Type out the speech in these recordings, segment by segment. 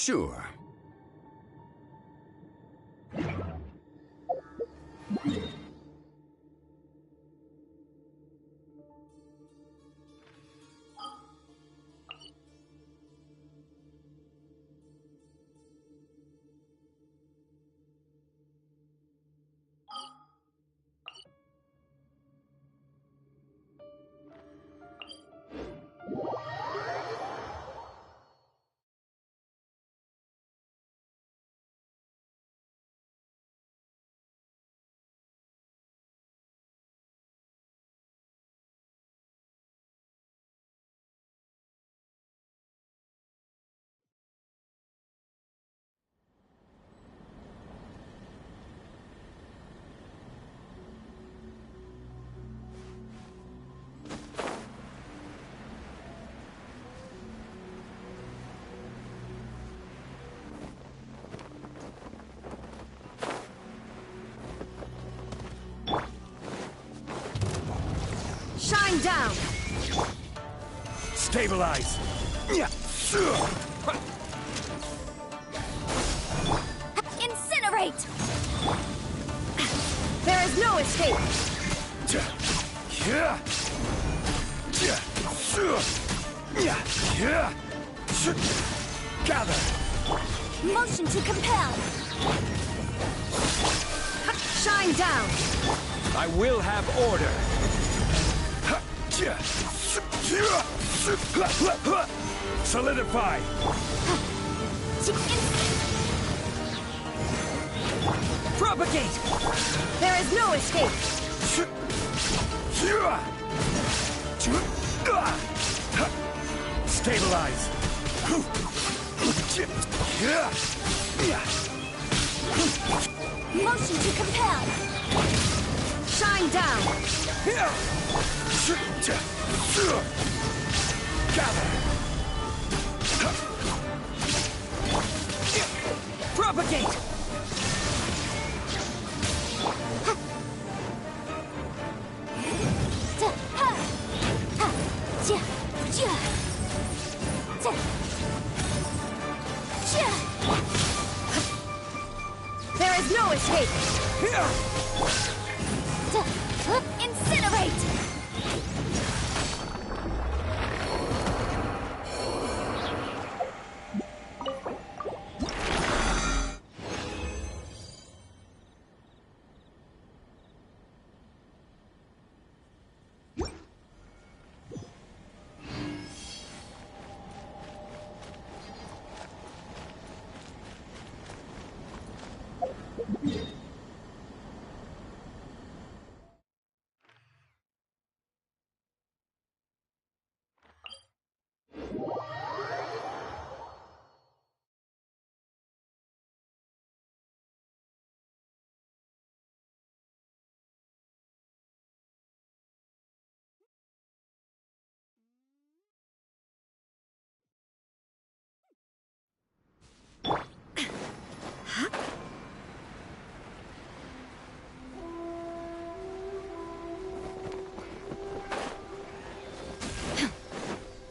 Sure. Shine down! Stabilize! Incinerate! There is no escape! Gather! Motion to compel! Shine down! I will have order! Solidify! Propagate! There is no escape! Stabilize! Motion to compel! Shine down! Gather! Propagate! There is no escape! Incinerate!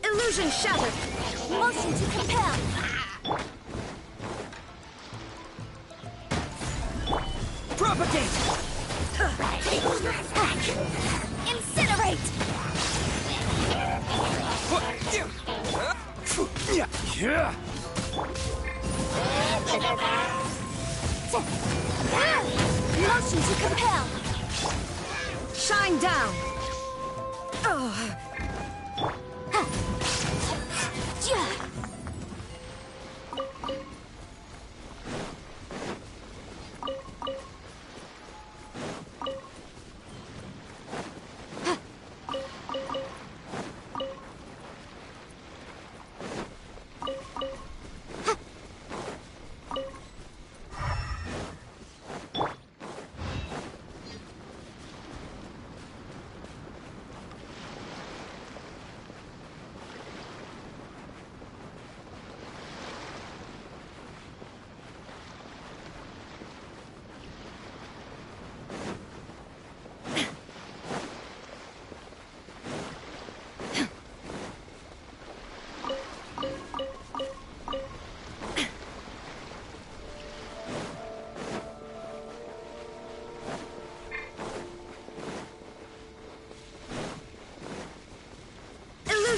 Illusion shattered! Motion to compel! Propagate! Incinerate! Motion to compel! Shine down!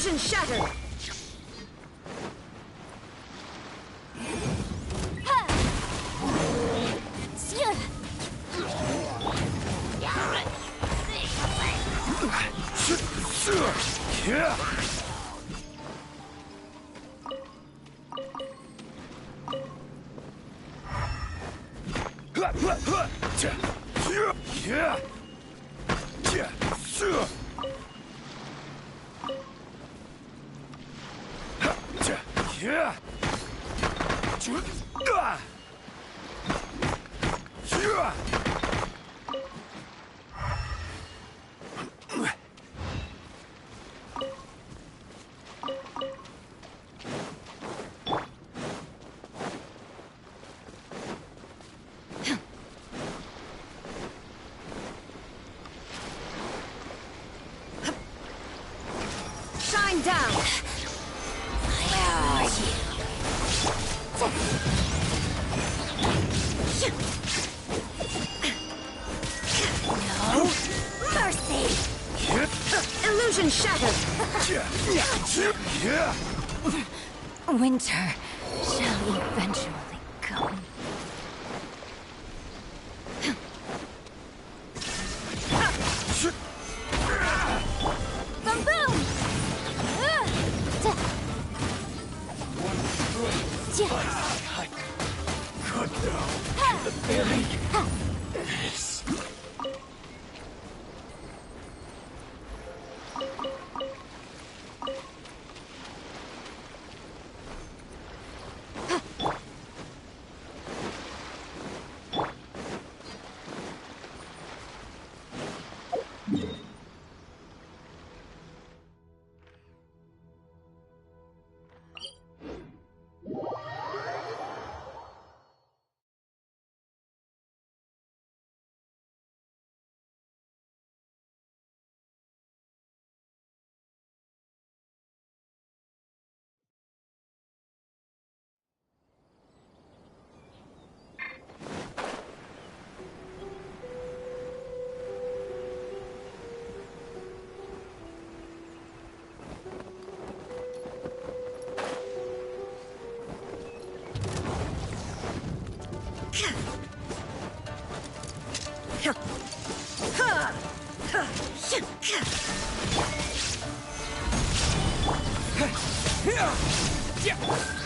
Illusion shattered. Shine down. Where are you? No mercy. Illusion shattered. Winter shall eventually come.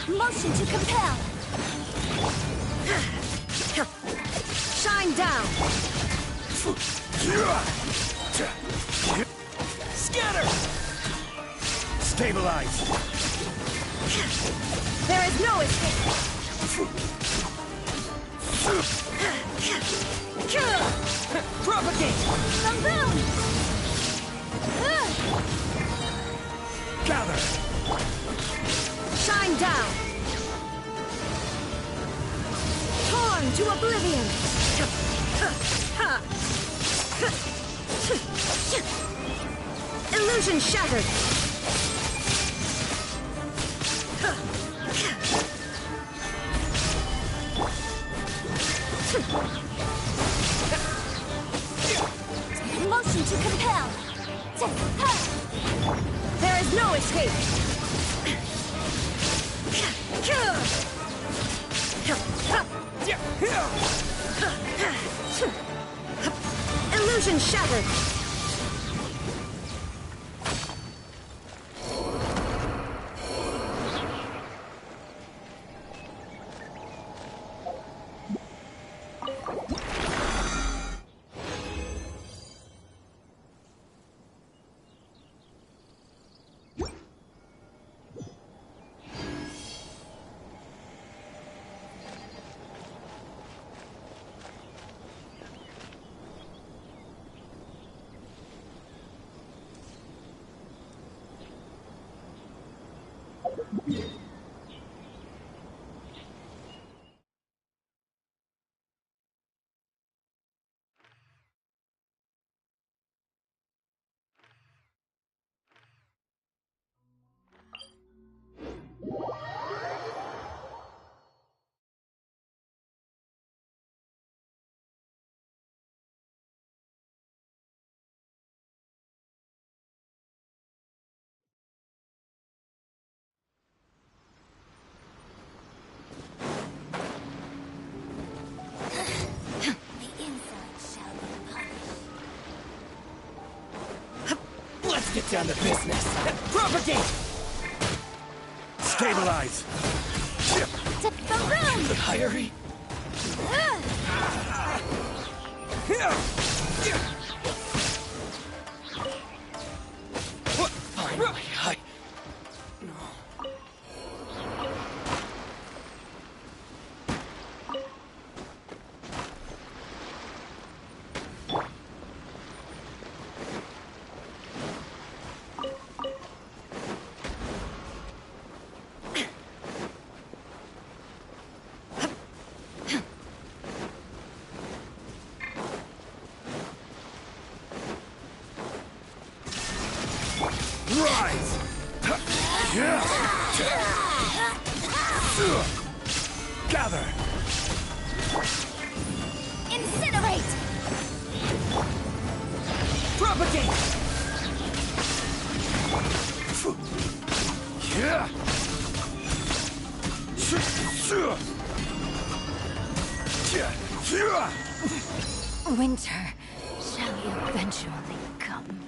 Motion to compel. Shine down. Scatter! Stabilize! There is no escape. Propagate! Some boom! Gather! Shine down. Torn to oblivion. Illusion shattered. Motion to compel. There is no escape. Illusion shattered. down to business. Propagate! Stabilize. To the room! The hierarchy? Finally, Rise. Gather. Incinerate! propagate! Winter shall eventually come.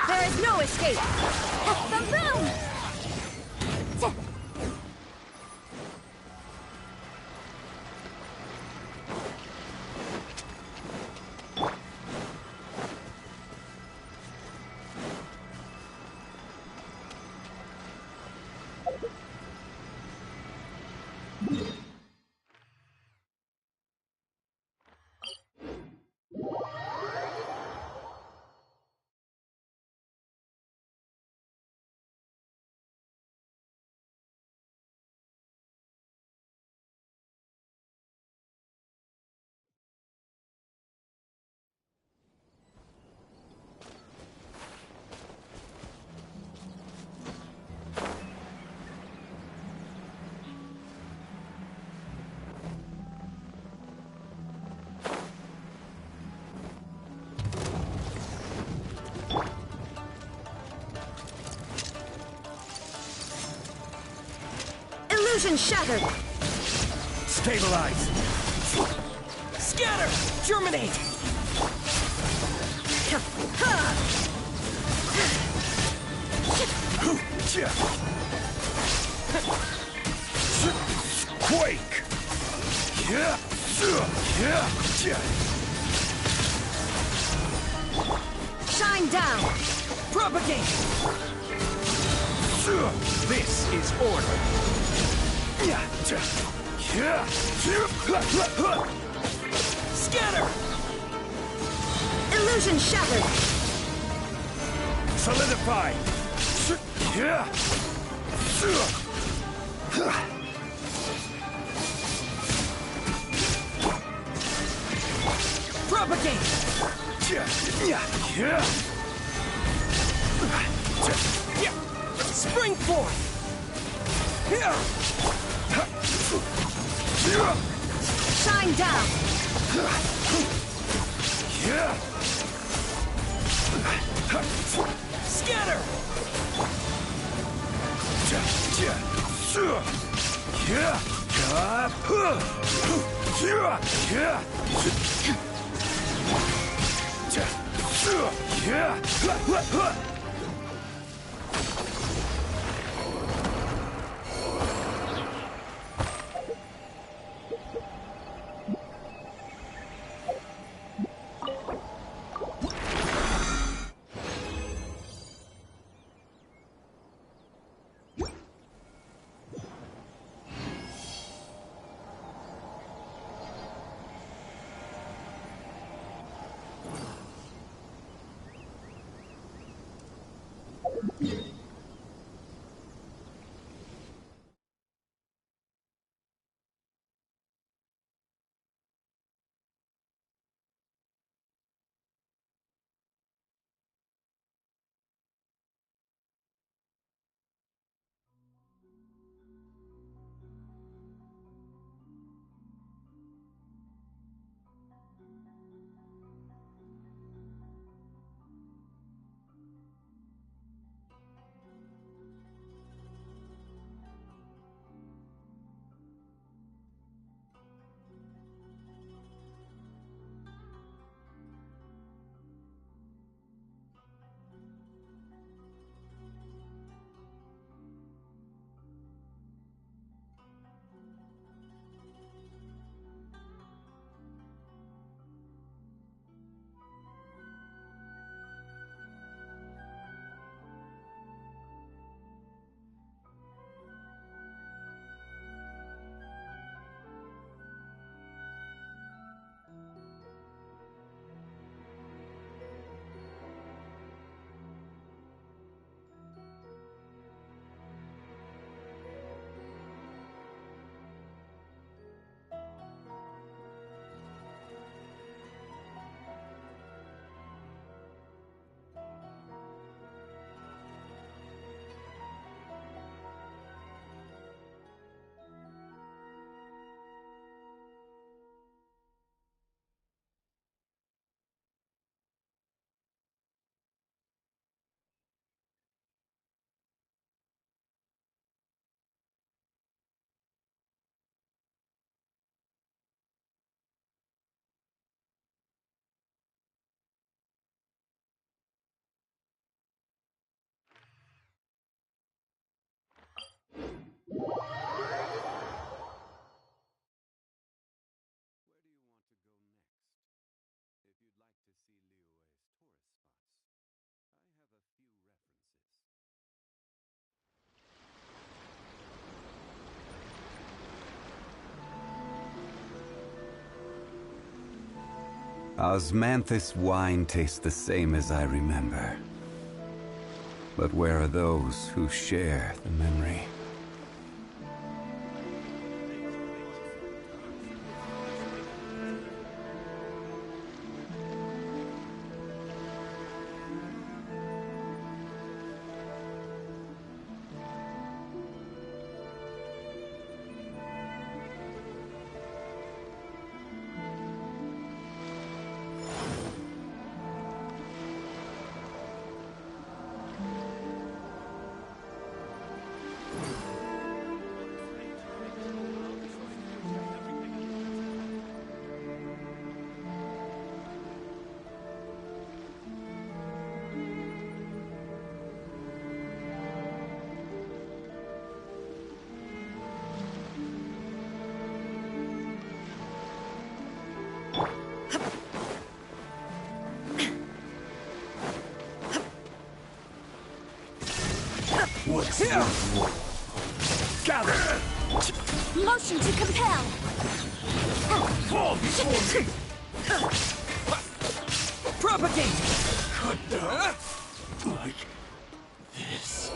There is no escape! The room! Illusion shattered! Stabilize. Scatter! Germinate! Quake. Shine down! Propagate! This is order. Scatter! Illusion shattered! Solidify. Propagate! Spring forth! Shine down! Scatter! Osmanthus wine tastes the same as I remember. But where are those who share the memory? What's here? Gather! Motion to compel. Fall before me! Propagate! Like this.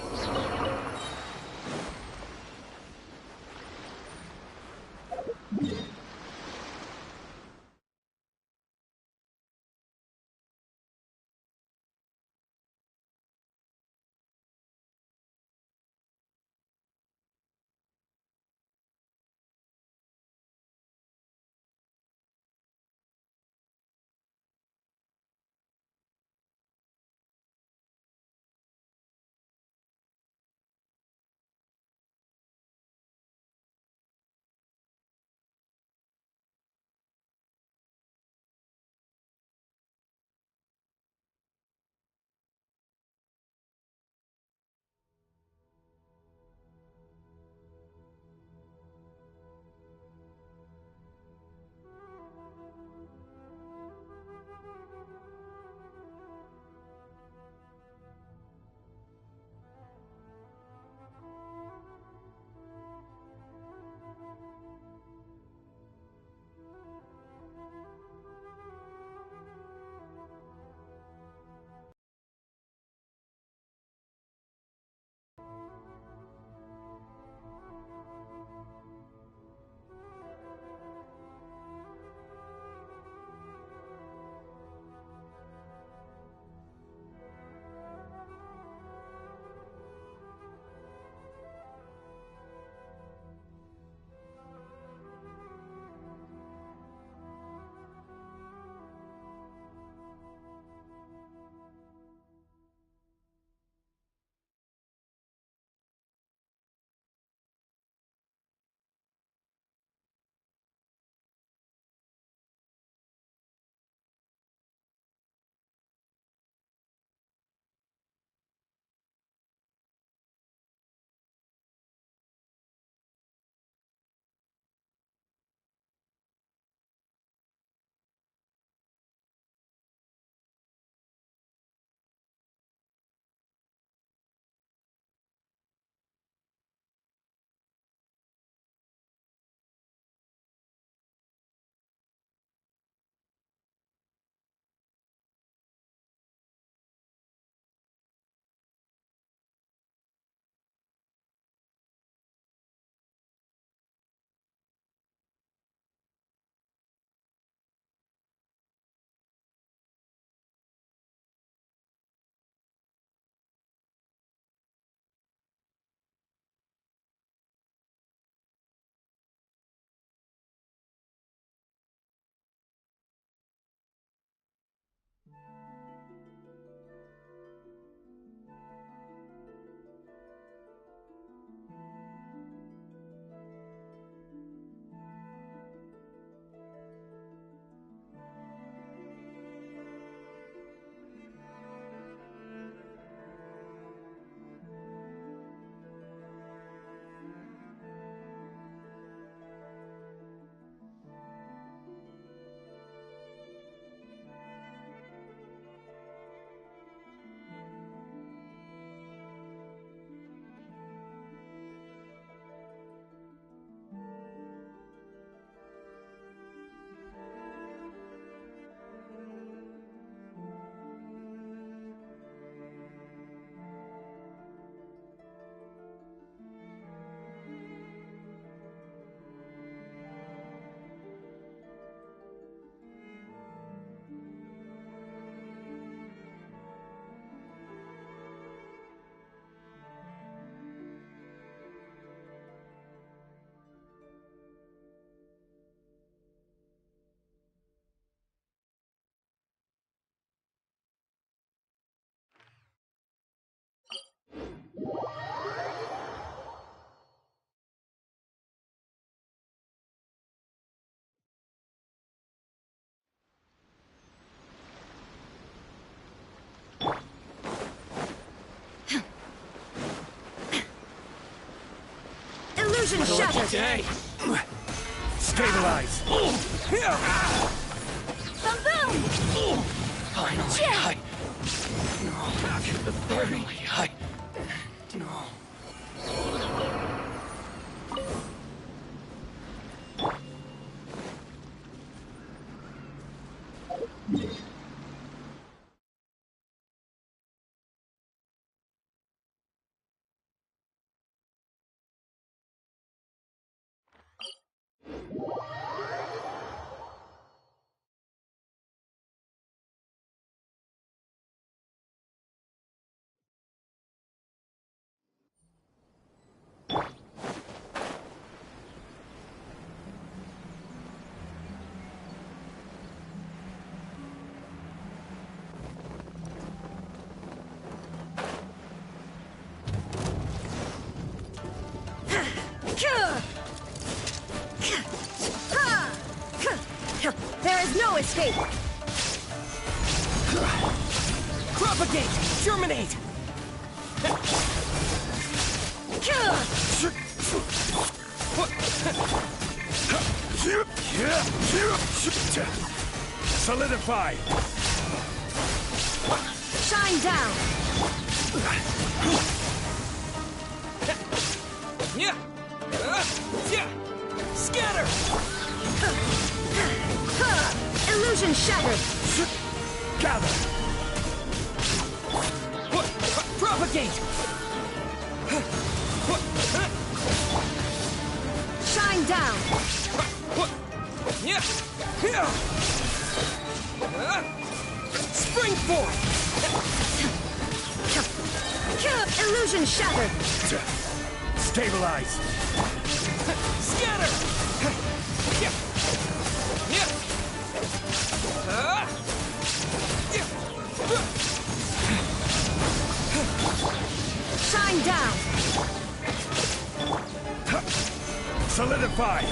Illusion shattered. Today. Stabilize. Boom boom. Finally, I. No, finally, I. No. There is no escape. Propagate! Germinate! Solidify. Shine down. Yeah! Yeah! Scatter! Illusion shattered. Gather. Propagate! Shine down. Yeah! Spring forth! Illusion shattered. Stabilize. Scatter! Shine down. Solidify.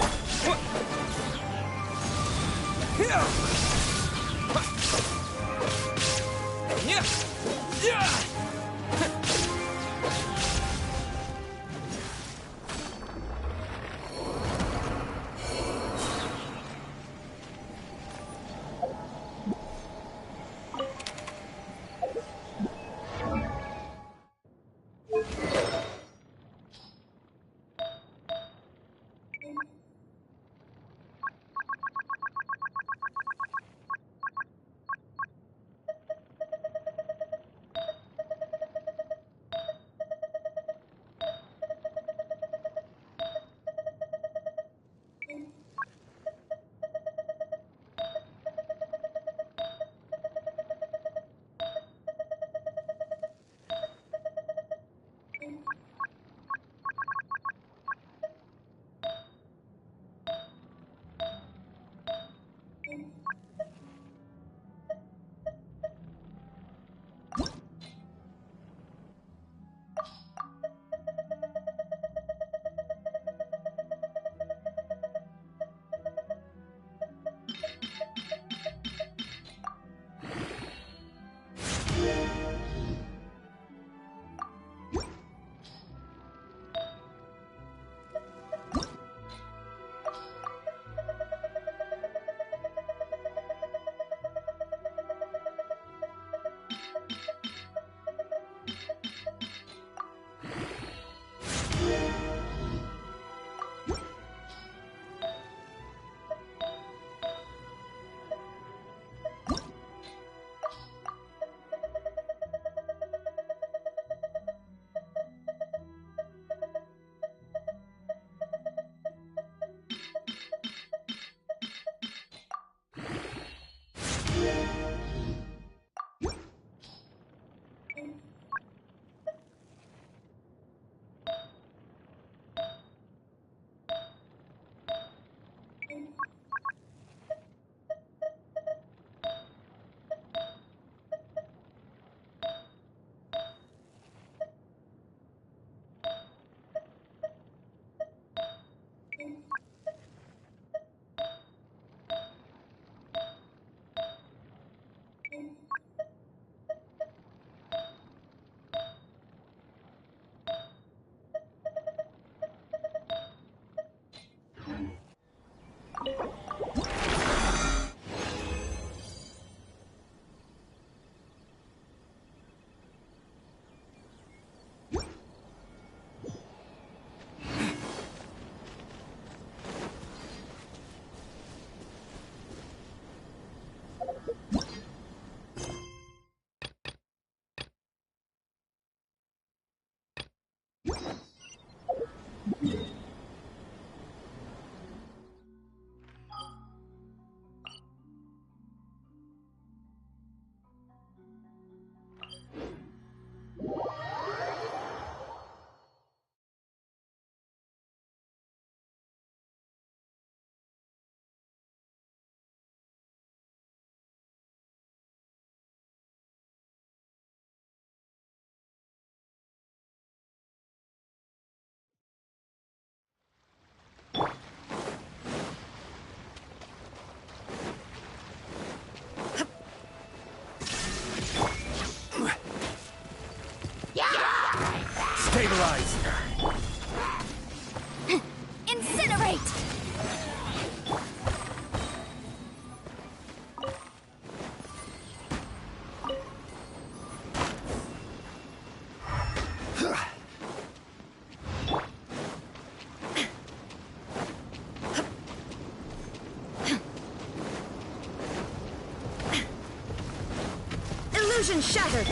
Illusion shattered.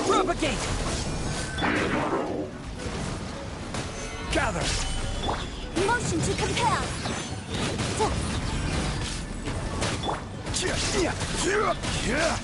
Propagate! Gather! Motion to compel. Yeah.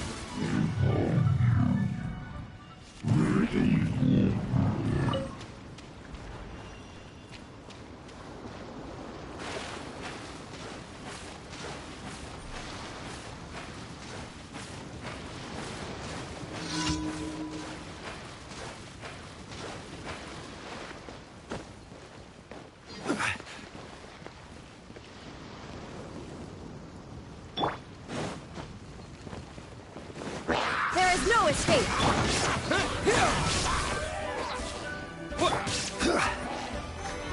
There is no escape.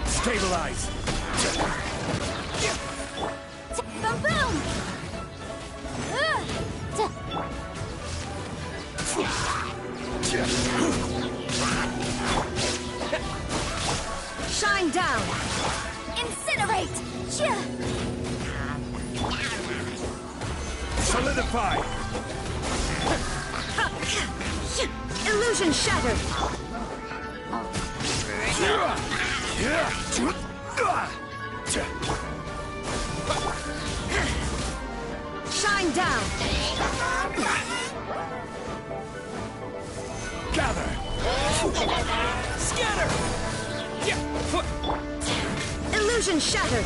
Stabilize! Boom boom! Shine down! Incinerate! Solidify! Illusion shattered! Shine down! Gather! Scatter! Illusion shattered!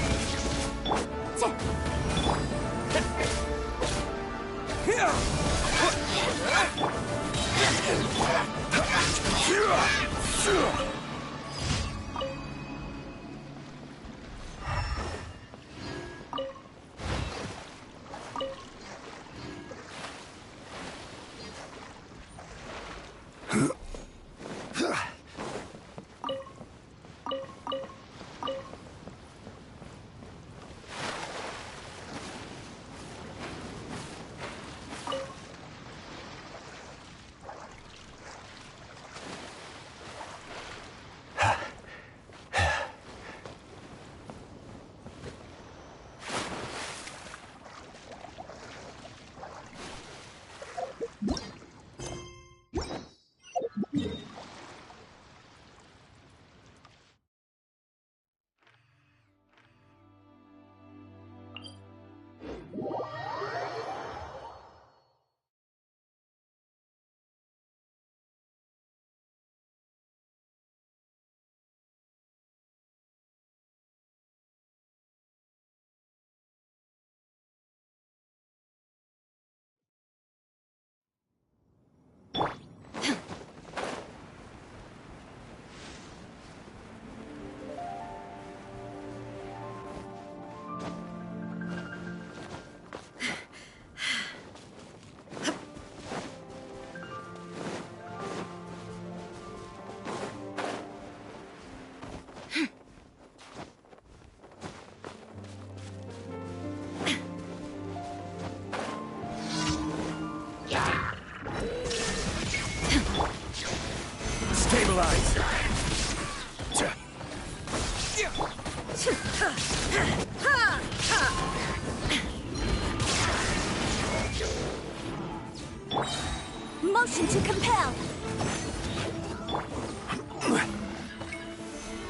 Stabilize! Motion to compel!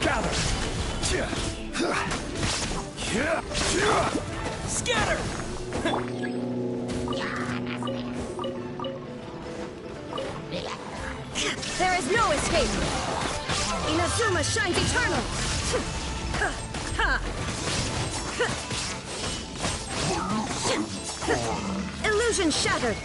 Gather! Scatter! There is no escape! Inazuma shines eternal! Illusion shattered!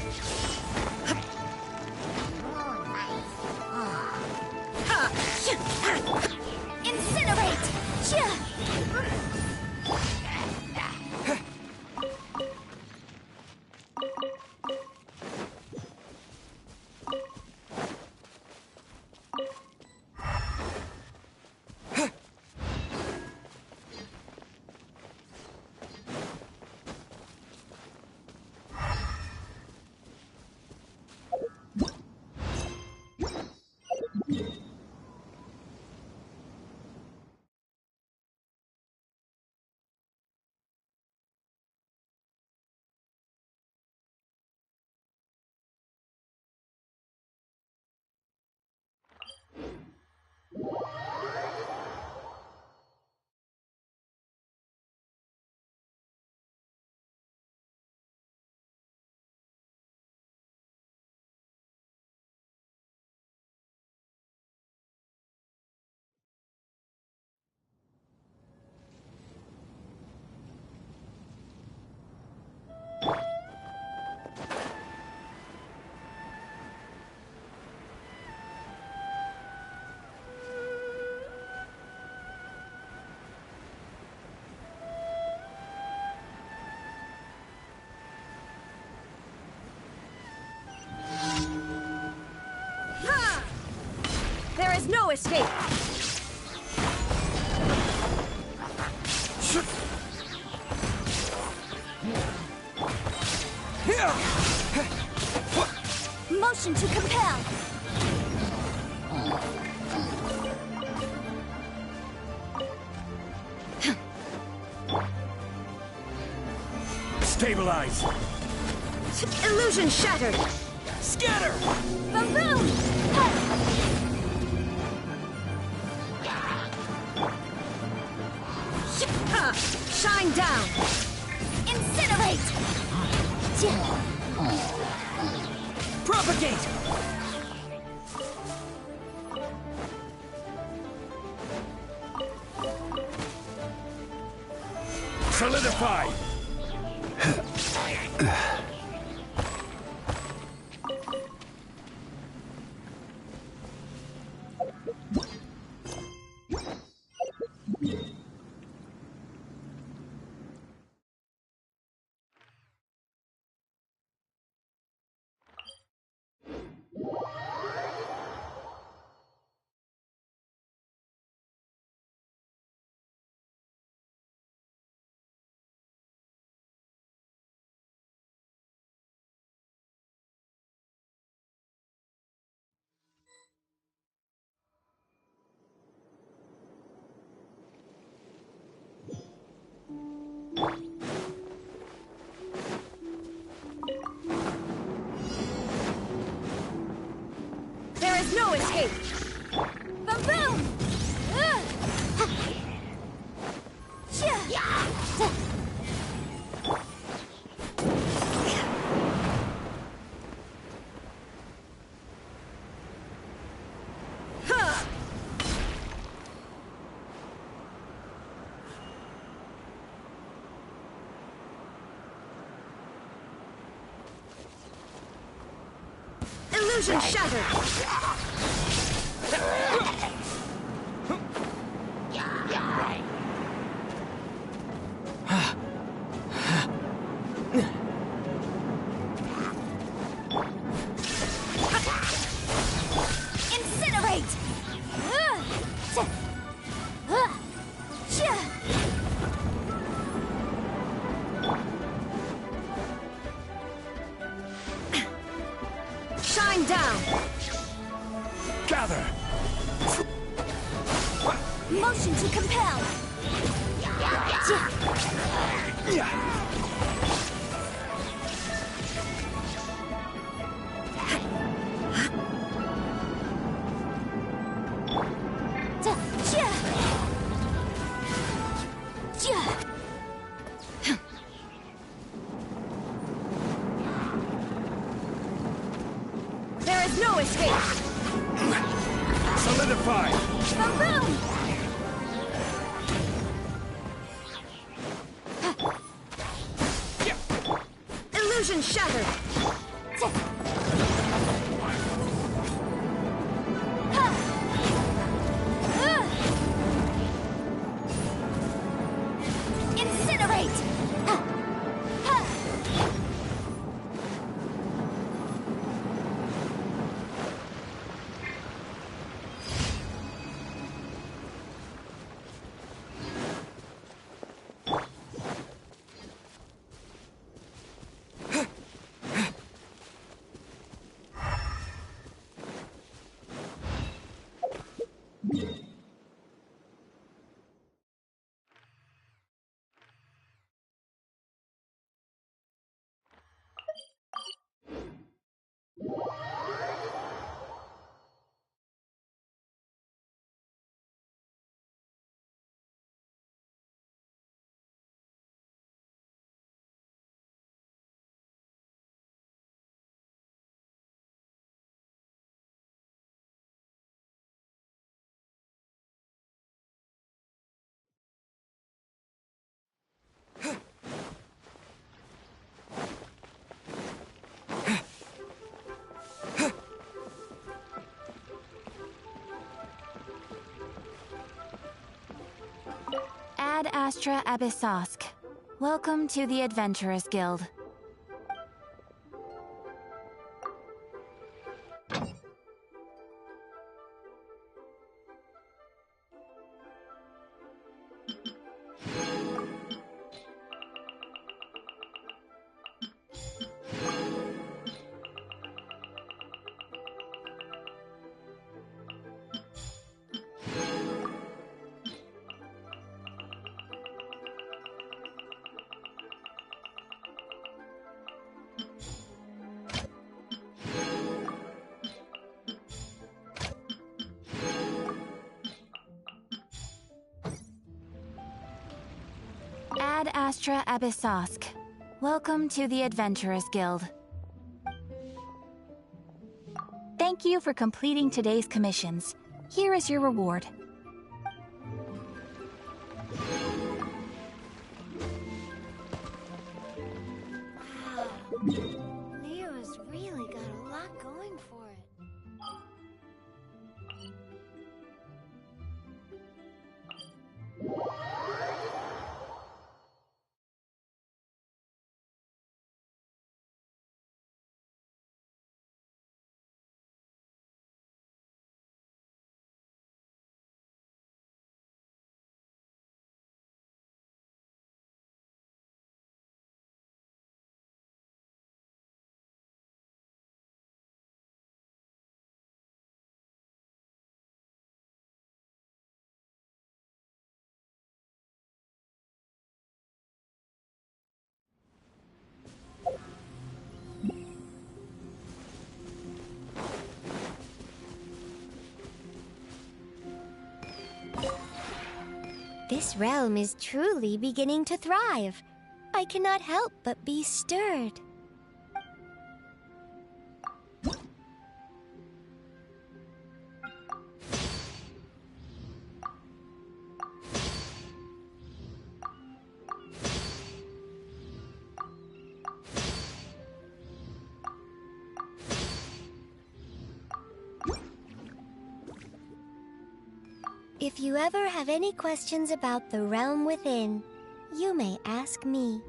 no escape. Motion to compel. Stabilize. Illusion shattered. Scatter! Boom boom! Shine down. Incinerate. Propagate! Solidify. There is no escape. Boom boom! Illusion shattered. Incinerate. Shine down. Gather. Motion to compel. There is no escape. Solidify. Boom boom! Illusion shattered. Incinerate. Ad Astra Abyssosk. Welcome to the Adventurers Guild. Ad Astra Abyssosk. Welcome to the Adventurers Guild. Thank you for completing today's commissions. Here is your reward. Leo's really got a lot going for it. This realm is truly beginning to thrive. I cannot help but be stirred. If you ever have any questions about the realm within, you may ask me.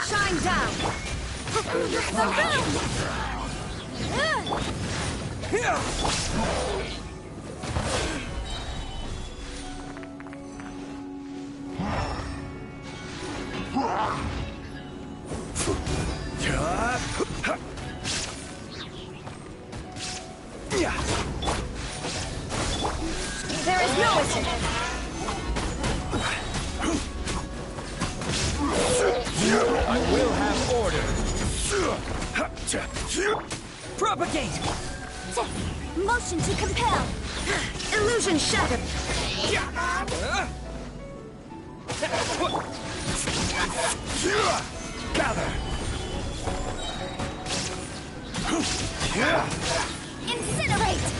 Shine down! The boom! There is no escape! I will have order. Propagate! Motion to compel! Illusion shattered! Gather! Incinerate!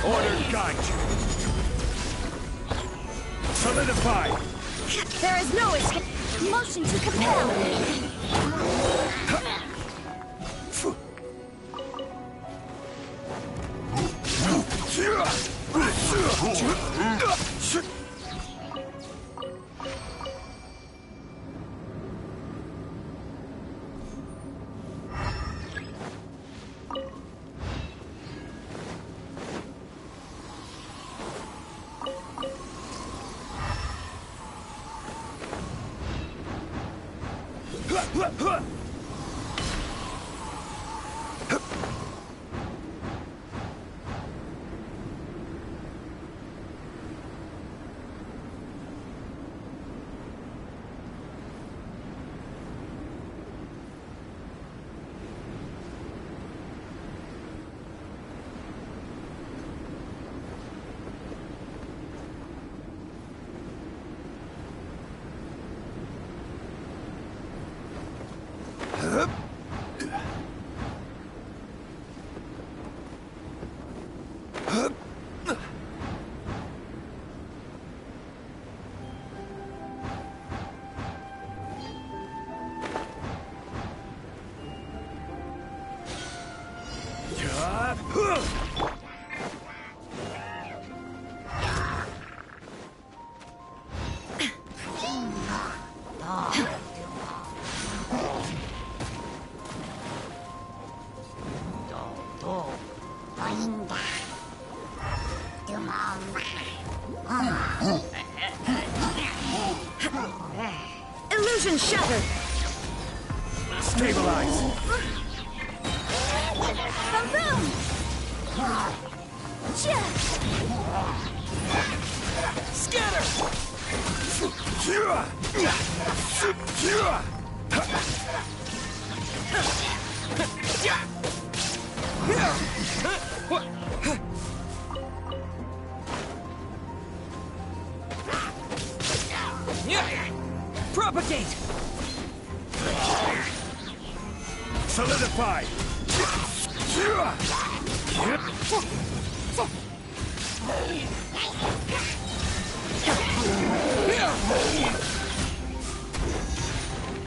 Order guide you. Solidify. There is no escape! Motion to compel! Illusion shattered! Stabilize. Boom! Scatter! Propagate! Solidify!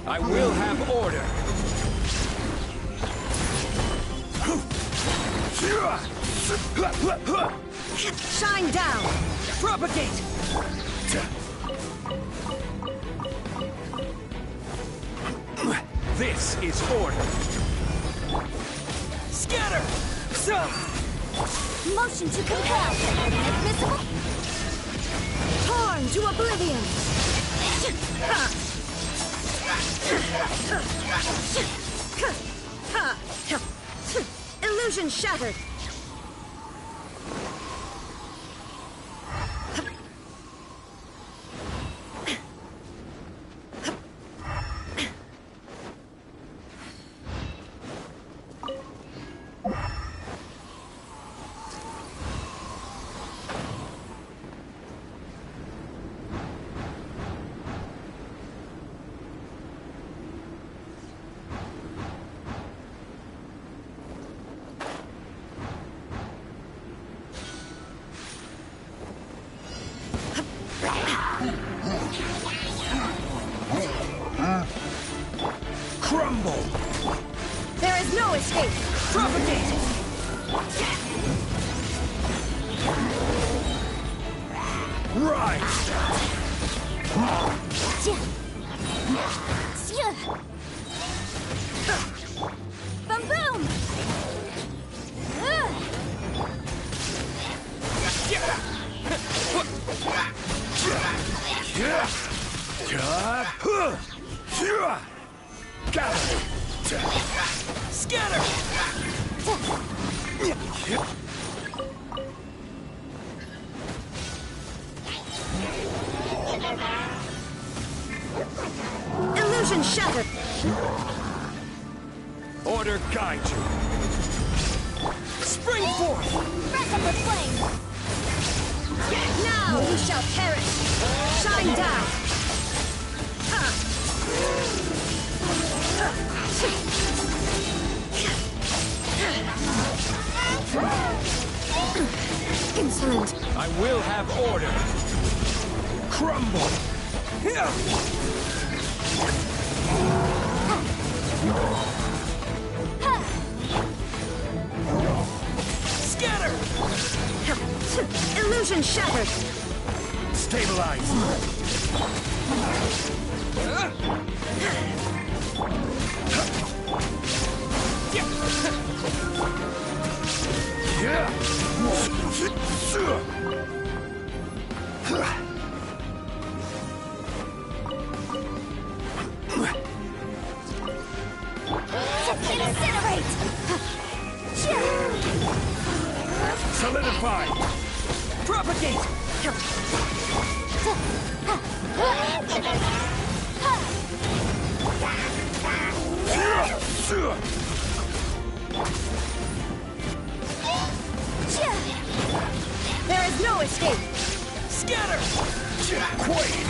I will have order. Shine down! Propagate! This is order. Scatter! Some! Motion to compel! Admissible? Torn to oblivion! Illusion shattered! Crumble! There is no escape! Propagate! Rise! Boom boom! Scatter! Illusion shattered! Order guide you. Spring forth! Wrap up with flame! Now you shall perish! Shine down! Insolent! I will have order! Crumble! Scatter! Illusion shattered! Stabilize. Incinerate! Solidify. Propagate! There is no escape! Scatter! Quake.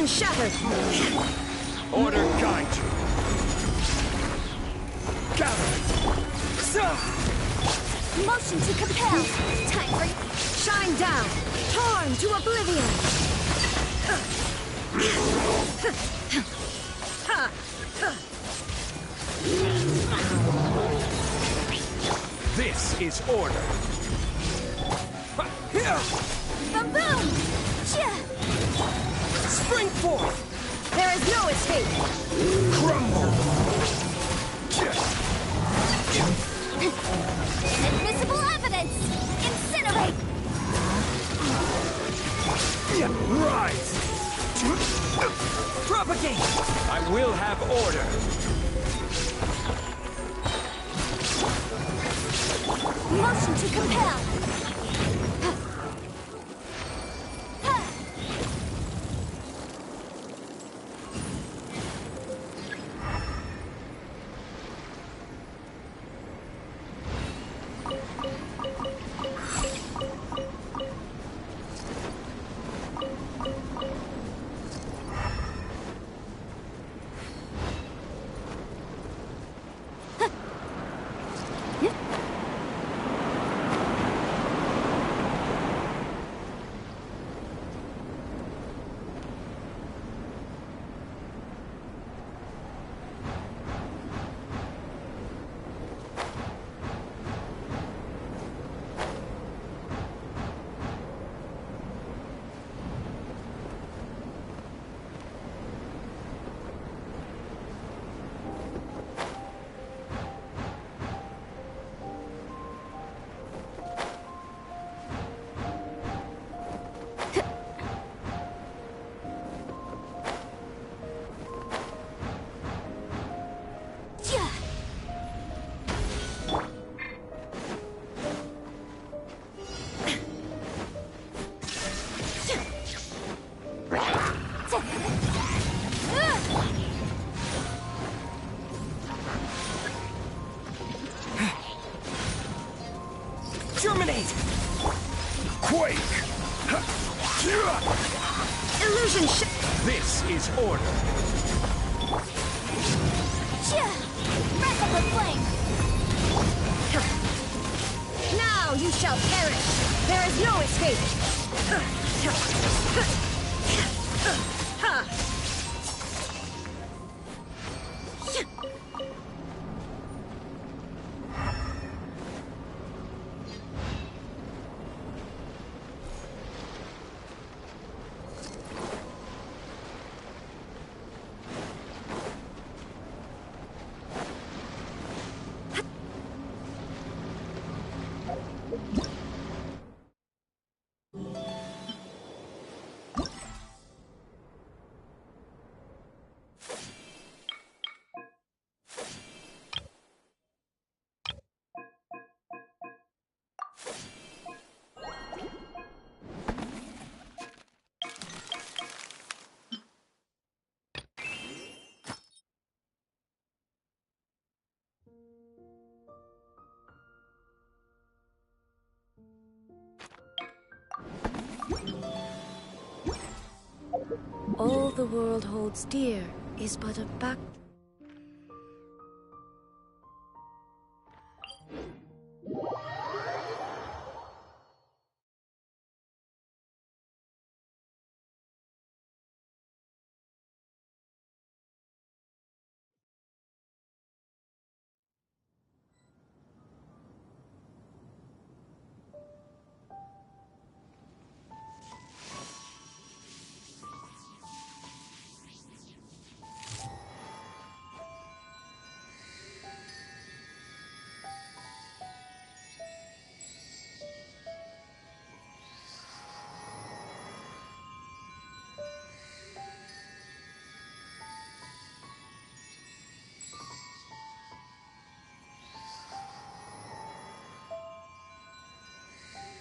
Illusion shattered. Order guide you. Gather. Motion to compel. Time for shine down. Torn to oblivion. This is order. Here! Boom boom. Spring forth! There is no escape. Crumble. Invisible evidence. Incinerate. Rise. Propagate! I will have order. Motion to compel. Germinate! Quake. Illusion This is order. Breath of the flame. Now you shall perish. There is no escape. All the world holds dear is but a back.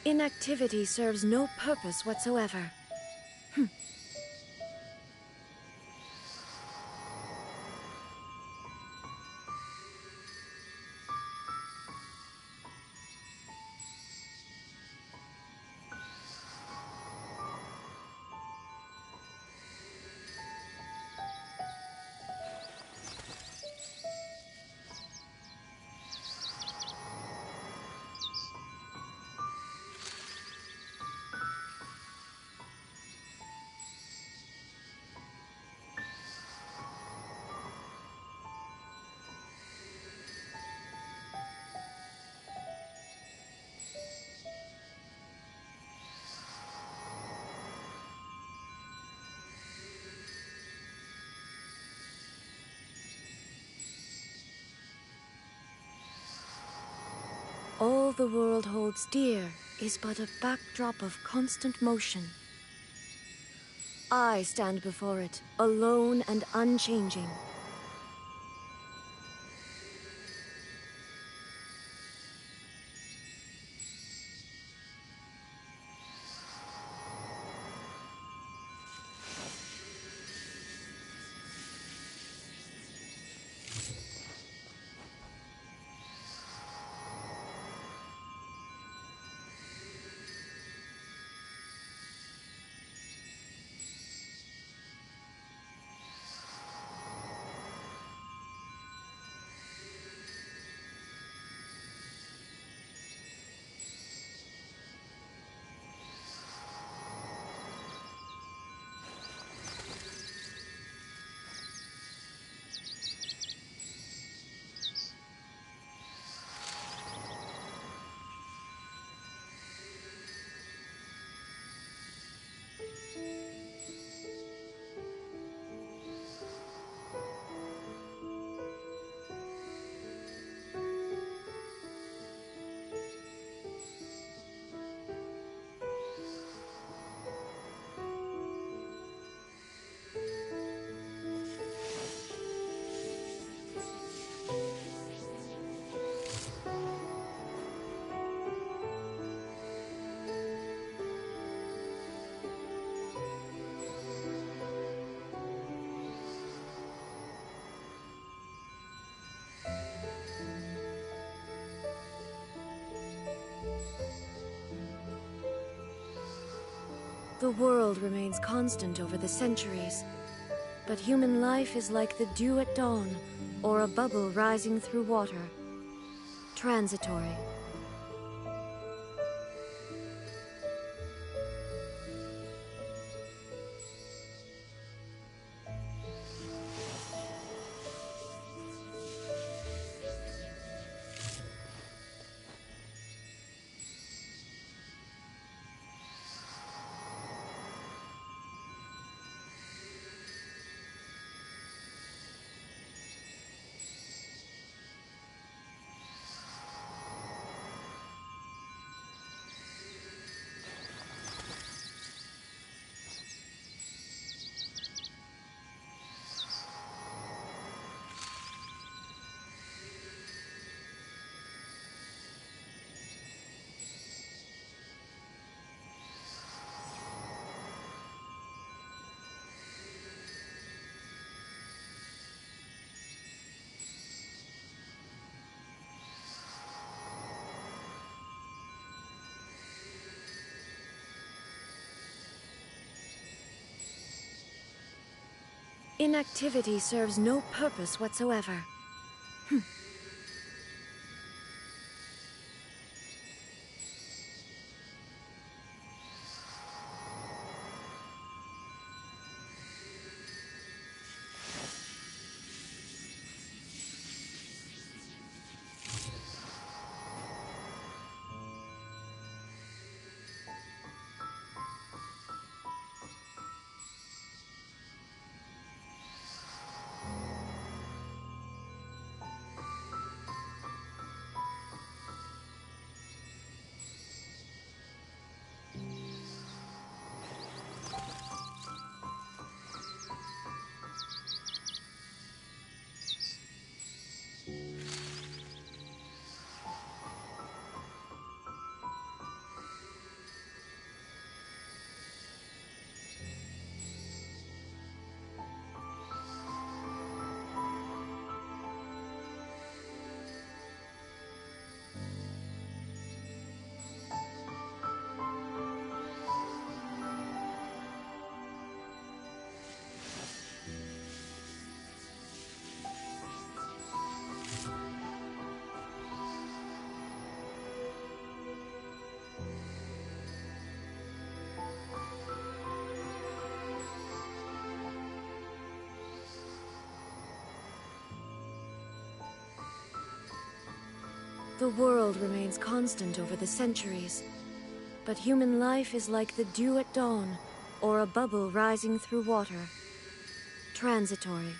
Inactivity serves no purpose whatsoever. All the world holds dear is but a backdrop of constant motion. I stand before it, alone and unchanging. The world remains constant over the centuries, but human life is like the dew at dawn, or a bubble rising through water. Transitory. Inactivity serves no purpose whatsoever. The world remains constant over the centuries, but human life is like the dew at dawn, or a bubble rising through water. Transitory.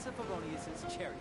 Knights of Favonius's chariot.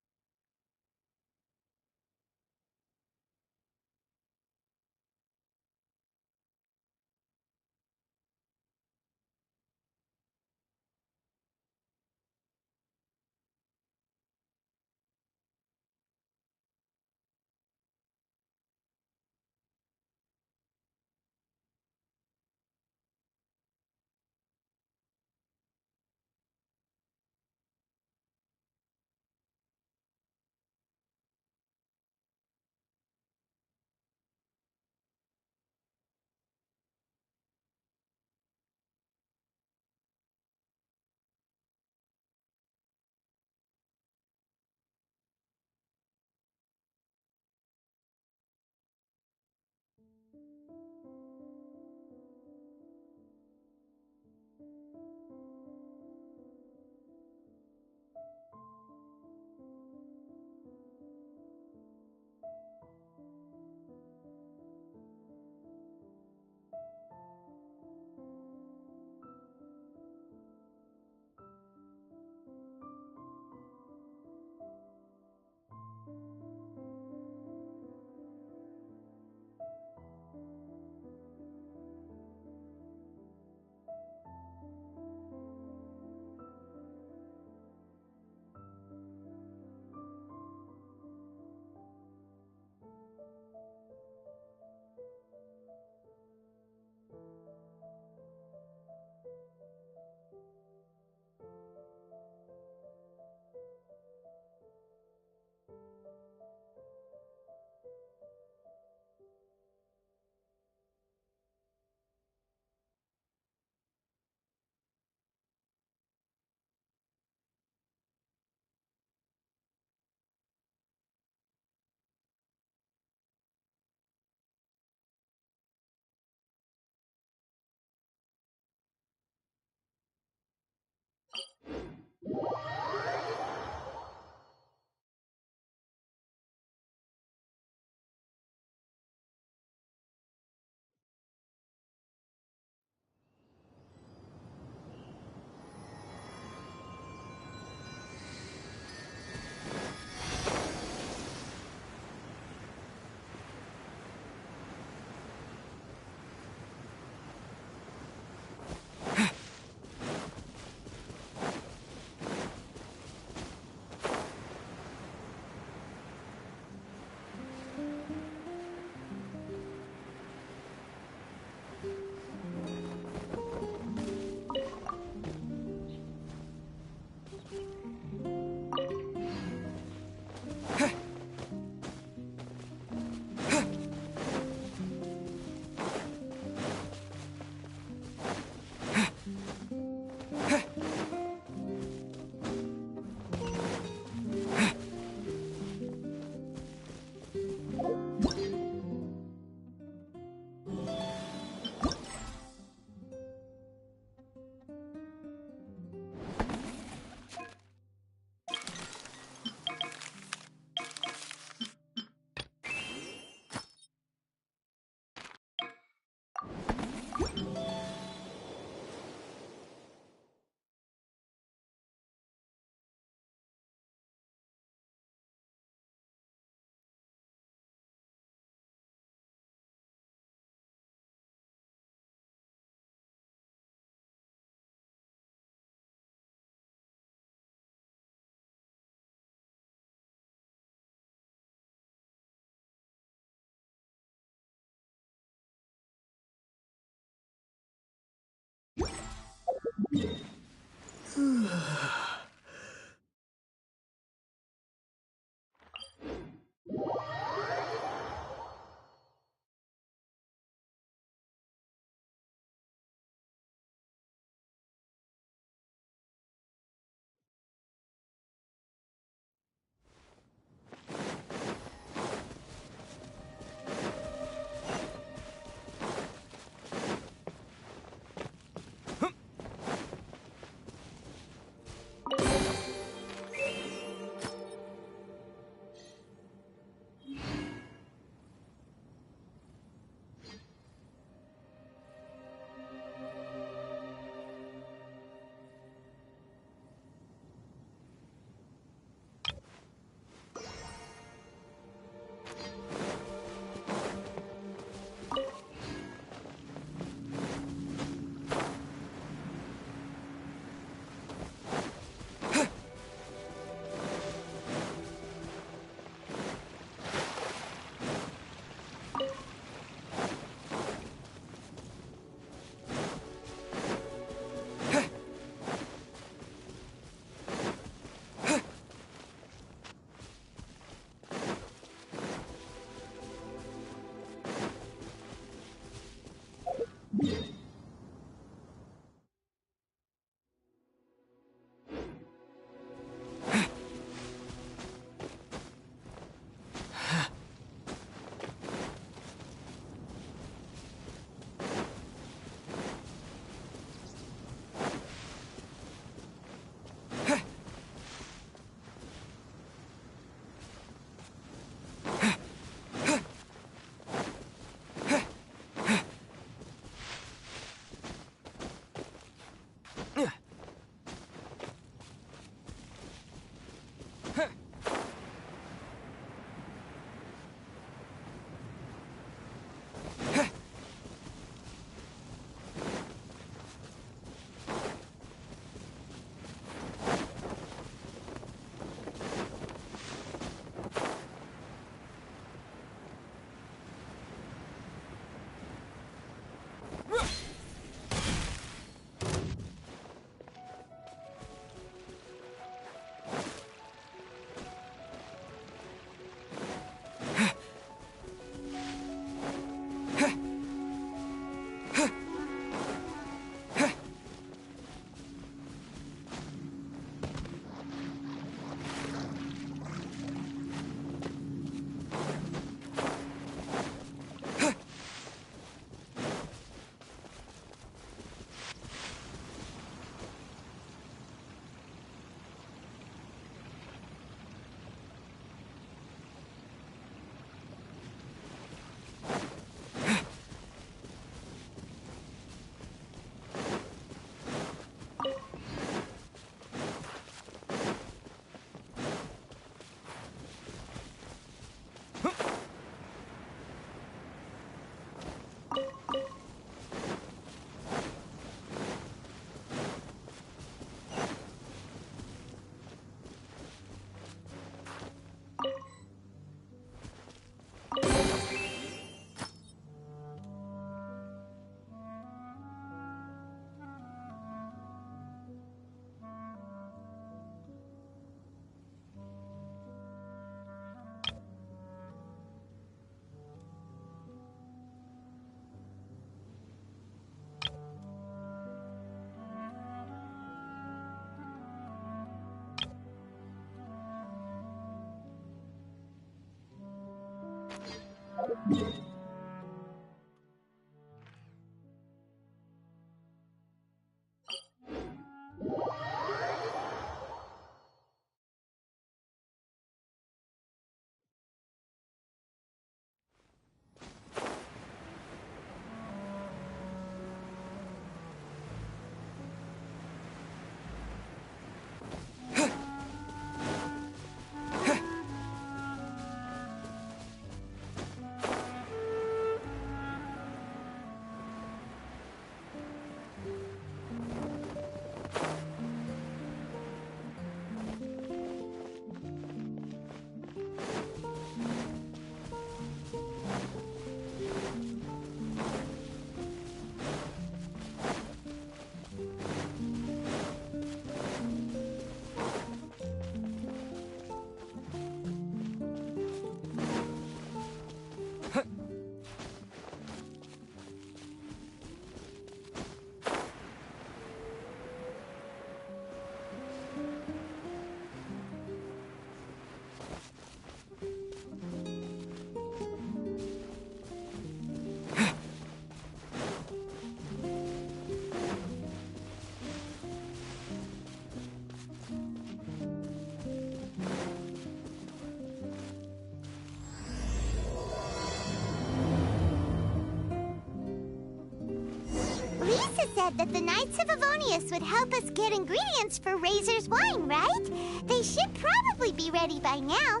said that the Knights of Avonius would help us get ingredients for Razor's wine, right? They should probably be ready by now.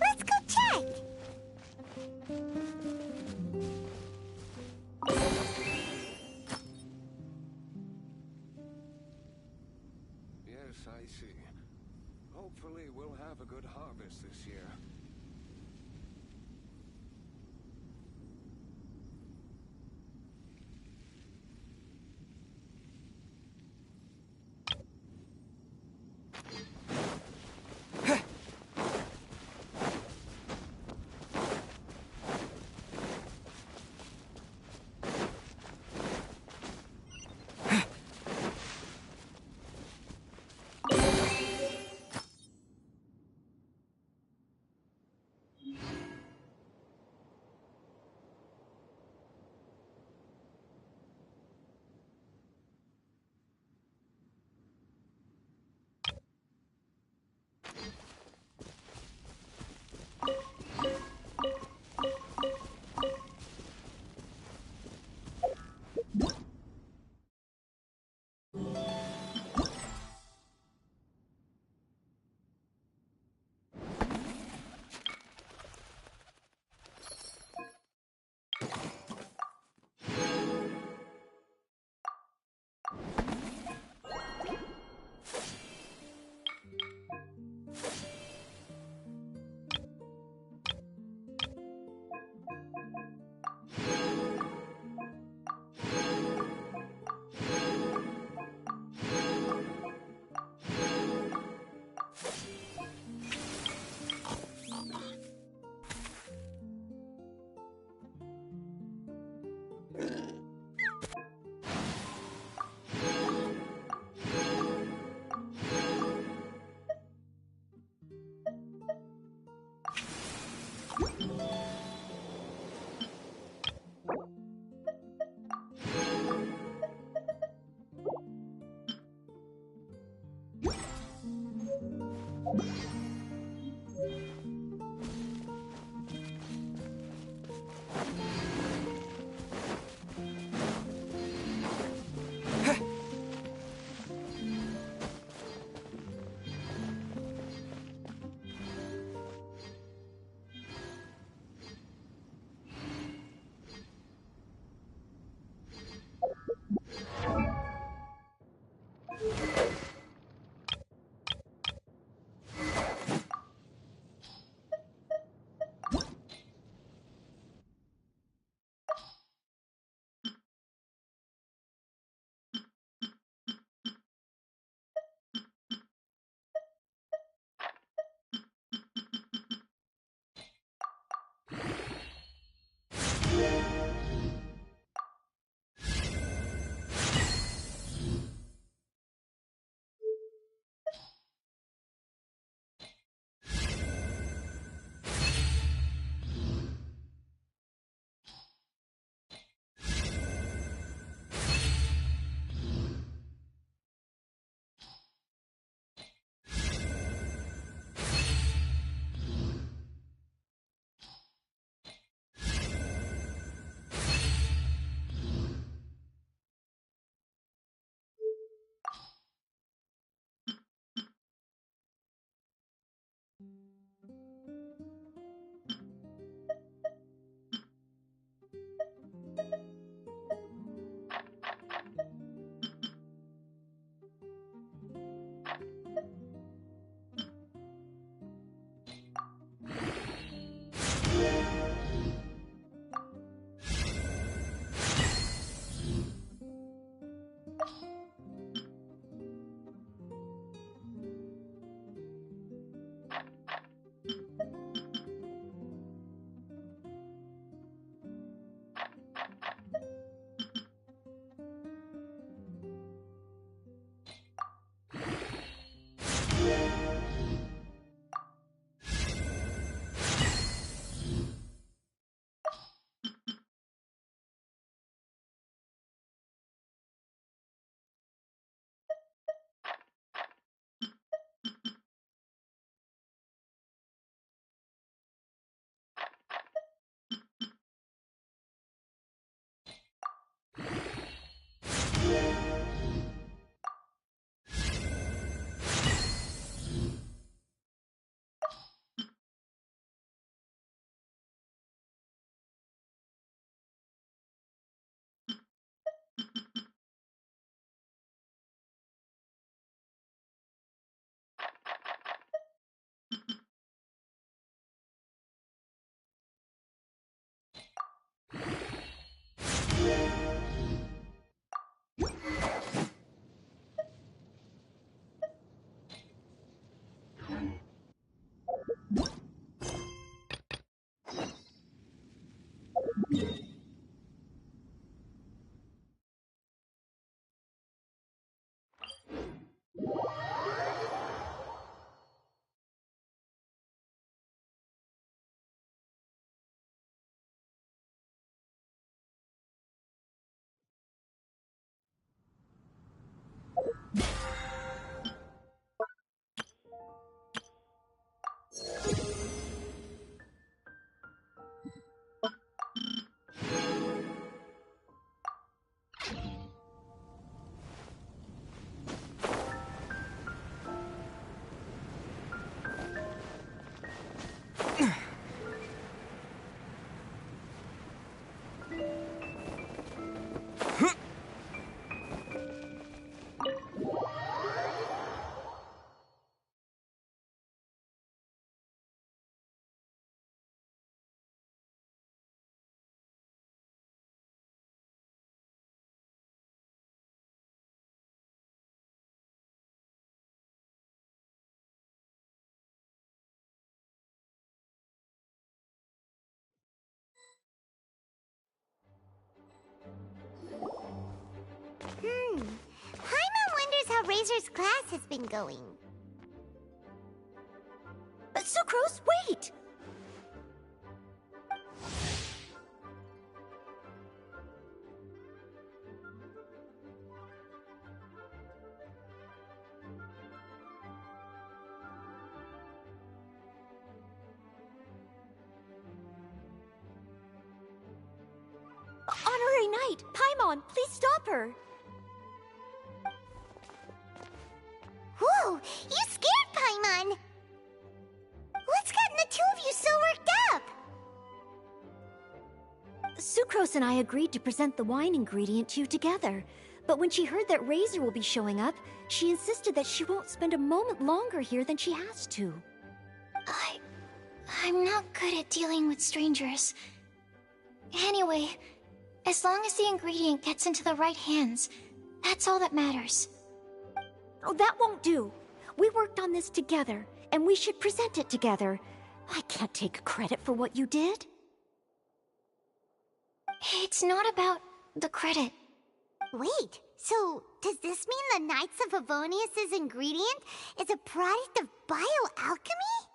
Let's go check. Yes, I see. Hopefully we'll have a good harvest this year. Razor's class has been going. Sucrose, wait! Honorary Knight, Paimon, please stop her! Whoa, you scared Paimon! What's gotten the two of you so worked up? Sucrose and I agreed to present the wine ingredient to you together, but when she heard that Razor will be showing up, she insisted that she won't spend a moment longer here than she has to. I'm not good at dealing with strangers. Anyway, as long as the ingredient gets into the right hands, that's all that matters. Oh, that won't do. We worked on this together, and we should present it together. I can't take credit for what you did. It's not about the credit. Wait, so does this mean the Knights of Favonius' ingredient is a product of bioalchemy?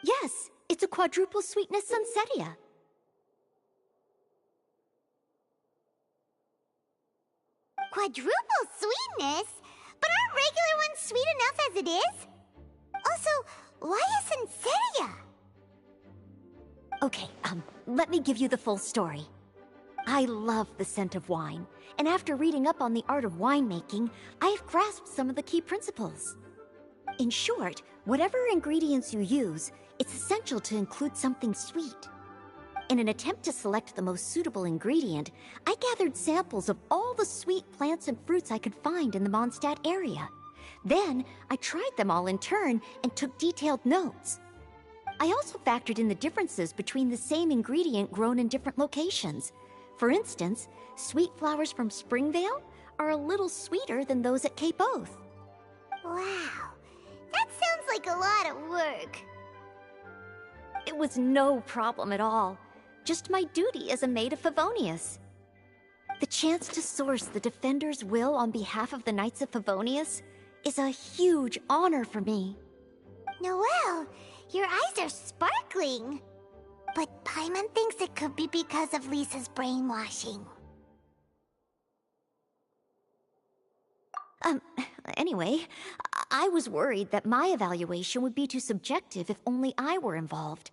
Yes, it's a quadruple sweetness Sunsetia. Quadruple sweetness? But aren't regular ones sweet enough as it is? Also, why a Sunsetia? Okay, let me give you the full story. I love the scent of wine, and after reading up on the art of winemaking, I've grasped some of the key principles. In short, whatever ingredients you use, it's essential to include something sweet. In an attempt to select the most suitable ingredient, I gathered samples of all the sweet plants and fruits I could find in the Mondstadt area. Then, I tried them all in turn and took detailed notes. I also factored in the differences between the same ingredient grown in different locations. For instance, sweet flowers from Springvale are a little sweeter than those at Cape Oath. Wow, that sounds like a lot of work. It was no problem at all. Just my duty as a maid of Favonius. The chance to source the Defender's will on behalf of the Knights of Favonius is a huge honor for me. Noelle, your eyes are sparkling. But Paimon thinks it could be because of Lisa's brainwashing. Anyway, I was worried that my evaluation would be too subjective if only I were involved.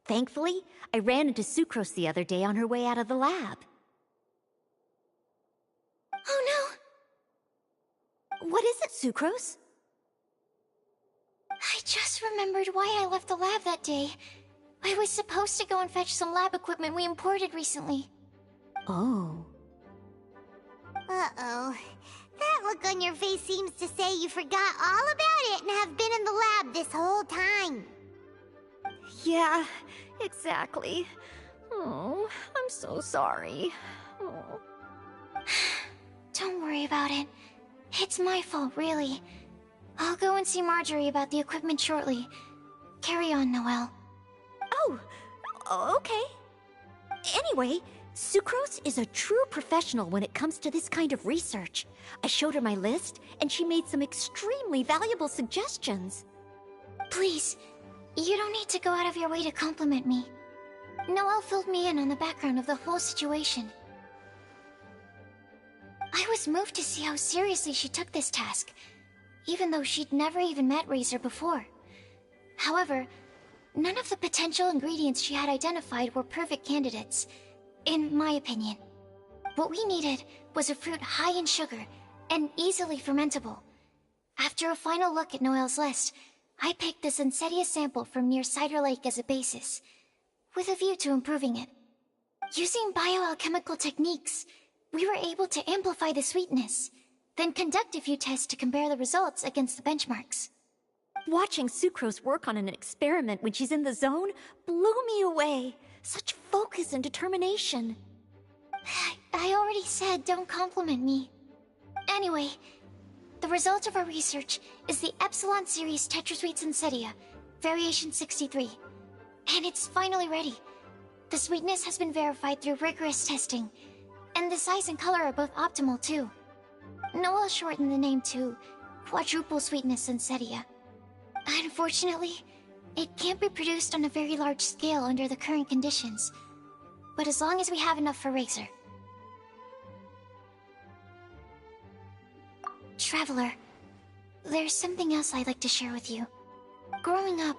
Thankfully, I ran into Sucrose the other day on her way out of the lab. Oh no! What is it, Sucrose? I just remembered why I left the lab that day. I was supposed to go and fetch some lab equipment we imported recently. Oh. Uh-oh. That look on your face seems to say you forgot all about it and have been in the lab this whole time. Yeah, exactly. Oh, I'm so sorry. Oh. Don't worry about it. It's my fault, really. I'll go and see Marjorie about the equipment shortly. Carry on, Noelle. Oh, okay. Anyway, Sucrose is a true professional when it comes to this kind of research. I showed her my list, and she made some extremely valuable suggestions. Please, you don't need to go out of your way to compliment me. Noelle filled me in on the background of the whole situation. I was moved to see how seriously she took this task, even though she'd never even met Razor before. However, none of the potential ingredients she had identified were perfect candidates, in my opinion. What we needed was a fruit high in sugar and easily fermentable. After a final look at Noelle's list, I picked the Sunsetia sample from near Cider Lake as a basis, with a view to improving it. Using bioalchemical techniques, we were able to amplify the sweetness, then conduct a few tests to compare the results against the benchmarks. Watching Sucrose work on an experiment when she's in the zone blew me away. Such focus and determination. I already said don't compliment me. Anyway, the result of our research is the Epsilon Series Tetrasweet Sunsetia, Variation 63. And it's finally ready. The sweetness has been verified through rigorous testing, and the size and color are both optimal too. Noelle shortened the name to quadruple sweetness Sensetia. Unfortunately, it can't be produced on a very large scale under the current conditions. But as long as we have enough for Razor. Traveler, there's something else I'd like to share with you. Growing up,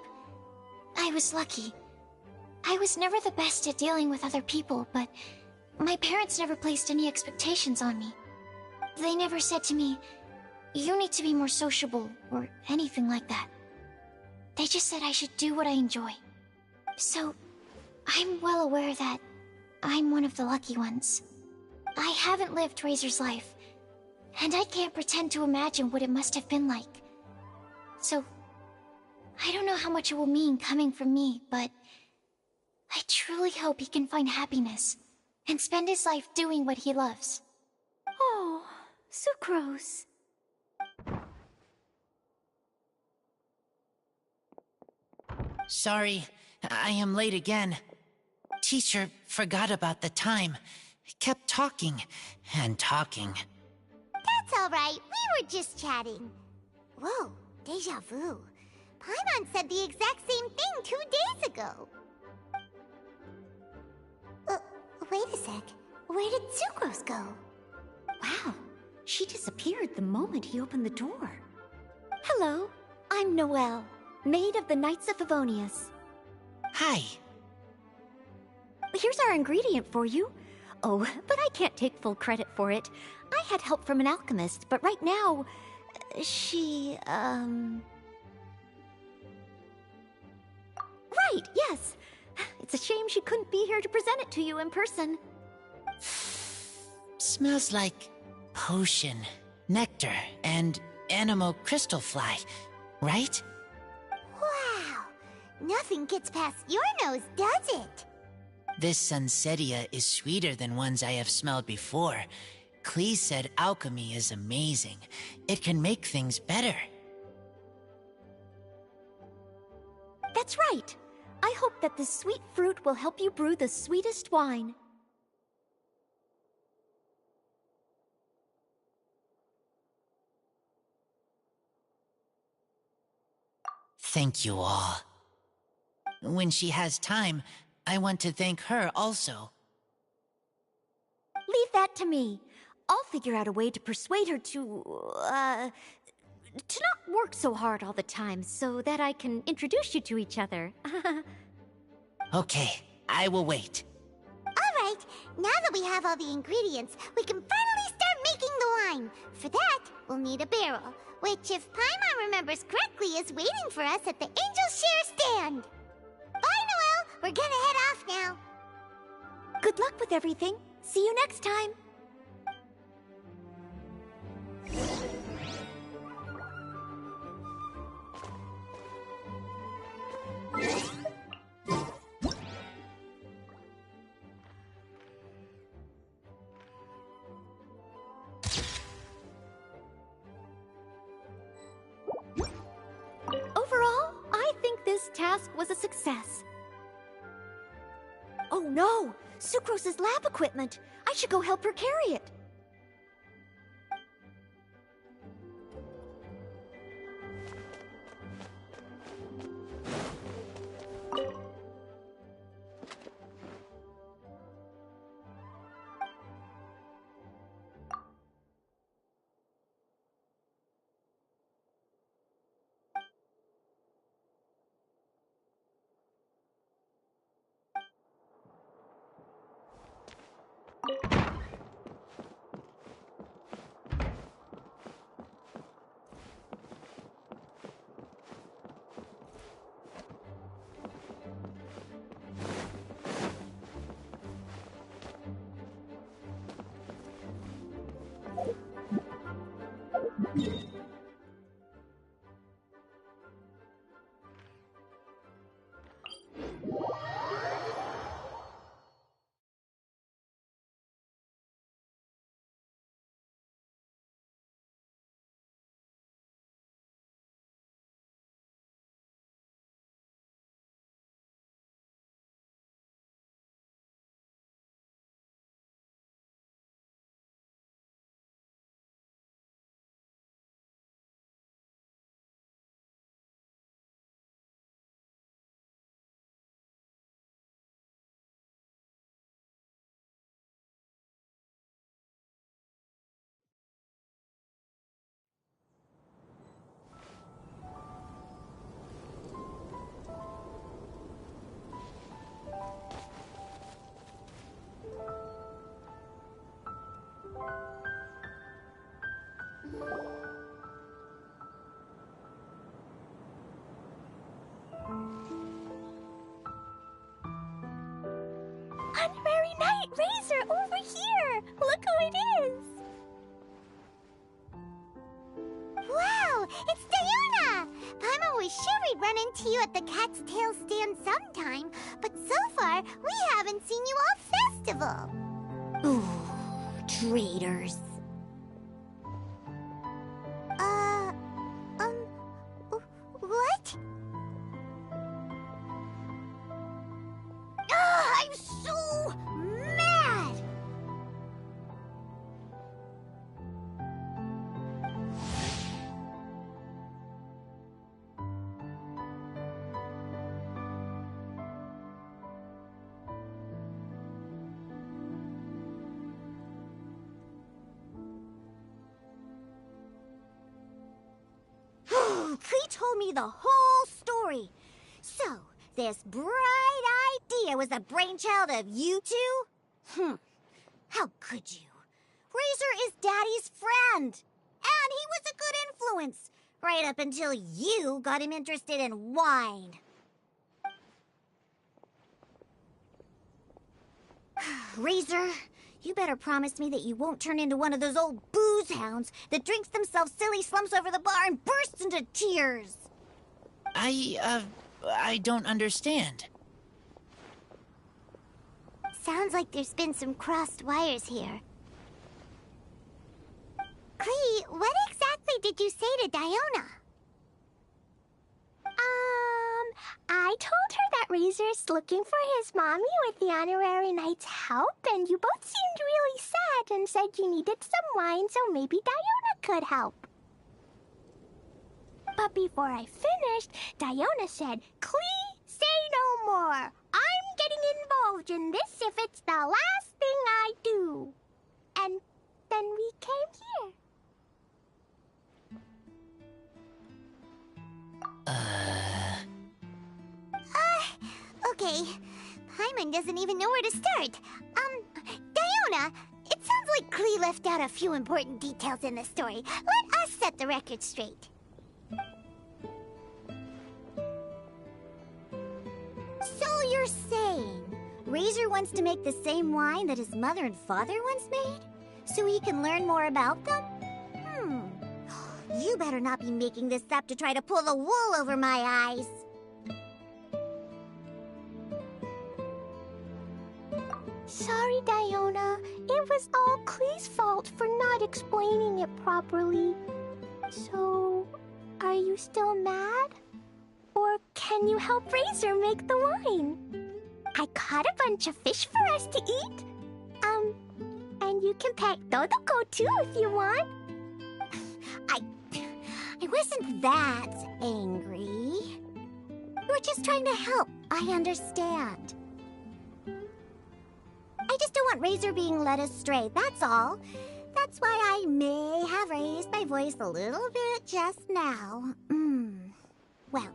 I was lucky. I was never the best at dealing with other people, but my parents never placed any expectations on me. They never said to me, "You need to be more sociable," or anything like that. They just said I should do what I enjoy. So, I'm well aware that I'm one of the lucky ones. I haven't lived Razor's life, and I can't pretend to imagine what it must have been like. So, I don't know how much it will mean coming from me, but I truly hope he can find happiness and spend his life doing what he loves. Oh, Sucrose. Sorry, I am late again. Teacher forgot about the time. Kept talking and talking. That's all right. We were just chatting. Whoa, deja vu. Paimon said the exact same thing 2 days ago. Wait a sec. Where did Sucrose go? Wow, she disappeared the moment he opened the door. Hello, I'm Noelle, maid of the Knights of Favonius. Hi. Here's our ingredient for you. Oh, but I can't take full credit for it. I had help from an alchemist, but right now, she, Right, yes. It's a shame she couldn't be here to present it to you in person. Smells like potion, nectar, and animal crystal fly, right? Wow. Nothing gets past your nose, does it? This Sunsetia is sweeter than ones I have smelled before. Clee said alchemy is amazing. It can make things better. That's right. I hope that this sweet fruit will help you brew the sweetest wine. Thank you all. When she has time, I want to thank her also. Leave that to me. I'll figure out a way to persuade her to not work so hard all the time so that I can introduce you to each other. Okay, I will wait. All right. Now that we have all the ingredients, we can finally start making the wine. For that, we'll need a barrel, which, if Paimon remembers correctly, is waiting for us at the Angel Share stand. Bye, Noelle. We're gonna head off now. Good luck with everything. See you next time. Overall, I think this task was a success. Oh no! Sucrose's lab equipment! I should go help her carry it! Honorary Knight Razor over here! Look who it is! Wow, it's Diona! Paimon was sure we'd run into you at the Cat's Tail stand sometime, but so far, we haven't seen you all festival. Ooh, traitors. What? I'm so mad! Klee told me the whole story. So, this bright idea was the brainchild of you two? How could you? Razor is Daddy's friend. And he was a good influence. Right up until you got him interested in wine. Razor, you better promise me that you won't turn into one of those old booze hounds that drinks themselves silly, slumps over the bar, and bursts into tears. I don't understand. Sounds like there's been some crossed wires here. Klee, what exactly did you say to Diona? I told her that Razor's looking for his mommy with the Honorary Knight's help, and you both seemed really sad and said you needed some wine, so maybe Diona could help. But before I finished, Diona said, Klee, say no more. I'm getting involved in this if it's the last thing I do. And then we came here. Okay. Paimon doesn't even know where to start. Diona, it sounds like Klee left out a few important details in the story. Let us set the record straight. So you're saying Razor wants to make the same wine that his mother and father once made? So he can learn more about them? You better not be making this up to try to pull the wool over my eyes. Sorry, Diona. It was all Klee's fault for not explaining it properly. So, are you still mad? Or can you help Razor make the wine? I caught a bunch of fish for us to eat. And you can pet Dodoko too if you want. I wasn't that angry. You were just trying to help. I understand. I just don't want Razor being led astray, that's all. That's why I may have raised my voice a little bit just now. Well,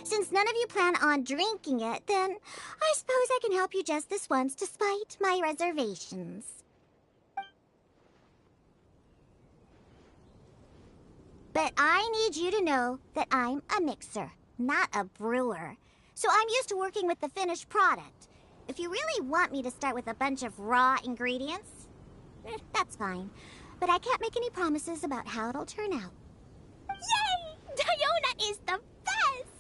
since none of you plan on drinking it, then I suppose I can help you just this once despite my reservations. But I need you to know that I'm a mixer, not a brewer. So I'm used to working with the finished product. If you really want me to start with a bunch of raw ingredients, that's fine. But I can't make any promises about how it'll turn out. Yay! Diona is the best!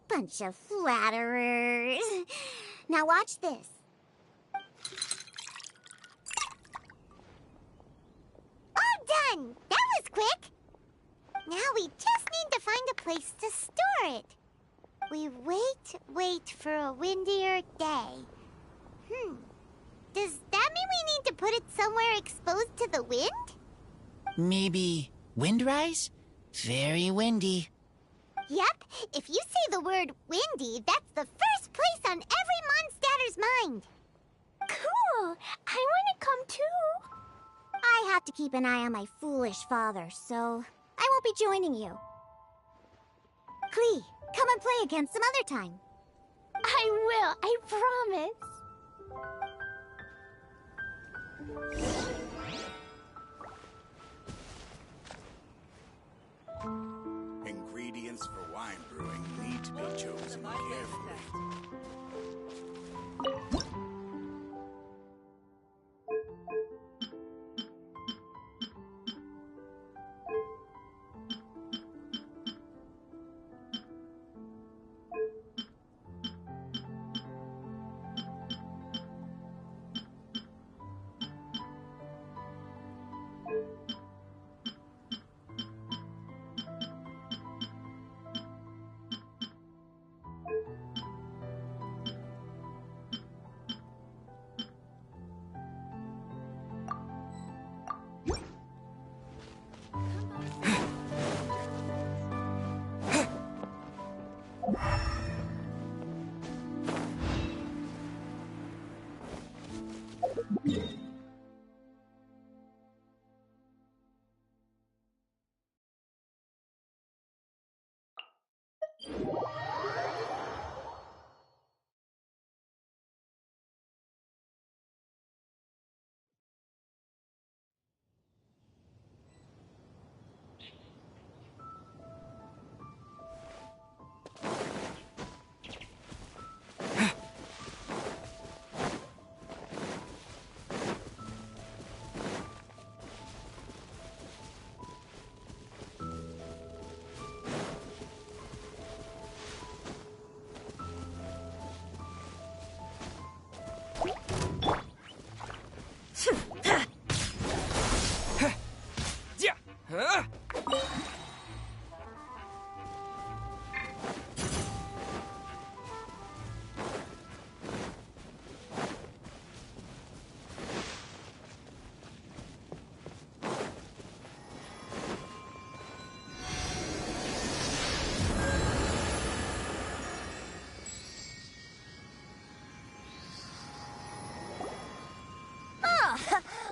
Bunch of flatterers. Now watch this. All done! That was quick! Now we just need to find a place to store it. We wait for a windier day. Does that mean we need to put it somewhere exposed to the wind? Maybe windrise? Very windy. Yep, if you say the word windy, that's the first place on every Mondstatter's mind. Cool! I want to come too. I have to keep an eye on my foolish father, so I won't be joining you. Klee, come and play again some other time. I will, I promise.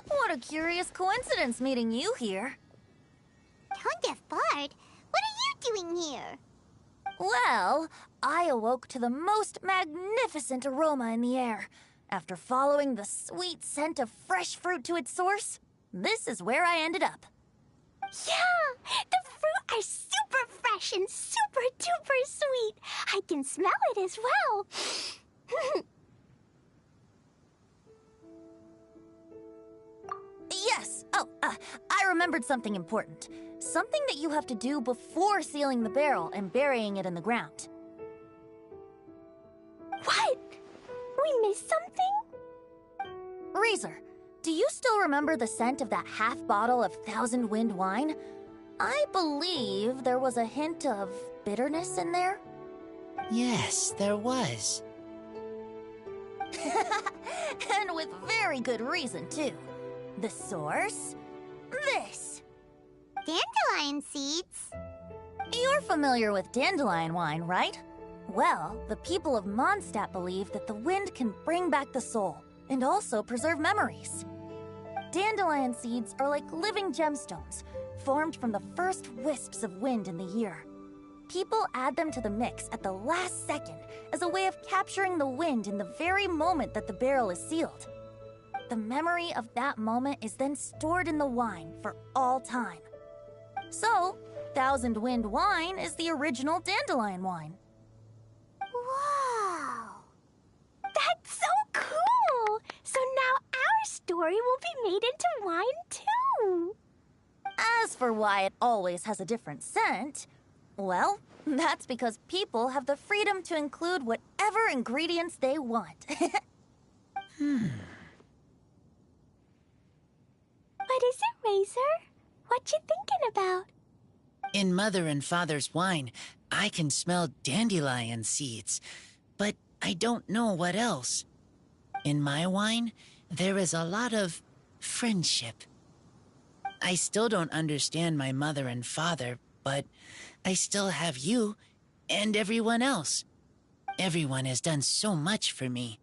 What a curious coincidence meeting you here. Tone-deaf bard, what are you doing here? Well, I awoke to the most magnificent aroma in the air. After following the sweet scent of fresh fruit to its source, this is where I ended up. Yeah, the fruit are super fresh and super duper sweet. I can smell it as well. Yes. Oh, I remembered something important. Something that you have to do before sealing the barrel and burying it in the ground. What? We missed something? Razor, do you still remember the scent of that half bottle of Thousand Wind wine? I believe there was a hint of bitterness in there. Yes, there was. And with very good reason, too. The source? This. Dandelion seeds. You're familiar with dandelion wine, right? Well, the people of Mondstadt believe that the wind can bring back the soul and also preserve memories. Dandelion seeds are like living gemstones, formed from the first wisps of wind in the year. People add them to the mix at the last second as a way of capturing the wind in the very moment that the barrel is sealed. The memory of that moment is then stored in the wine for all time. So, Thousand Wind wine is the original dandelion wine. Wow! That's so cool! So now our story will be made into wine too! As for why it always has a different scent, well, that's because people have the freedom to include whatever ingredients they want. What is it, Razor? What you thinking about? In Mother and Father's wine, I can smell dandelion seeds, but I don't know what else. In my wine, there is a lot of friendship. I still don't understand my mother and father, but I still have you and everyone else. Everyone has done so much for me.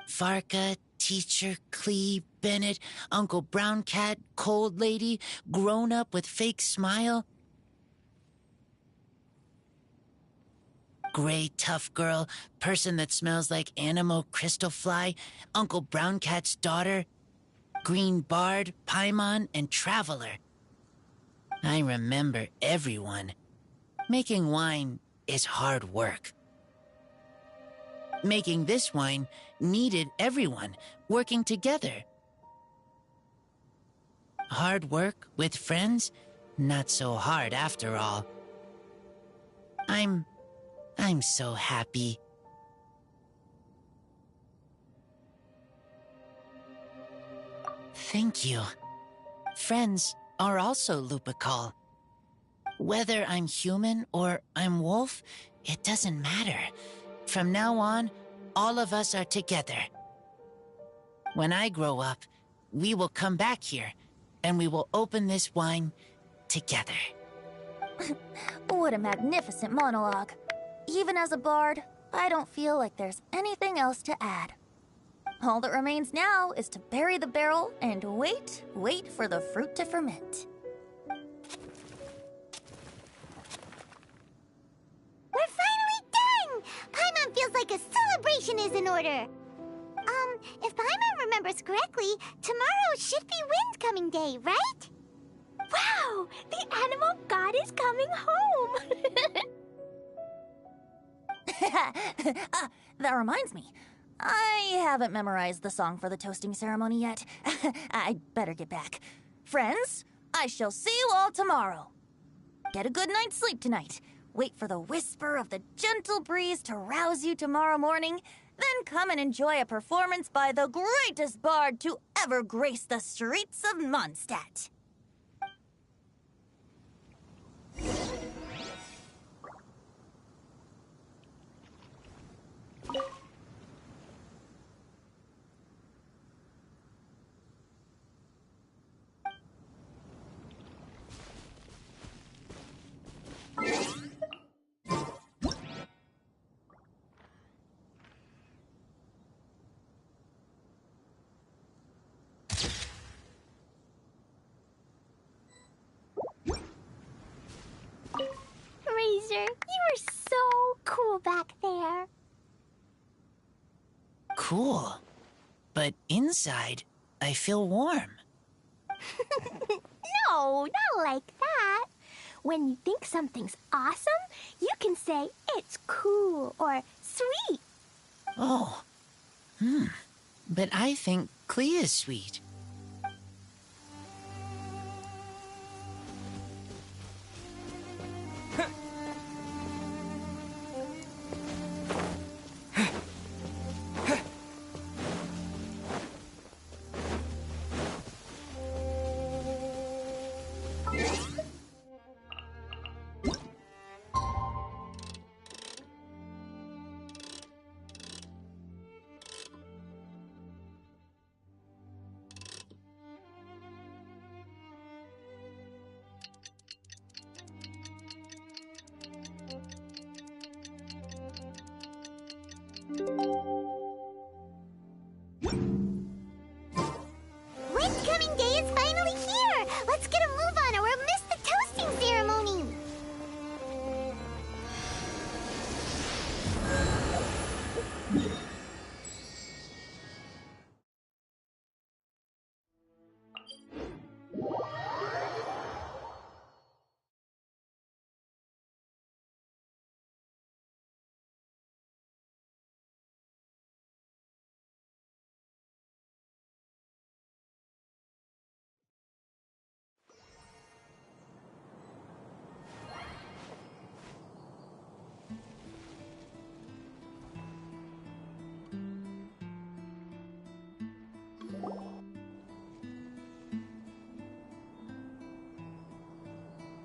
Farka, Teacher, Clee, Bennett, Uncle Brown Cat, Cold Lady, Grown Up with Fake Smile. Gray Tough Girl, Person that Smells like Animo Crystal Fly, Uncle Brown Cat's Daughter, Green Bard, Paimon, and Traveler. I remember everyone. Making wine is hard work. Making this wine needed everyone working together. Hard work with friends? Not so hard after all. I'm so happy. Thank you. Friends are also Lupical. Whether I'm human or I'm wolf, it doesn't matter. From now on, all of us are together. When I grow up, we will come back here, and we will open this wine together. What a magnificent monologue. Even as a bard, I don't feel like there's anything else to add. All that remains now is to bury the barrel and wait for the fruit to ferment. We're finally done! Paimon feels like a celebration is in order. If Paimon remembers correctly, tomorrow should be Wind-coming day, right? Wow! The animal god is coming home! That reminds me. I haven't memorized the song for the toasting ceremony yet. I'd better get back. Friends, I shall see you all tomorrow. Get a good night's sleep tonight. Wait for the whisper of the gentle breeze to rouse you tomorrow morning. Then come and enjoy a performance by the greatest bard to ever grace the streets of Mondstadt. Razor, you are so cool back there. Cool. But inside, I feel warm. No, not like that. When you think something's awesome, you can say it's cool or sweet. Oh. But I think Clea is sweet. Wind-coming day is finally here! Let's get a move on or we'll miss the toasting ceremony!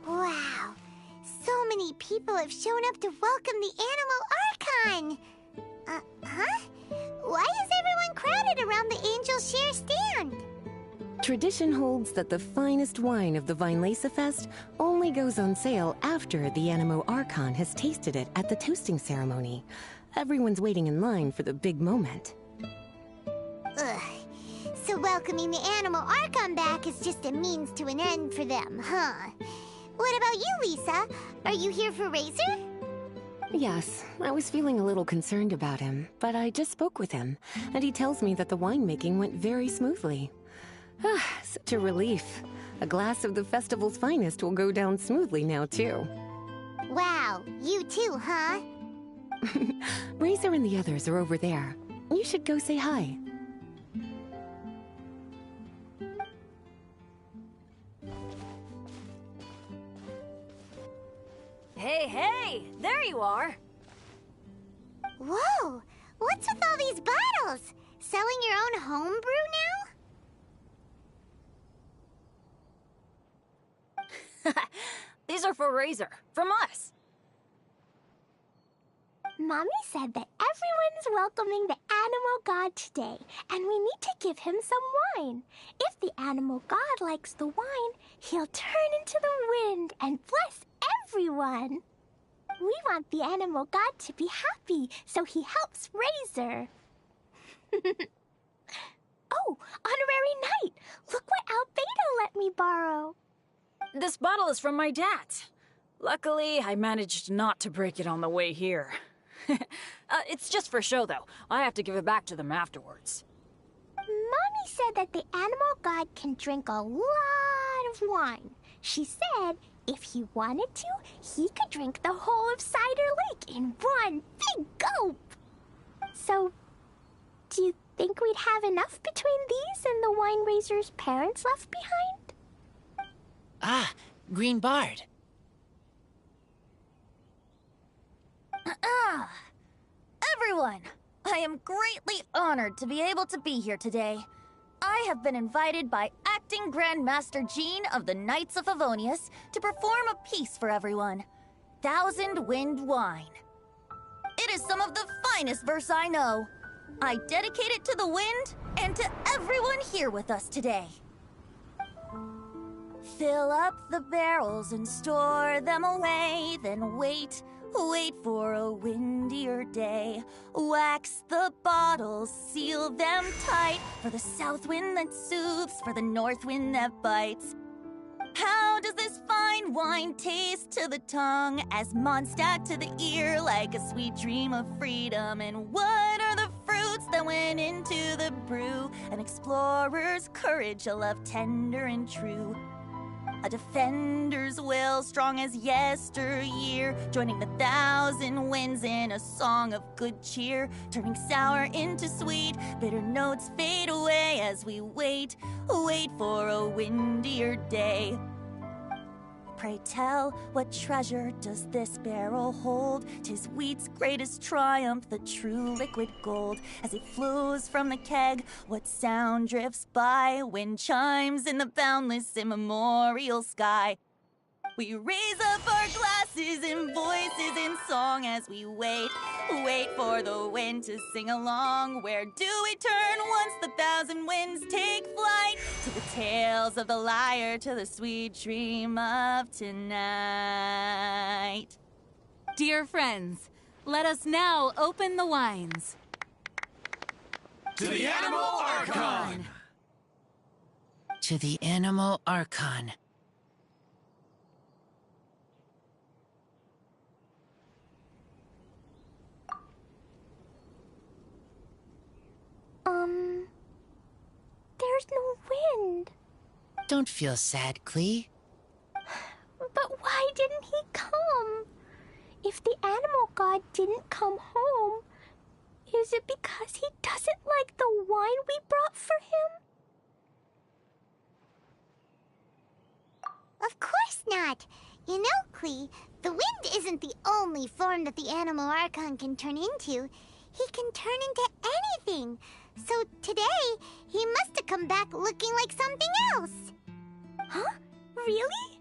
Wow, so many people have shown up to welcome the Animal Archon! Huh? Why is everyone crowded around the Angel Share stand? Tradition holds that the finest wine of the Vinelasa Fest only goes on sale after the Animo Archon has tasted it at the toasting ceremony. Everyone's waiting in line for the big moment. Ugh. So welcoming the Animal Archon back is just a means to an end for them, huh? What about you, Lisa? Are you here for Razor? Yes, I was feeling a little concerned about him, but I just spoke with him, and he tells me that the winemaking went very smoothly. Such a relief. A glass of the festival's finest will go down smoothly now, too. Wow, you too, huh? Razor and the others are over there. You should go say hi. Hey, there you are. Whoa, what's with all these bottles? Selling your own homebrew now? These are for Razor, from us. Mommy said that everyone's welcoming the Animal God today, and we need to give him some wine. If the Animal God likes the wine, he'll turn into the wind and bless everyone. We want the Animal God to be happy, so he helps Razor. Oh, honorary knight! Look what Albedo let me borrow. This bottle is from my dad. Luckily, I managed not to break it on the way here. It's just for show, though. I have to give it back to them afterwards. Mommy said that the animal god can drink a lot of wine. She said if he wanted to, he could drink the whole of Cider Lake in one big gulp. So, do you think we'd have enough between these and the wine raiser's parents left behind? Ah, Green Bard. Everyone, I am greatly honored to be able to be here today. I have been invited by Acting Grandmaster Jean of the Knights of Favonius to perform a piece for everyone. Thousand Wind Wine. It is some of the finest verse I know. I dedicate it to the wind and to everyone here with us today. Fill up the barrels and store them away, then wait for a windier day. Wax the bottles, seal them tight, for the south wind that soothes, for the north wind that bites. How does this fine wine taste to the tongue, as Mondstadt to the ear, like a sweet dream of freedom? And what are the fruits that went into the brew? An explorer's courage, a love tender and true. A defender's will, strong as yesteryear, joining the thousand winds in a song of good cheer, turning sour into sweet, bitter notes fade away as we wait for a windier day. Pray tell, what treasure does this barrel hold? 'Tis wheat's greatest triumph, the true liquid gold. As it flows from the keg, what sound drifts by? Wind chimes in the boundless immemorial sky. We raise up our glasses and voices in song as we wait for the wind to sing along. Where do we turn once the thousand winds take flight? To the tales of the lyre, to the sweet dream of tonight. Dear friends, let us now open the wines. To the Animal Archon! To the Animal Archon. There's no wind. Don't feel sad, Klee. But why didn't he come? If the animal god didn't come home, is it because he doesn't like the wine we brought for him? Of course not. You know, Klee, the wind isn't the only form that the Animal Archon can turn into. He can turn into anything. So today, he must have come back looking like something else. Huh? Really?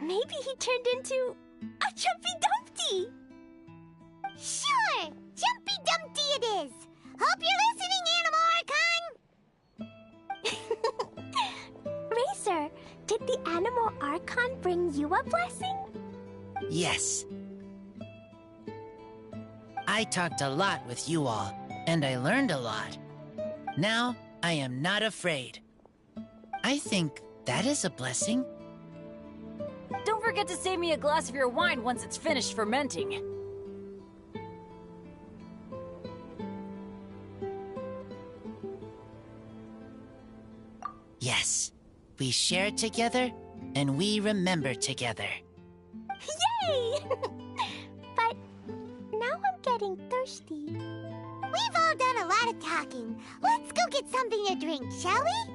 Maybe he turned into a Jumpy Dumpty. Sure! Jumpy Dumpty it is! Hope you're listening, Animal Archon! Racer, did the Animal Archon bring you a blessing? Yes. I talked a lot with you all, and I learned a lot. Now, I am not afraid. I think that is a blessing. Don't forget to save me a glass of your wine once it's finished fermenting. Yes, we share together, and we remember together. Yay! But now I'm getting thirsty. We've all done a lot of talking. Let's go get something to drink, shall we?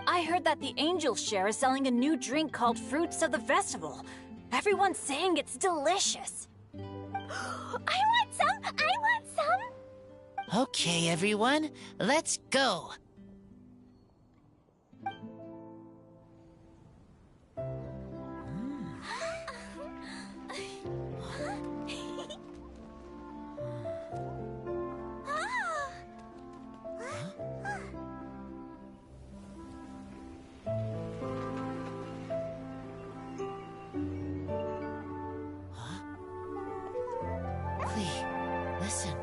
I heard that the Angel Share is selling a new drink called Fruits of the Festival. Everyone's saying it's delicious. I want some! I want some! Okay, everyone, let's go. Listen.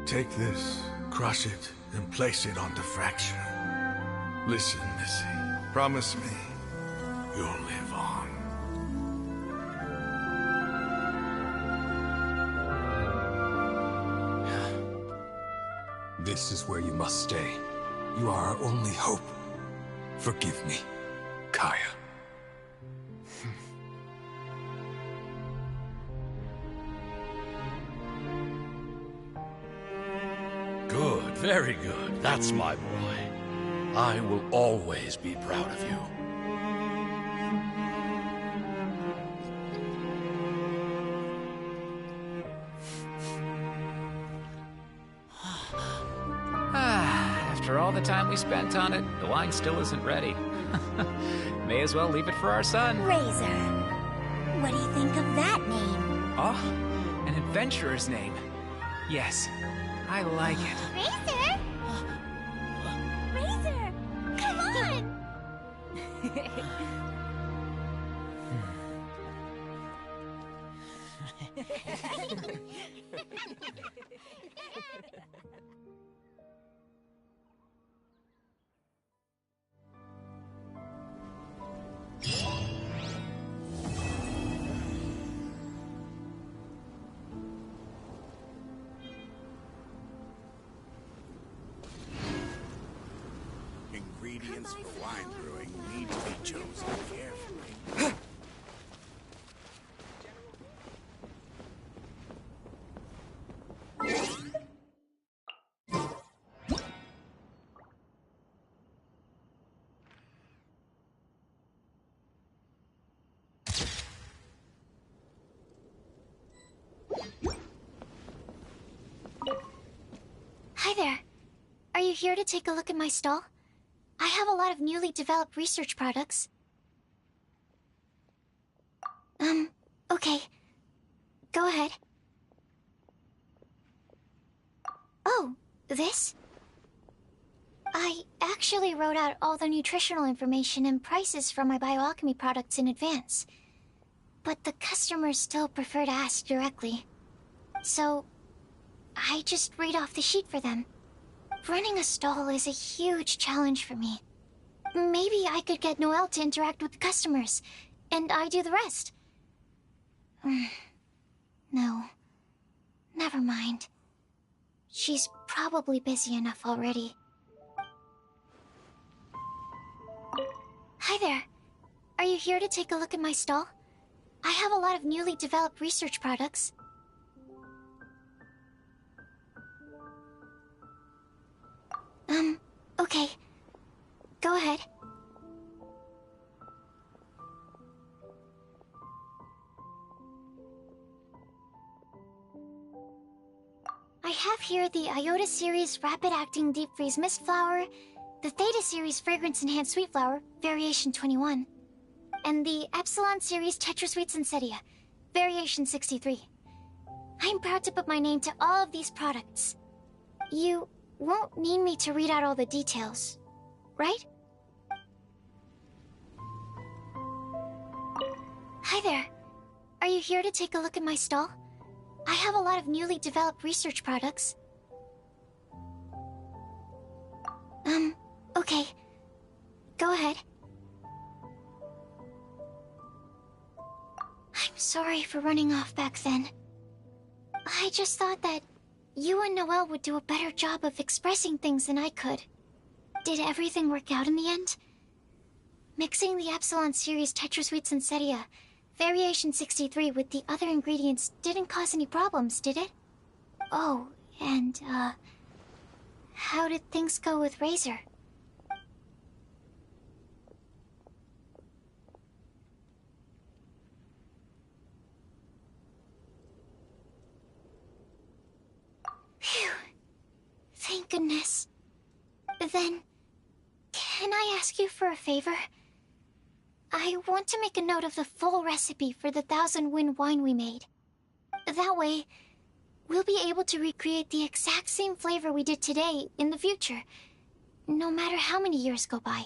Take this, crush it, and place it on the fracture. Listen, Missy. Promise me you'll live on. This is where you must stay. You are our only hope. Forgive me, Kaya. Good, very good. That's my boy. I will always be proud of you. After all the time we spent on it, the wine still isn't ready. May as well leave it for our son. Razor. What do you think of that name? Oh, an adventurer's name. Yes, I like it. Razor? Razor! Come on! Ingredients for wine brewing need to be chosen carefully. Hi there. Are you here to take a look at my stall? I have a lot of newly developed research products. Okay. Go ahead. Oh, this? I actually wrote out all the nutritional information and prices for my bioalchemy products in advance. But the customers still prefer to ask directly. So, I just read off the sheet for them. Running a stall is a huge challenge for me. Maybe I could get Noelle to interact with the customers, and I do the rest. No. Never mind. She's probably busy enough already. Hi there. Are you here to take a look at my stall? I have a lot of newly developed research products. Okay. Go ahead. I have here the Iota Series Rapid Acting Deep Freeze Mist Flower, the Theta Series Fragrance Enhanced Sweet Flower, Variation 21, and the Epsilon Series Tetrasweet Sensetia, Variation 63. I'm proud to put my name to all of these products. You won't need me to read out all the details, right? Hi there. Are you here to take a look at my stall? I have a lot of newly developed research products. Okay. Go ahead. I'm sorry for running off back then. I just thought that you and Noelle would do a better job of expressing things than I could. Did everything work out in the end? Mixing the Epsilon Series Tetrasweet Sensetia, Variation 63 with the other ingredients didn't cause any problems, did it? Oh, and, how did things go with Razor? Phew. Thank goodness. Then, can I ask you for a favor? I want to make a note of the full recipe for the 1000 Wind wine we made. That way, we'll be able to recreate the exact same flavor we did today in the future, no matter how many years go by.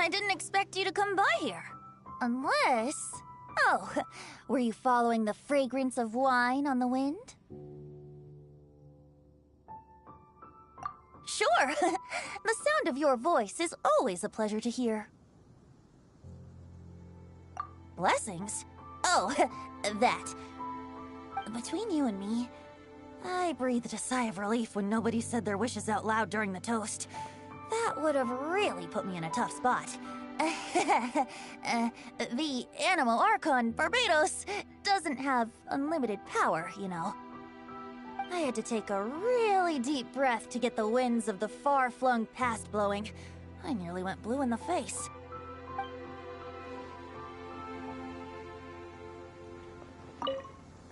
I didn't expect you to come by here. Unless... Oh, were you following the fragrance of wine on the wind? Sure. The sound of your voice is always a pleasure to hear. Blessings? Oh, that. Between you and me, I breathed a sigh of relief when nobody said their wishes out loud during the toast. That would have really put me in a tough spot. The Animo Archon Barbados doesn't have unlimited power, you know. I had to take a really deep breath to get the winds of the far-flung past blowing. I nearly went blue in the face.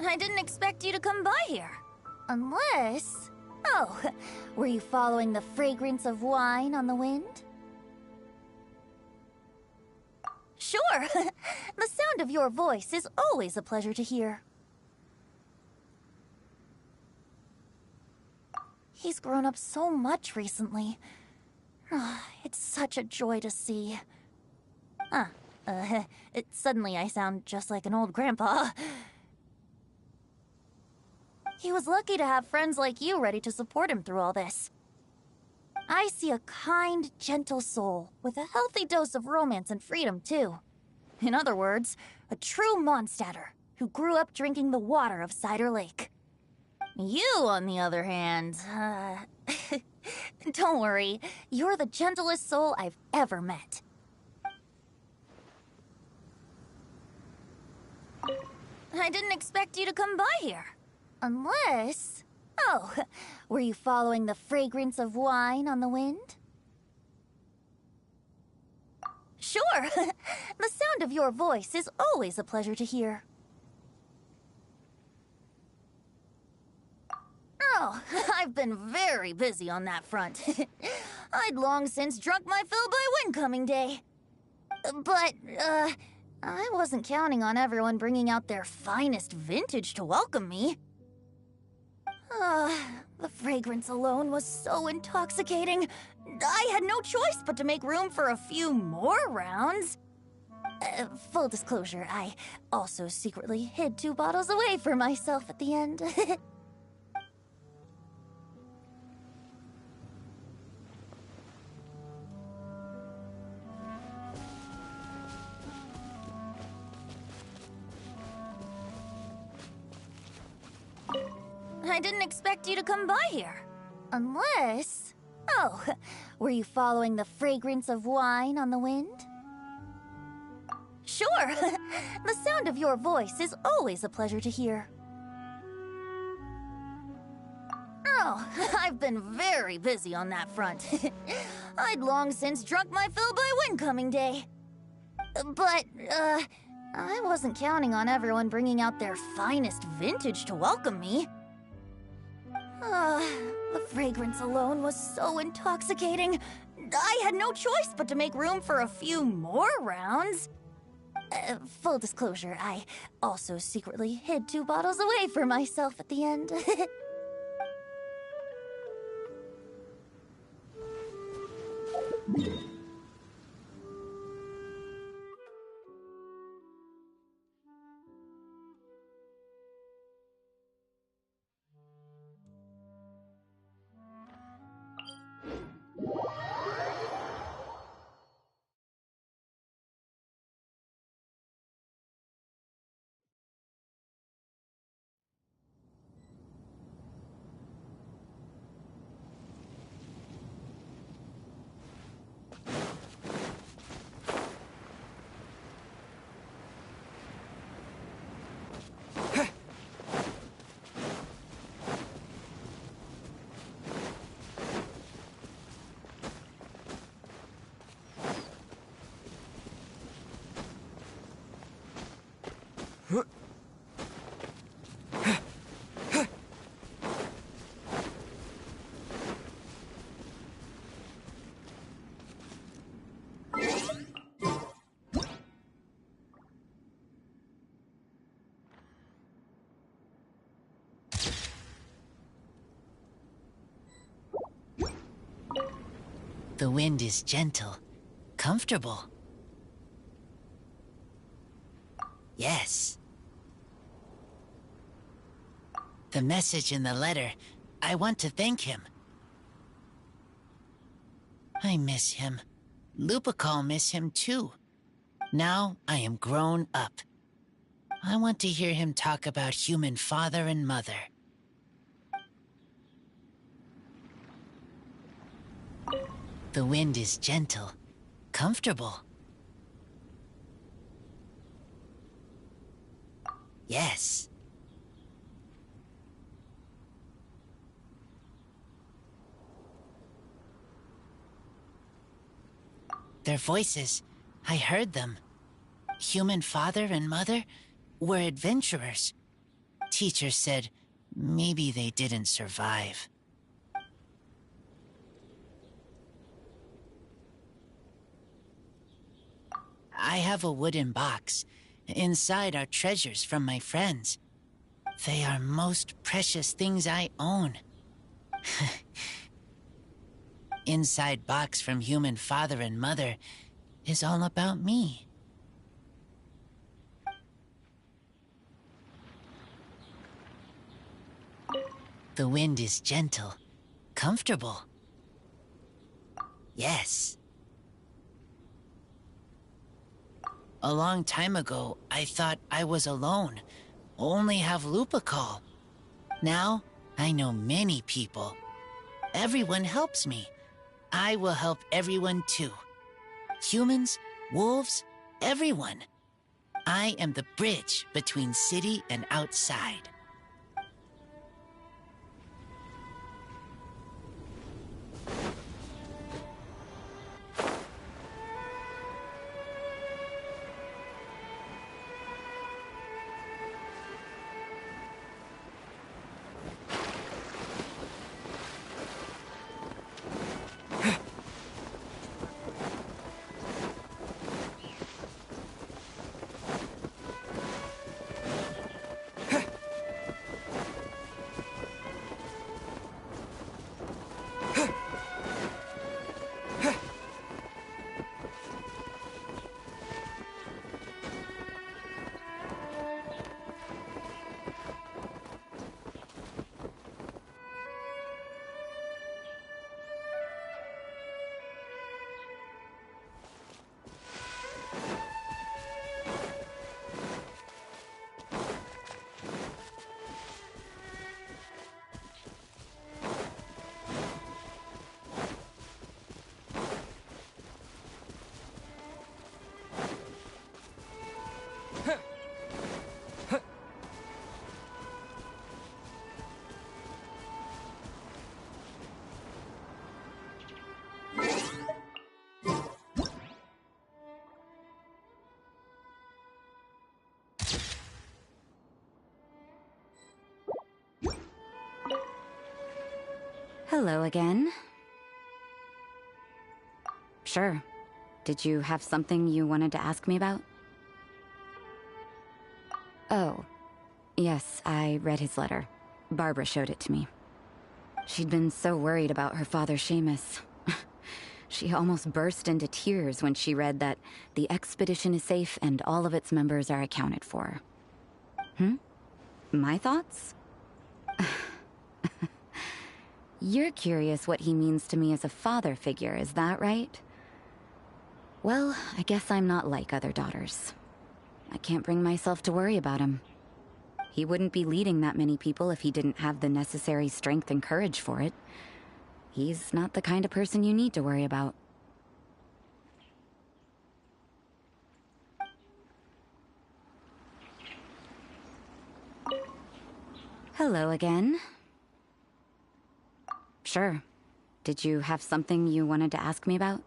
I didn't expect you to come by here. Unless... Oh, were you following the fragrance of wine on the wind? Sure. The sound of your voice is always a pleasure to hear. He's grown up so much recently. It's such a joy to see. Suddenly I sound just like an old grandpa. He was lucky to have friends like you ready to support him through all this. I see a kind, gentle soul with a healthy dose of romance and freedom, too. In other words, a true Mondstatter who grew up drinking the water of Cider Lake. You, on the other hand, don't worry, you're the gentlest soul I've ever met. I didn't expect you to come by here. Unless... Oh, were you following the fragrance of wine on the wind? Sure. The sound of your voice is always a pleasure to hear. Oh, I've been very busy on that front. I'd long since drunk my fill by Windcoming Day. But, I wasn't counting on everyone bringing out their finest vintage to welcome me. The fragrance alone was so intoxicating. I had no choice but to make room for a few more rounds. Full disclosure, I also secretly hid 2 bottles away for myself at the end. I didn't expect you to come by here. Unless... Oh, were you following the fragrance of wine on the wind? Sure. The sound of your voice is always a pleasure to hear. Oh, I've been very busy on that front. I'd long since drunk my fill by Windcoming Day. But, I wasn't counting on everyone bringing out their finest vintage to welcome me. The fragrance alone was so intoxicating. I had no choice but to make room for a few more rounds. Full disclosure, I also secretly hid 2 bottles away for myself at the end. The wind is gentle, comfortable. Yes. The message in the letter, I want to thank him. I miss him. Lupacol miss him too. Now I am grown up. I want to hear him talk about human father and mother. The wind is gentle, comfortable. Yes. Their voices, I heard them. Human father and mother were adventurers. Teacher said maybe they didn't survive. I have a wooden box. Inside are treasures from my friends. They are most precious things I own. Inside box from human father and mother is all about me. The wind is gentle, comfortable. Yes. A long time ago, I thought I was alone, only have Lupacol. Now, I know many people. Everyone helps me. I will help everyone too. Humans, wolves, everyone. I am the bridge between city and outside. Hello again. Sure. Did you have something you wanted to ask me about? Oh. Yes, I read his letter. Barbara showed it to me. She'd been so worried about her father, Seamus. She almost burst into tears when she read that the expedition is safe and all of its members are accounted for. My thoughts? You're curious what he means to me as a father figure, is that right? Well, I guess I'm not like other daughters. I can't bring myself to worry about him. He wouldn't be leading that many people if he didn't have the necessary strength and courage for it. He's not the kind of person you need to worry about. Hello again. Sure. Did you have something you wanted to ask me about?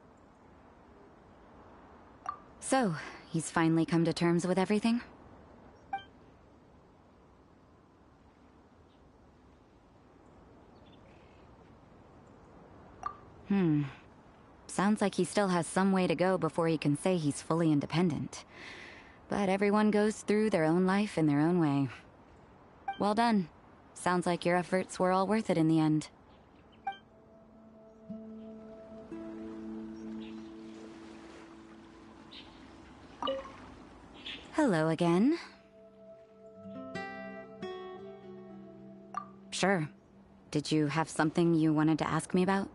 So, he's finally come to terms with everything? Sounds like he still has some way to go before he can say he's fully independent. But everyone goes through their own life in their own way. Well done. Sounds like your efforts were all worth it in the end. Hello again. Sure. Did you have something you wanted to ask me about?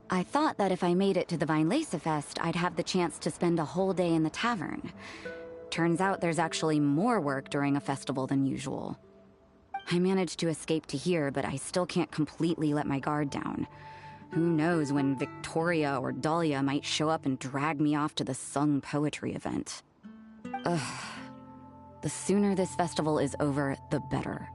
I thought that if I made it to the Vinelesa Fest, I'd have the chance to spend a whole day in the tavern. Turns out there's actually more work during a festival than usual. I managed to escape to here, but I still can't completely let my guard down. Who knows when Victoria or Dahlia might show up and drag me off to the sung poetry event. Ugh. The sooner this festival is over, the better.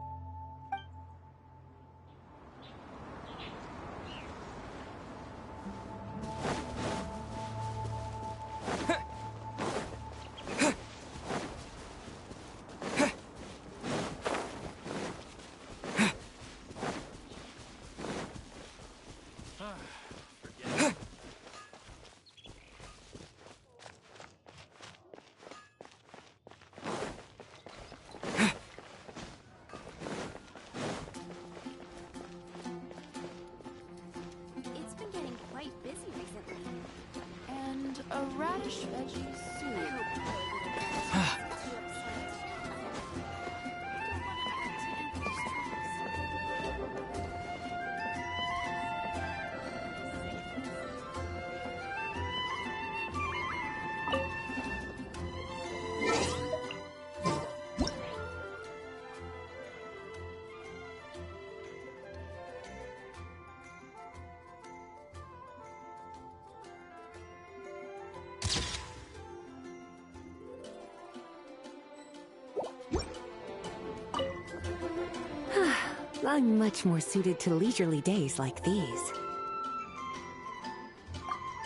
I'm much more suited to leisurely days like these.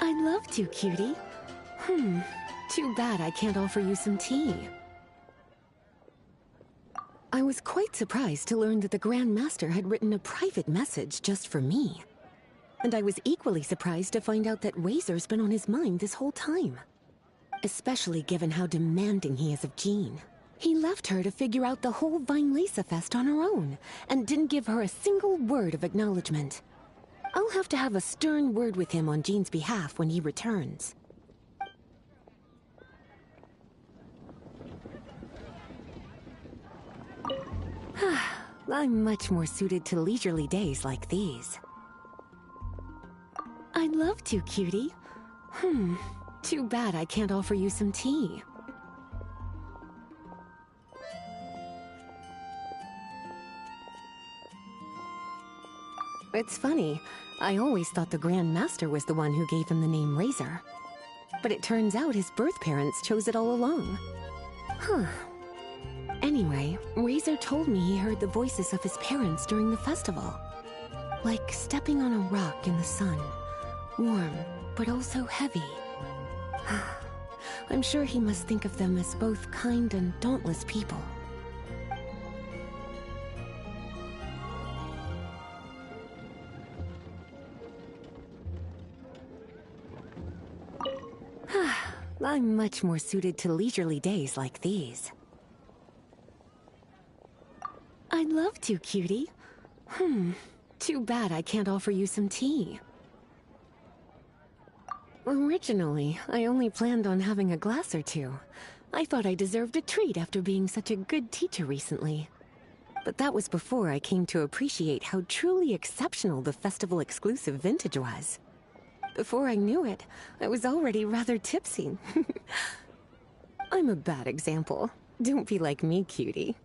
I'd love to, cutie. Too bad I can't offer you some tea. I was quite surprised to learn that the Grand Master had written a private message just for me. And I was equally surprised to find out that Razor's been on his mind this whole time. Especially given how demanding he is of Jean. He left her to figure out the whole Vinelesa Fest on her own, and didn't give her a single word of acknowledgement. I'll have to have a stern word with him on Jean's behalf when he returns. I'm much more suited to leisurely days like these. I'd love to, cutie. Too bad I can't offer you some tea. It's funny. I always thought the Grand Master was the one who gave him the name Razor. But it turns out his birth parents chose it all along. Anyway, Razor told me he heard the voices of his parents during the festival. Like stepping on a rock in the sun. Warm, but also heavy. I'm sure he must think of them as both kind and dauntless people. I'm much more suited to leisurely days like these. I'd love to, cutie. Too bad I can't offer you some tea. Originally, I only planned on having a glass or two. I thought I deserved a treat after being such a good teacher recently. But that was before I came to appreciate how truly exceptional the festival-exclusive vintage was. Before I knew it, I was already rather tipsy. I'm a bad example. Don't be like me, cutie.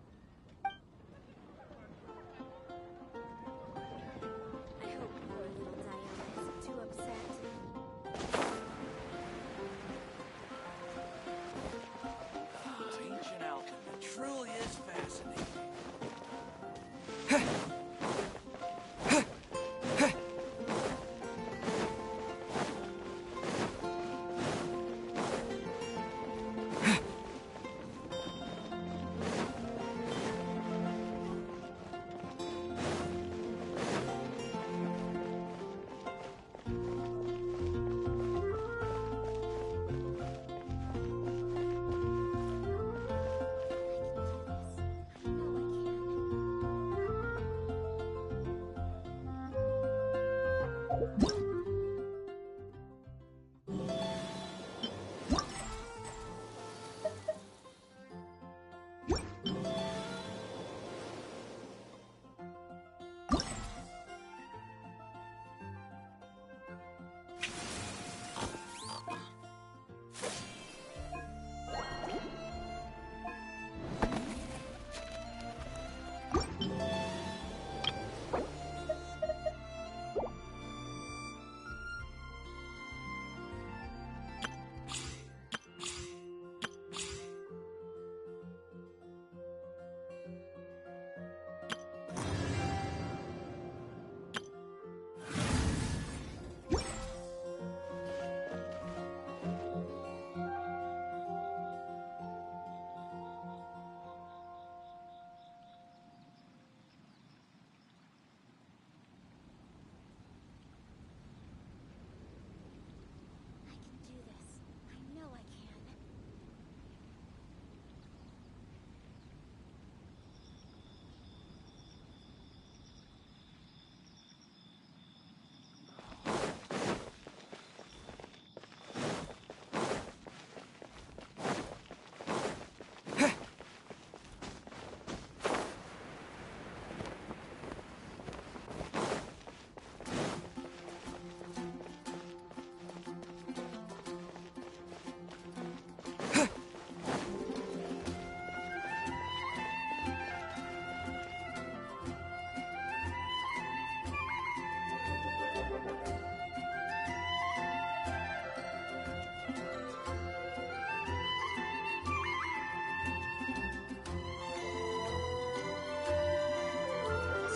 Ancient alchemy truly is fascinating.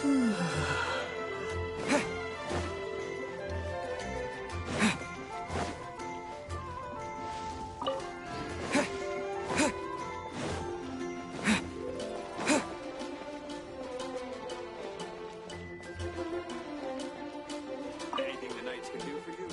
Anything the knights can do for you?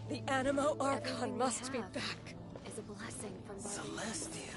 The Animo Archon must be back. Is a blessing from Celestia.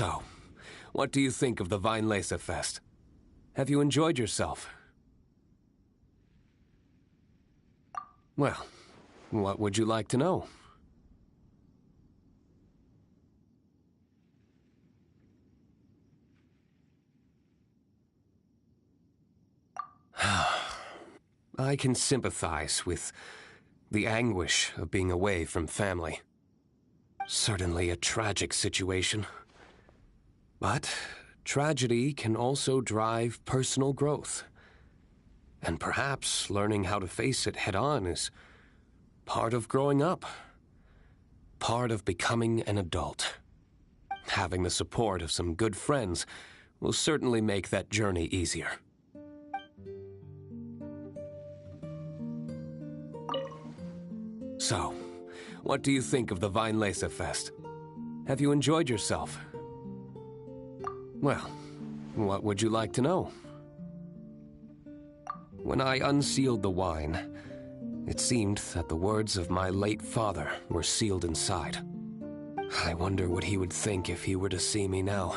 So, what do you think of the Weinlese Fest? Have you enjoyed yourself? Well, what would you like to know? I can sympathize with the anguish of being away from family. Certainly a tragic situation. But tragedy can also drive personal growth. And perhaps learning how to face it head-on is part of growing up. Part of becoming an adult. Having the support of some good friends will certainly make that journey easier. So, what do you think of the Weinlese Fest? Have you enjoyed yourself? Well, what would you like to know? When I unsealed the wine, it seemed that the words of my late father were sealed inside. I wonder what he would think if he were to see me now.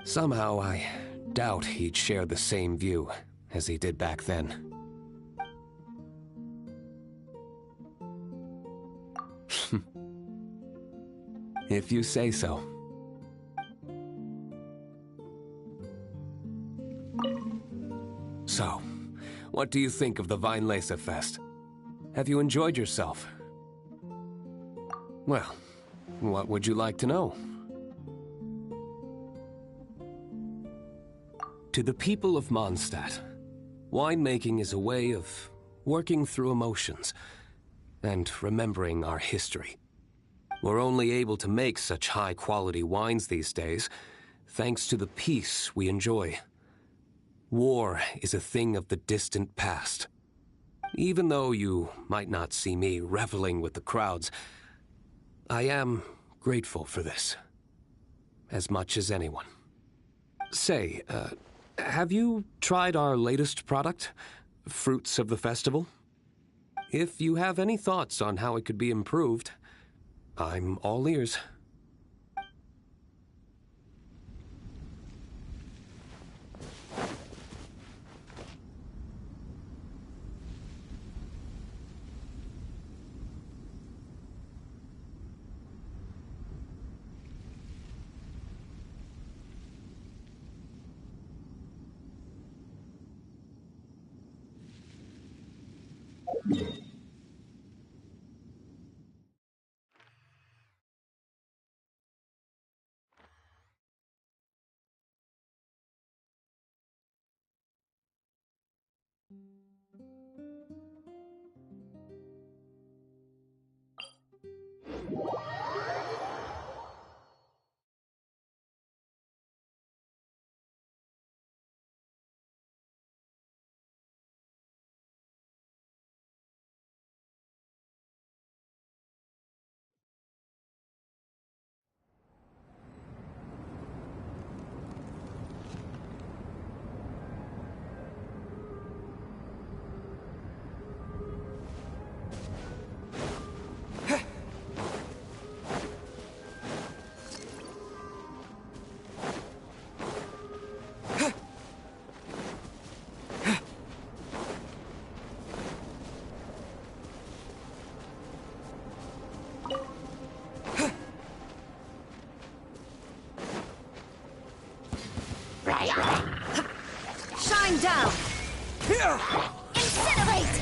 Somehow I doubt he'd share the same view as he did back then. If you say so. So, what do you think of the Weinlese Fest? Have you enjoyed yourself? Well, what would you like to know? To the people of Mondstadt, winemaking is a way of working through emotions and remembering our history. We're only able to make such high-quality wines these days thanks to the peace we enjoy. War is a thing of the distant past. Even though you might not see me reveling with the crowds, I am grateful for this, as much as anyone. Say, have you tried our latest product, Fruits of the Festival? If you have any thoughts on how it could be improved, I'm all ears. Shine down! Incinerate!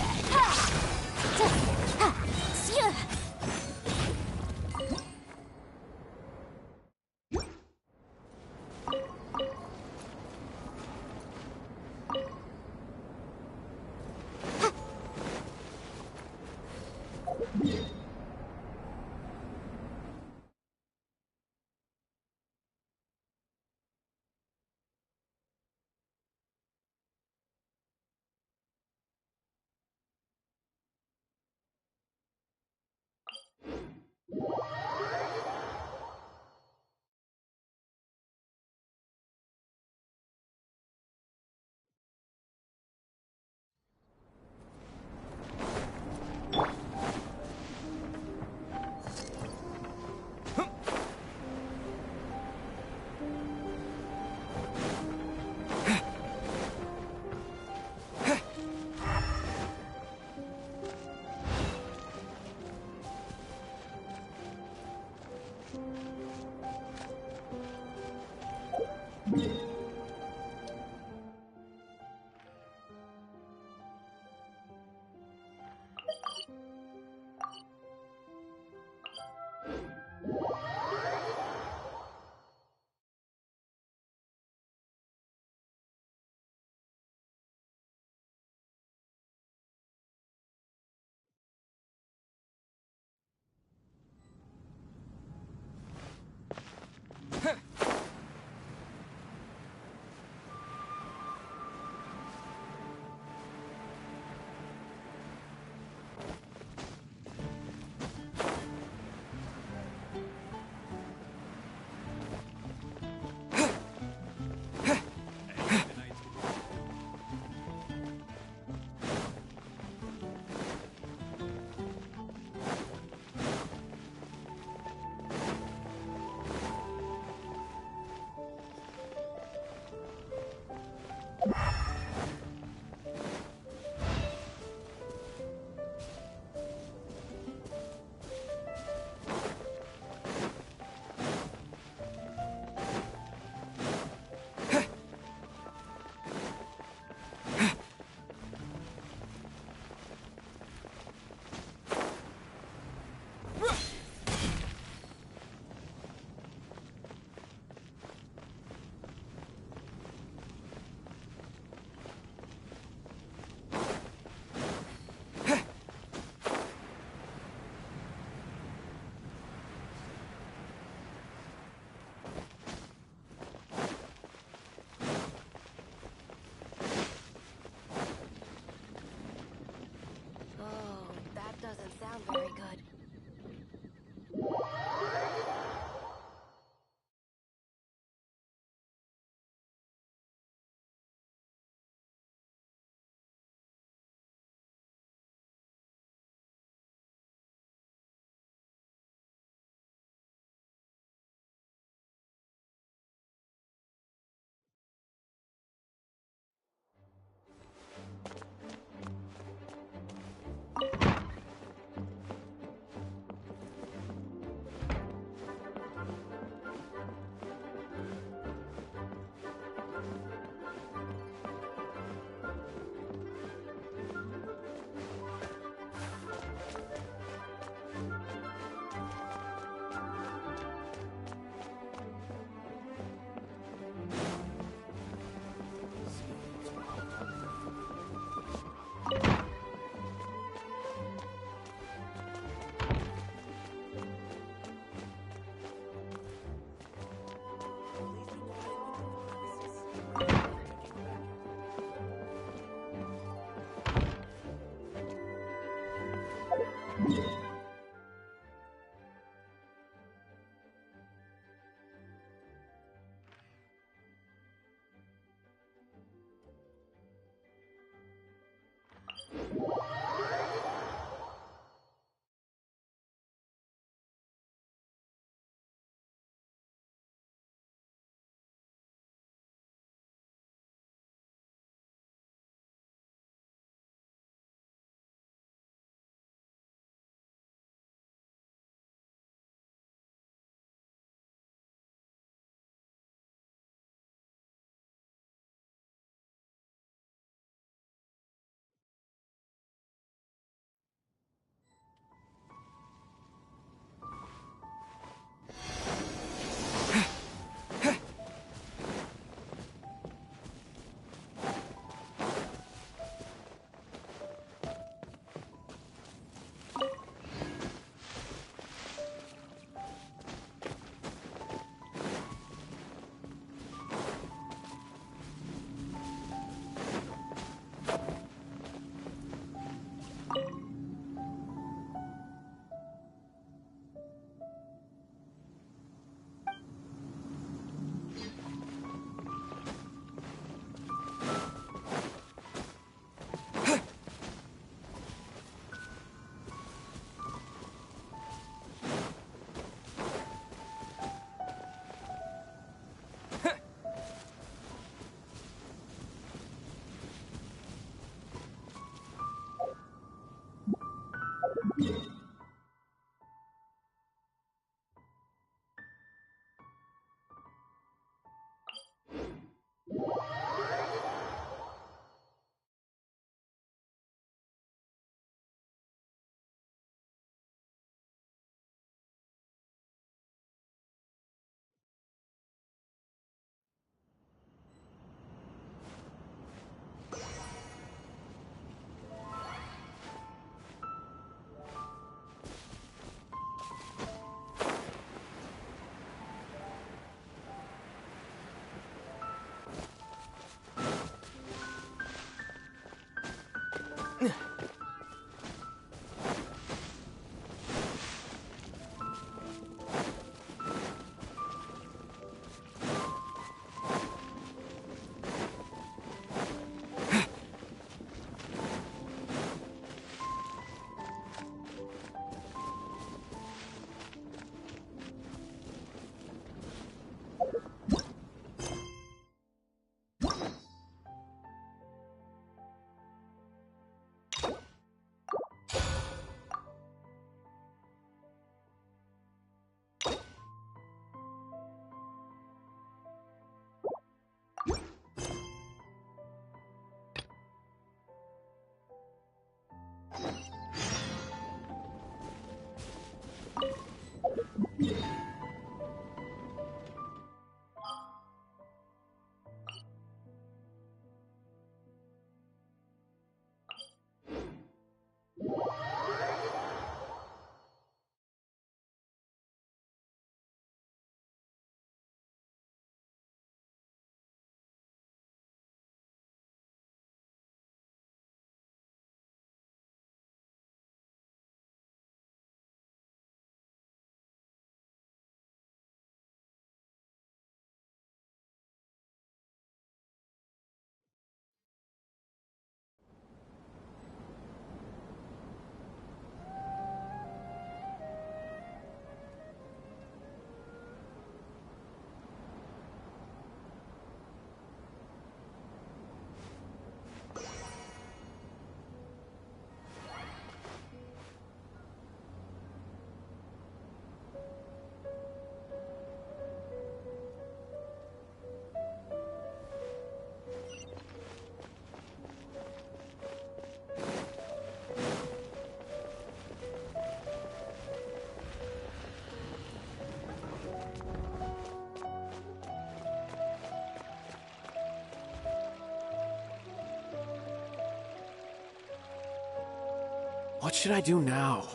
What should I do now?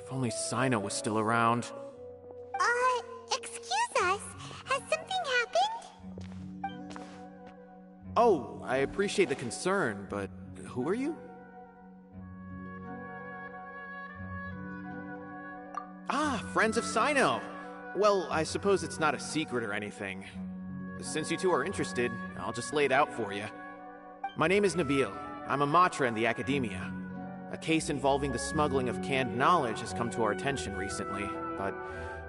If only Cyno was still around. Excuse us. Has something happened? Oh, I appreciate the concern, but who are you? Ah, friends of Cyno. Well, I suppose it's not a secret or anything. Since you two are interested, I'll just lay it out for you. My name is Nabil. I'm a matra in the academia. A case involving the smuggling of canned knowledge has come to our attention recently, but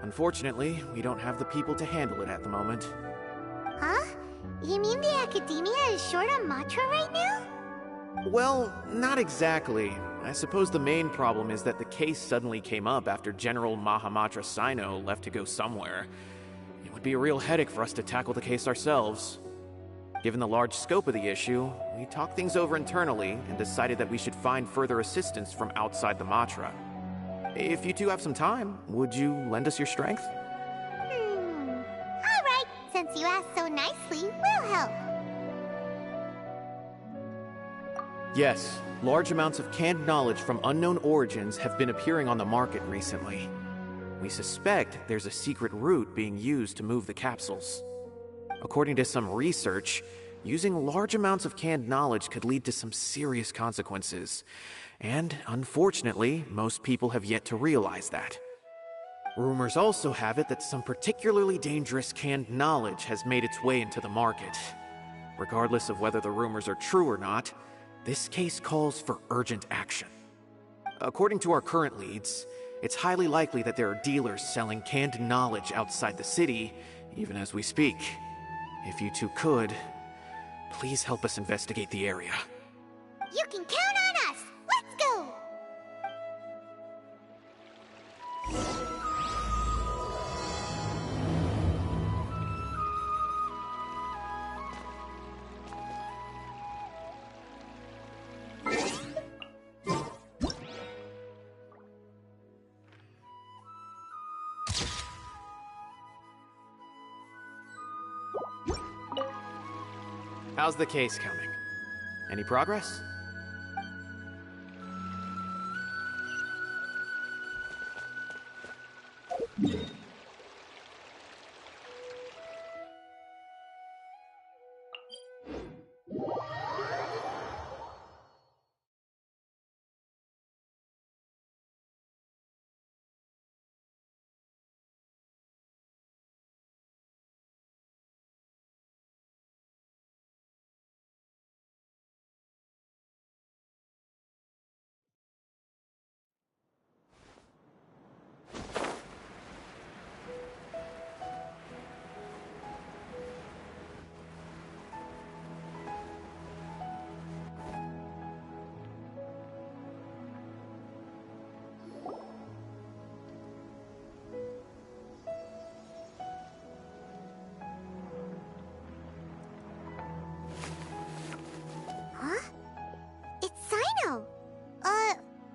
unfortunately, we don't have the people to handle it at the moment. Huh? You mean the academia is short on matra right now? Well, not exactly. I suppose the main problem is that the case suddenly came up after General Mahamatra Cyno left to go somewhere. It would be a real headache for us to tackle the case ourselves. Given the large scope of the issue, we talked things over internally and decided that we should find further assistance from outside the Matra. If you two have some time, would you lend us your strength? All right. Since you asked so nicely, we'll help. Yes, large amounts of canned knowledge from unknown origins have been appearing on the market recently. We suspect there's a secret route being used to move the capsules. According to some research, using large amounts of canned knowledge could lead to some serious consequences. And unfortunately, most people have yet to realize that. Rumors also have it that some particularly dangerous canned knowledge has made its way into the market. Regardless of whether the rumors are true or not, this case calls for urgent action. According to our current leads, it's highly likely that there are dealers selling canned knowledge outside the city, even as we speak. If you two could, please help us investigate the area. You can count on us! Let's go! How's the case coming? Any progress?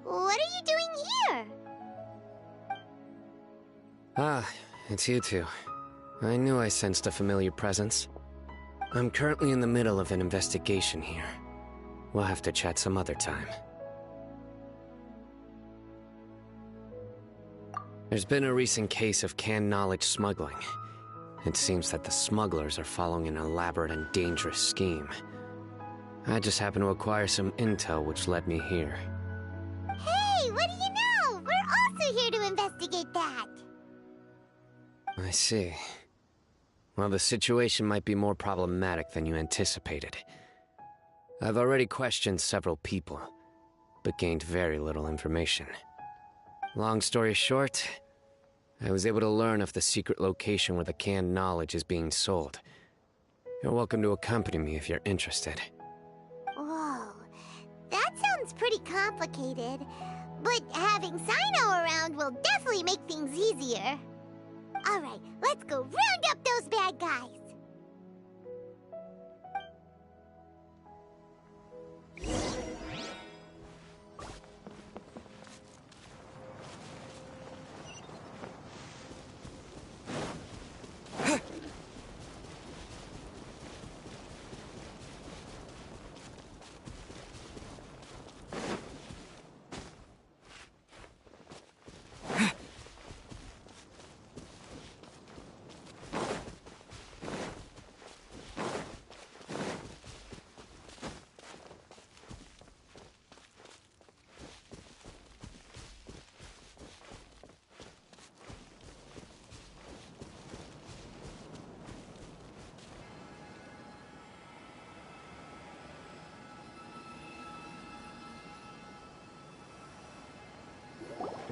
What are you doing here? Ah, it's you two. I knew I sensed a familiar presence. I'm currently in the middle of an investigation here. We'll have to chat some other time. There's been a recent case of canned knowledge smuggling. It seems that the smugglers are following an elaborate and dangerous scheme. I just happened to acquire some intel which led me here. Hey, what do you know? We're also here to investigate that. I see. Well, the situation might be more problematic than you anticipated. I've already questioned several people, but gained very little information. Long story short, I was able to learn of the secret location where the canned knowledge is being sold. You're welcome to accompany me if you're interested. Whoa, that sounds pretty complicated. But having Cyno around will definitely make things easier. Alright, let's go round up those bad guys.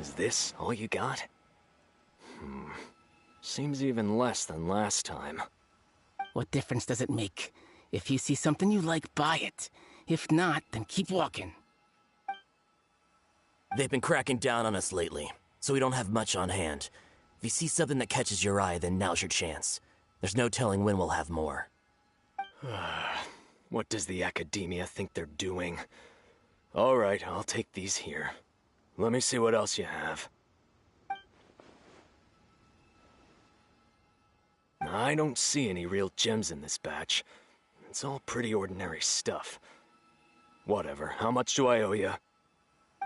Is this all you got? Seems even less than last time. What difference does it make? If you see something you like, buy it. If not, then keep walking. They've been cracking down on us lately, so we don't have much on hand. If you see something that catches your eye, then now's your chance. There's no telling when we'll have more. What does the academia think they're doing? All right, I'll take these here. Let me see what else you have. I don't see any real gems in this batch. It's all pretty ordinary stuff. Whatever, how much do I owe you?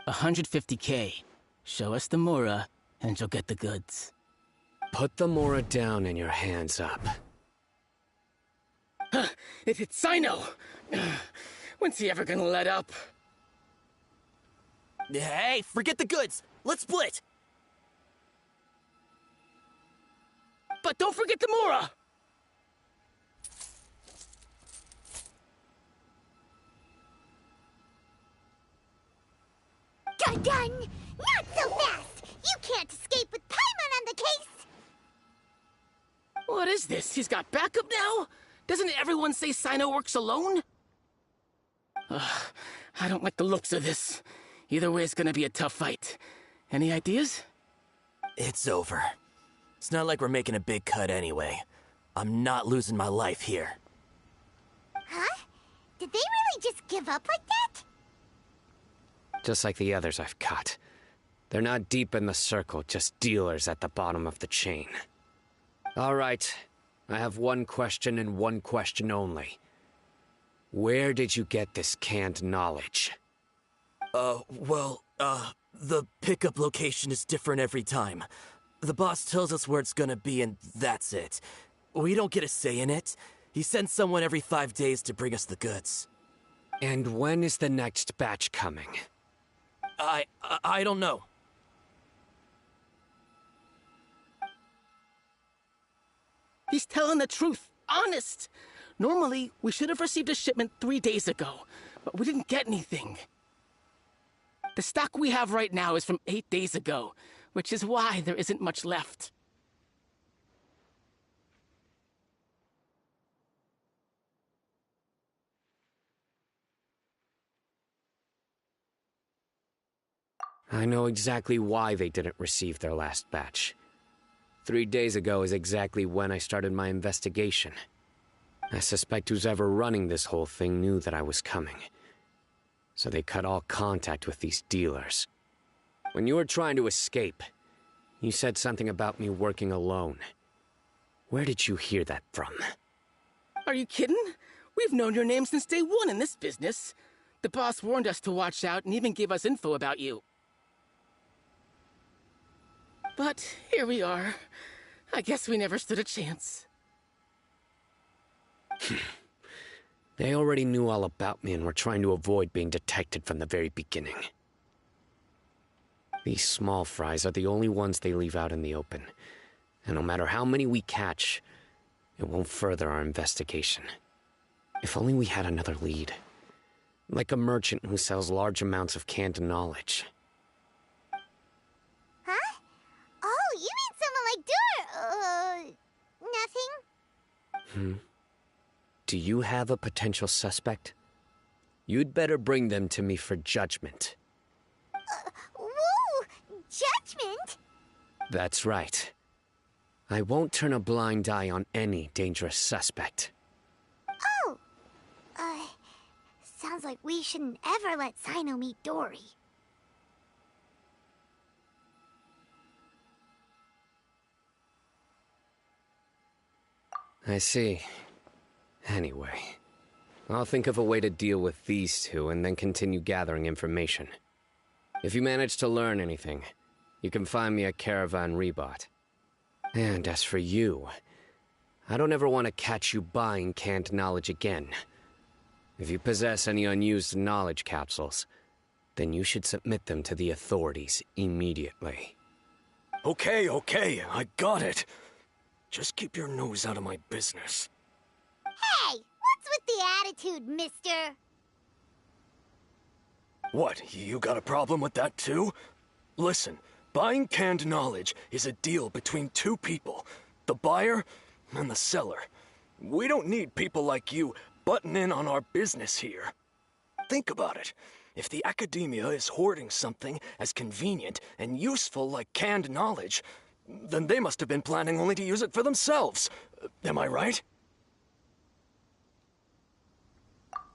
150K. Show us the Mora, and you'll get the goods. Put the Mora down and your hands up. It's Cyno! When's he ever gonna let up? Hey, forget the goods! Let's split! But don't forget the Mora! Done! Not so fast! You can't escape with Paimon on the case! What is this? He's got backup now? Doesn't everyone say Cyno works alone? I don't like the looks of this. Either way, it's gonna be a tough fight. Any ideas? It's over. It's not like we're making a big cut anyway. I'm not losing my life here. Huh? Did they really just give up like that? Just like the others I've caught. They're not deep in the circle, just dealers at the bottom of the chain. All right. I have one question and one question only. Where did you get this canned knowledge? The pickup location is different every time. The boss tells us where it's gonna be and that's it. We don't get a say in it. He sends someone every 5 days to bring us the goods. And when is the next batch coming? I don't know. He's telling the truth. Honest. Normally, we should have received a shipment 3 days ago, but we didn't get anything. The stock we have right now is from 8 days ago, which is why there isn't much left. I know exactly why they didn't receive their last batch. 3 days ago is exactly when I started my investigation. I suspect who's ever running this whole thing knew that I was coming. So they cut all contact with these dealers. When you were trying to escape, you said something about me working alone. Where did you hear that from? Are you kidding? We've known your name since day one in this business. The boss warned us to watch out and even gave us info about you. But here we are. I guess we never stood a chance. They already knew all about me and were trying to avoid being detected from the very beginning. These small fries are the only ones they leave out in the open. And no matter how many we catch, it won't further our investigation. If only we had another lead. Like a merchant who sells large amounts of canned knowledge. Huh? Oh, you mean someone like nothing? Do you have a potential suspect? You'd better bring them to me for judgment. Whoa! Judgment? That's right. I won't turn a blind eye on any dangerous suspect. Oh! Sounds like we shouldn't ever let Cyno meet Dory. I see. Anyway, I'll think of a way to deal with these two and then continue gathering information. If you manage to learn anything, you can find me at Caravan Rebot. And as for you, I don't ever want to catch you buying canned knowledge again. If you possess any unused knowledge capsules, then you should submit them to the authorities immediately. Okay, I got it. Just keep your nose out of my business. Hey, what's with the attitude, mister? What, you got a problem with that too? Listen, Buying canned knowledge is a deal between two people, the buyer and the seller. We don't need people like you butting in on our business here. Think about it. If the academia is hoarding something as convenient and useful like canned knowledge, then they must have been planning only to use it for themselves. Am I right?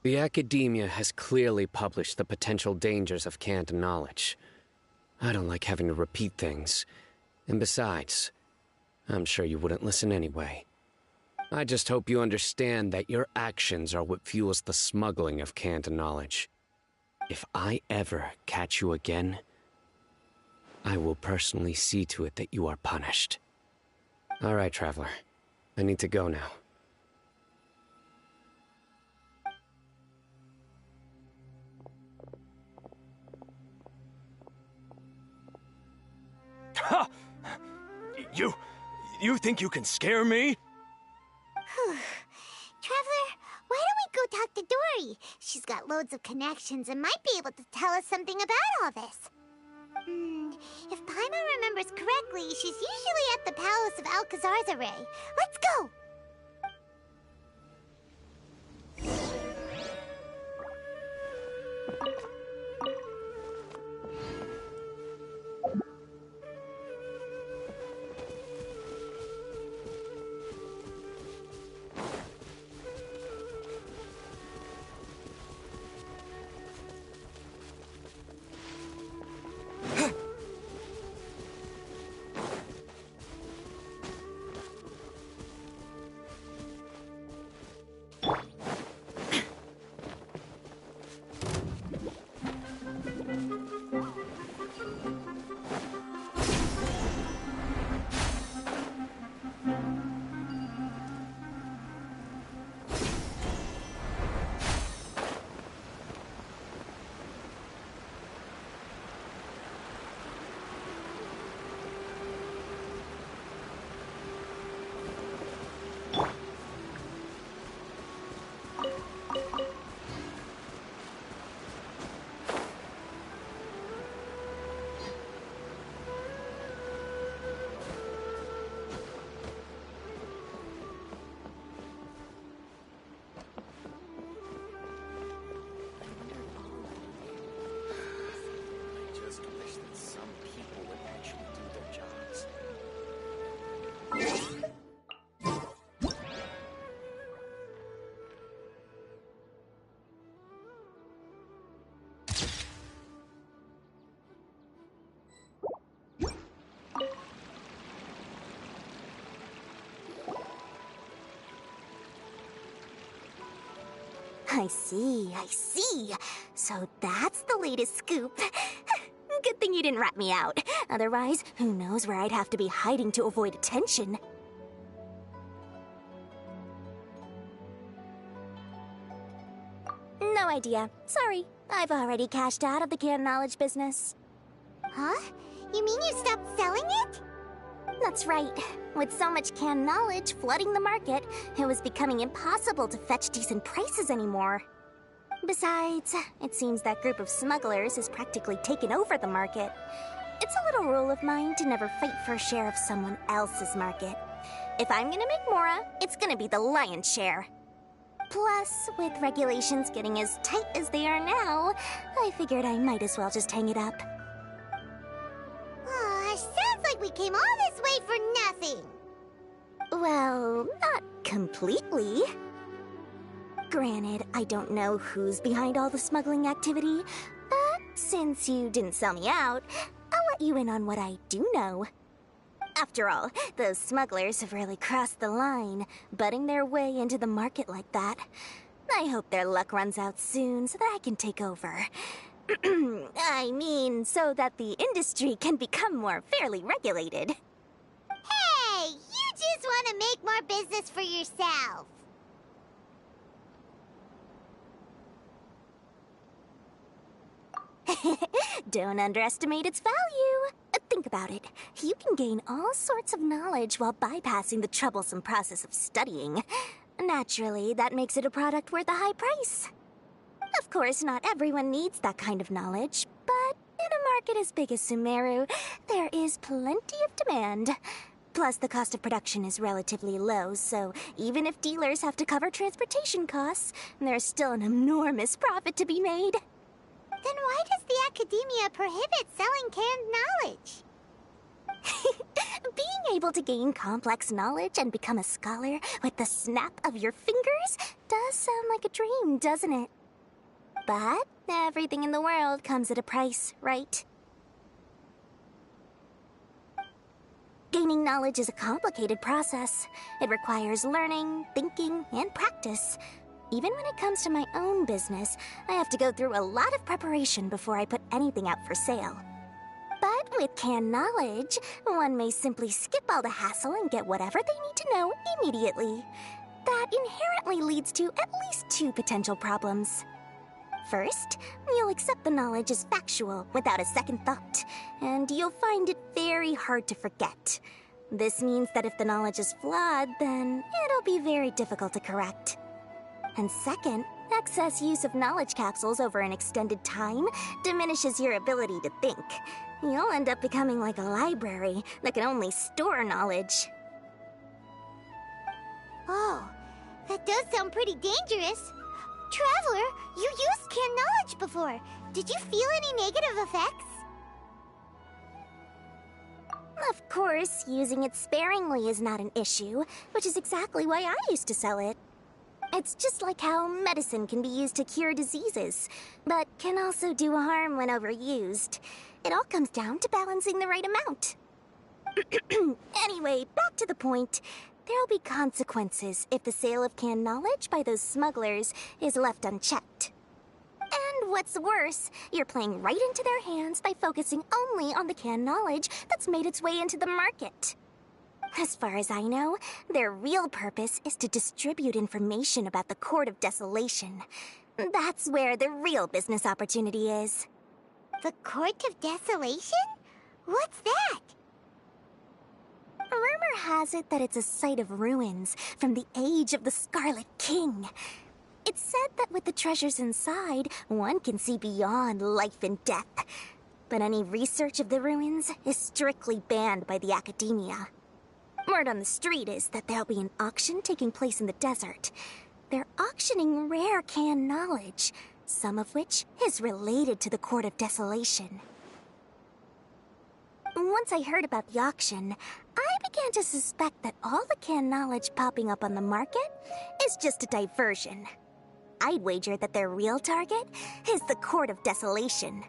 The academia has clearly published the potential dangers of canned knowledge. I don't like having to repeat things. And besides, I'm sure you wouldn't listen anyway. I just hope you understand that your actions are what fuels the smuggling of canned knowledge. If I ever catch you again, I will personally see to it that you are punished. All right, Traveler. I need to go now. Ha! You think you can scare me? Traveler, why don't we go talk to Dory? She's got loads of connections and might be able to tell us something about all this. If Paimon remembers correctly, she's usually at the palace of Alcazar's. Let's go! I see. So that's the latest scoop. Good thing you didn't rat me out. Otherwise, who knows where I'd have to be hiding to avoid attention. No idea. Sorry. I've already cashed out of the canned knowledge business. Huh? You mean you stopped selling it? That's right. With so much canned knowledge flooding the market, it was becoming impossible to fetch decent prices anymore. Besides, it seems that group of smugglers has practically taken over the market. It's a little rule of mine to never fight for a share of someone else's market. If I'm gonna make Mora, it's gonna be the lion's share. Plus, with regulations getting as tight as they are now, I figured I might as well just hang it up. Sounds like we came all this way for nothing. Well, not completely. Granted, I don't know who's behind all the smuggling activity, but since you didn't sell me out, I'll let you in on what I do know. After all, those smugglers have really crossed the line, butting their way into the market like that. I hope their luck runs out soon so that I can take over. I mean, so that the industry can become more fairly regulated. Hey, you just want to make more business for yourself. Don't underestimate its value. Think about it. You can gain all sorts of knowledge while bypassing the troublesome process of studying. Naturally, that makes it a product worth a high price. Of course, not everyone needs that kind of knowledge, but In a market as big as Sumeru, there is plenty of demand. Plus, the cost of production is relatively low, so even if dealers have to cover transportation costs, there's still an enormous profit to be made. Then why does the academia prohibit selling canned knowledge? Being able to gain complex knowledge and become a scholar with the snap of your fingers does sound like a dream, doesn't it? But everything in the world comes at a price, right? Gaining knowledge is a complicated process. It requires learning, thinking, and practice. Even when it comes to my own business, I have to go through a lot of preparation before I put anything out for sale. But with canned knowledge, one may simply skip all the hassle and get whatever they need to know immediately. That inherently leads to at least two potential problems. First, you'll accept the knowledge as factual without a second thought, and you'll find it very hard to forget. This means that if the knowledge is flawed, then it'll be very difficult to correct. And second, excess use of knowledge capsules over an extended time diminishes your ability to think. You'll end up becoming like a library that can only store knowledge. Oh, that does sound pretty dangerous. Traveler, you used canned knowledge before. Did you feel any negative effects? Of course, using it sparingly is not an issue, which is exactly why I used to sell it. It's just like how medicine can be used to cure diseases, but can also do harm when overused. It all comes down to balancing the right amount. Anyway, back to the point. There'll be consequences if the sale of canned knowledge by those smugglers is left unchecked. And what's worse, you're playing right into their hands by focusing only on the canned knowledge that's made its way into the market. As far as I know, their real purpose is to distribute information about the Court of Desolation. That's where the real business opportunity is. The Court of Desolation? What's that? Rumor has it that it's a site of ruins from the age of the Scarlet King. It's said that with the treasures inside, one can see beyond life and death. But any research of the ruins is strictly banned by the academia. Word on the street is that there'll be an auction taking place in the desert. They're auctioning rare canned knowledge, some of which is related to the Court of Desolation. Once I heard about the auction, I began to suspect that all the canned knowledge popping up on the market is just a diversion. I'd wager that their real target is the Court of Desolation.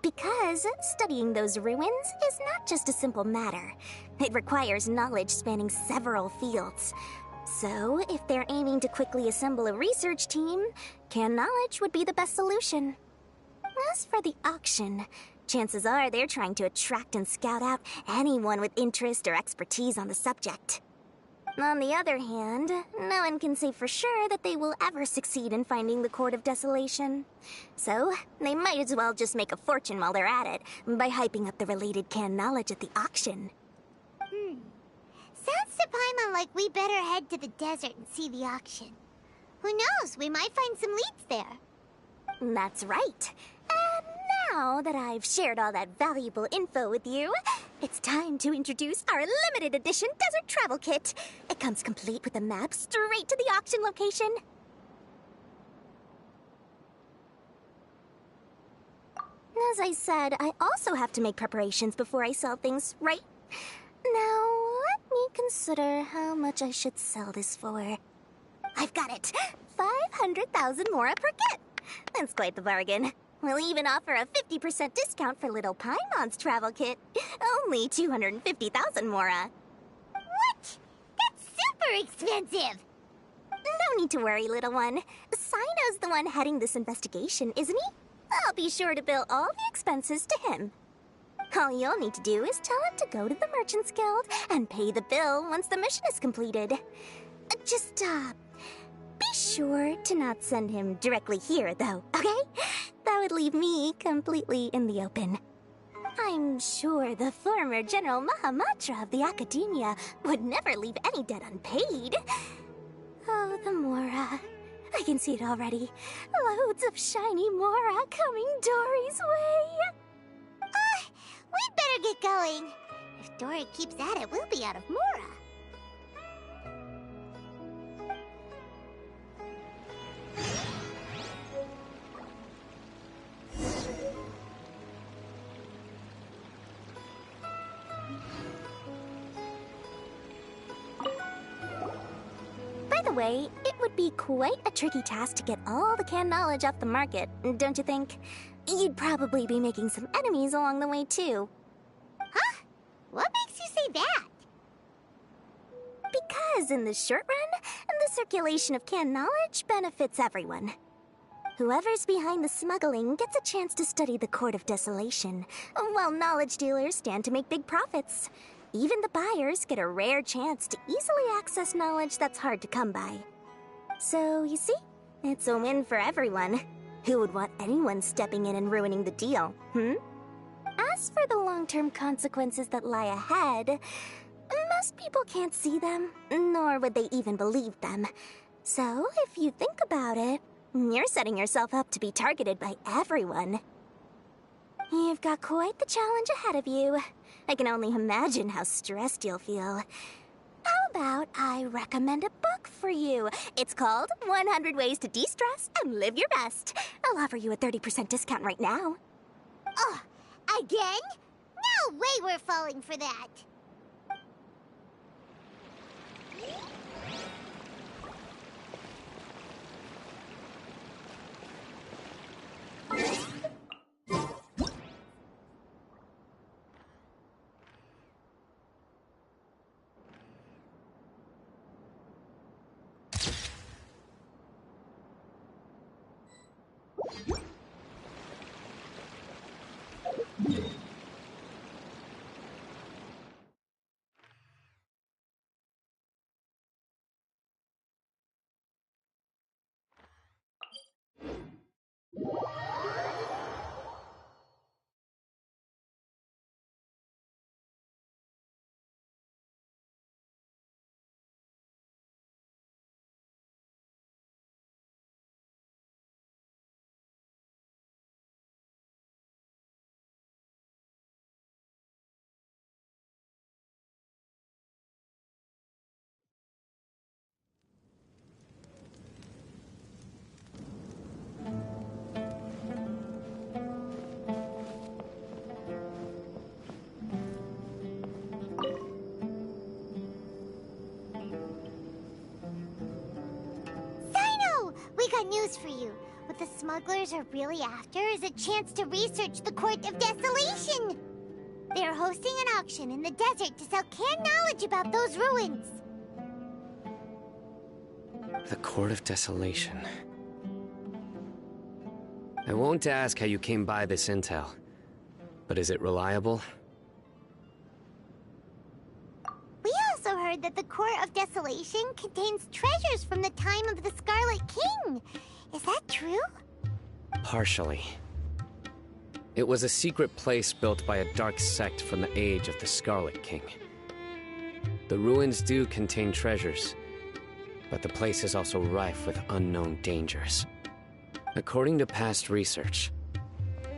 Because studying those ruins is not just a simple matter. It requires knowledge spanning several fields. So, if they're aiming to quickly assemble a research team, canned knowledge would be the best solution. As for the auction, chances are they're trying to attract and scout out anyone with interest or expertise on the subject. On the other hand, no one can say for sure that they will ever succeed in finding the Court of Desolation. So, they might as well just make a fortune while they're at it, by hyping up the related canned knowledge at the auction. Sounds to Paimon like we better head to the desert and see the auction. Who knows, we might find some leads there. That's right. And now that I've shared all that valuable info with you, it's time to introduce our limited edition desert travel kit. It comes complete with a map straight to the auction location. As I said, I also have to make preparations before I sell things, right? Now, let me consider how much I should sell this for. I've got it! 500,000 mora per kit! That's quite the bargain. We'll even offer a 50% discount for little Paimon's travel kit. Only 250,000 mora. What? That's super expensive! No need to worry, little one. Cyno's the one heading this investigation, isn't he? I'll be sure to bill all the expenses to him. All you'll need to do is tell him to go to the Merchants Guild and pay the bill once the mission is completed. Just, be sure to not send him directly here, though, okay? That would leave me completely in the open. I'm sure the former General Maha Matra of the Academia would never leave any debt unpaid. Oh, the Mora. I can see it already. Loads of shiny Mora coming Dory's way. We'd better get going. If Dory keeps at it, we'll be out of Mora. By the way, it would be quite a tricky task to get all the canned knowledge off the market, don't you think? You'd probably be making some enemies along the way, too. Huh? What makes you say that? Because in the short run, the circulation of canned knowledge benefits everyone. Whoever's behind the smuggling gets a chance to study the Court of Desolation, while knowledge dealers stand to make big profits. Even the buyers get a rare chance to easily access knowledge that's hard to come by. So, you see, it's a win for everyone. Who would want anyone stepping in and ruining the deal, As for the long-term consequences that lie ahead, most people can't see them, nor would they even believe them. So, if you think about it, you're setting yourself up to be targeted by everyone. You've got quite the challenge ahead of you. I can only imagine how stressed you'll feel. How about I recommend a book for you? It's called 100 Ways to De-Stress and Live Your Best. I'll offer you a 30% discount right now. Oh, again? No way we're falling for that. We got news for you. What the smugglers are really after is a chance to research the Court of Desolation. They are hosting an auction in the desert to sell canned knowledge about those ruins. The Court of Desolation. I won't ask how you came by this intel, but is it reliable? We also heard that the Court of Desolation contains treasures from the time of the Scarlet King. Is that true? Partially. It was a secret place built by a dark sect from the age of the Scarlet King. The ruins do contain treasures, but the place is also rife with unknown dangers. According to past research,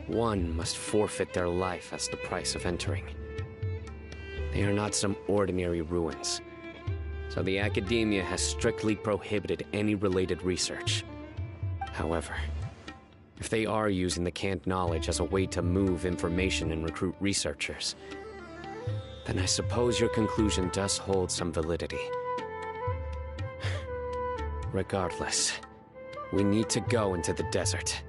one must forfeit their life as the price of entering. They are not some ordinary ruins, so the Academia has strictly prohibited any related research. However, if they are using the canned knowledge as a way to move information and recruit researchers, then I suppose your conclusion does hold some validity. Regardless, we need to go into the desert.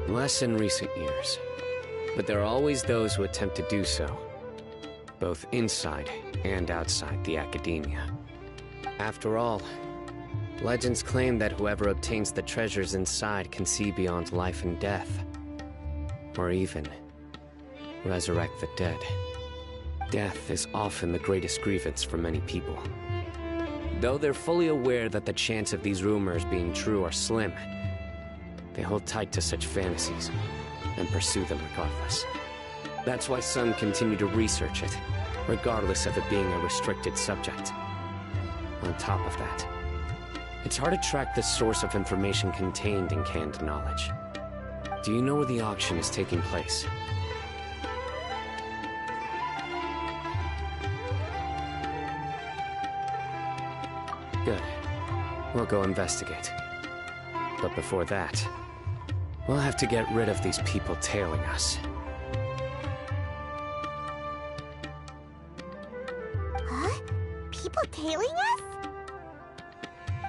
Less in recent years, but there are always those who attempt to do so, both inside and outside the Academia. After all, Legends claim that whoever obtains the treasures inside can see beyond life and death. Or even resurrect the dead. Death is often the greatest grievance for many people. Though they're fully aware that the chance of these rumors being true are slim, they hold tight to such fantasies and pursue them regardless. That's why some continue to research it, regardless of it being a restricted subject. On top of that, it's hard to track the source of information contained in canned knowledge. Do you know where the auction is taking place? Good. We'll go investigate. But before that, we'll have to get rid of these people tailing us. Huh? People tailing us?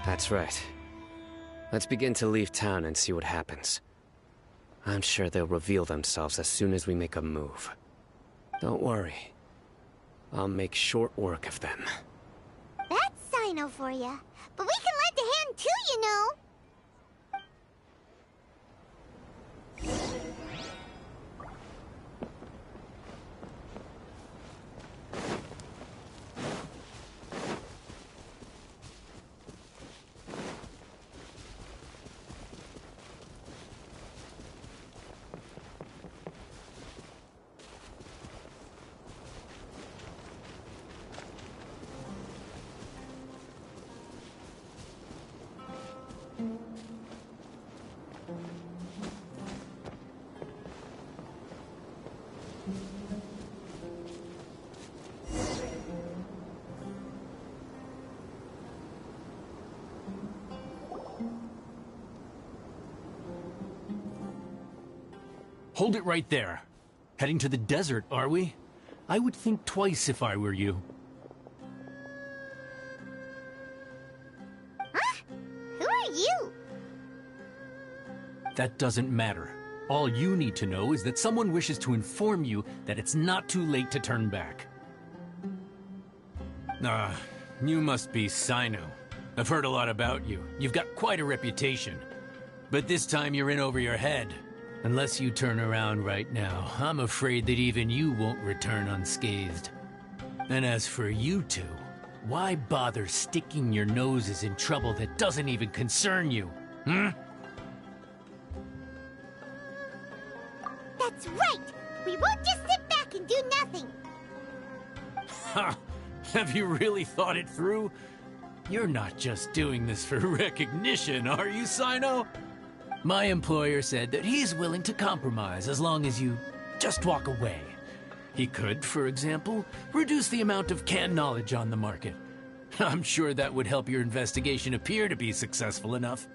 That's right. Let's begin to leave town and see what happens. I'm sure they'll reveal themselves as soon as we make a move. Don't worry. I'll make short work of them. That's Cyno for ya. But we can lend a hand too, you know. Hold it right there. Heading to the desert, are we? I would think twice if I were you. Huh? Who are you? That doesn't matter. All you need to know is that someone wishes to inform you that it's not too late to turn back. You must be Cyno. I've heard a lot about you. You've got quite a reputation. But this time you're in over your head. Unless you turn around right now, I'm afraid that even you won't return unscathed. And as for you two, why bother sticking your noses in trouble that doesn't even concern you, hmm? That's right! We won't just sit back and do nothing! Ha! Have you really thought it through? You're not just doing this for recognition, are you, Cyno? My employer said that he's willing to compromise as long as you just walk away. He could, for example, reduce the amount of canned knowledge on the market. I'm sure that would help your investigation appear to be successful enough.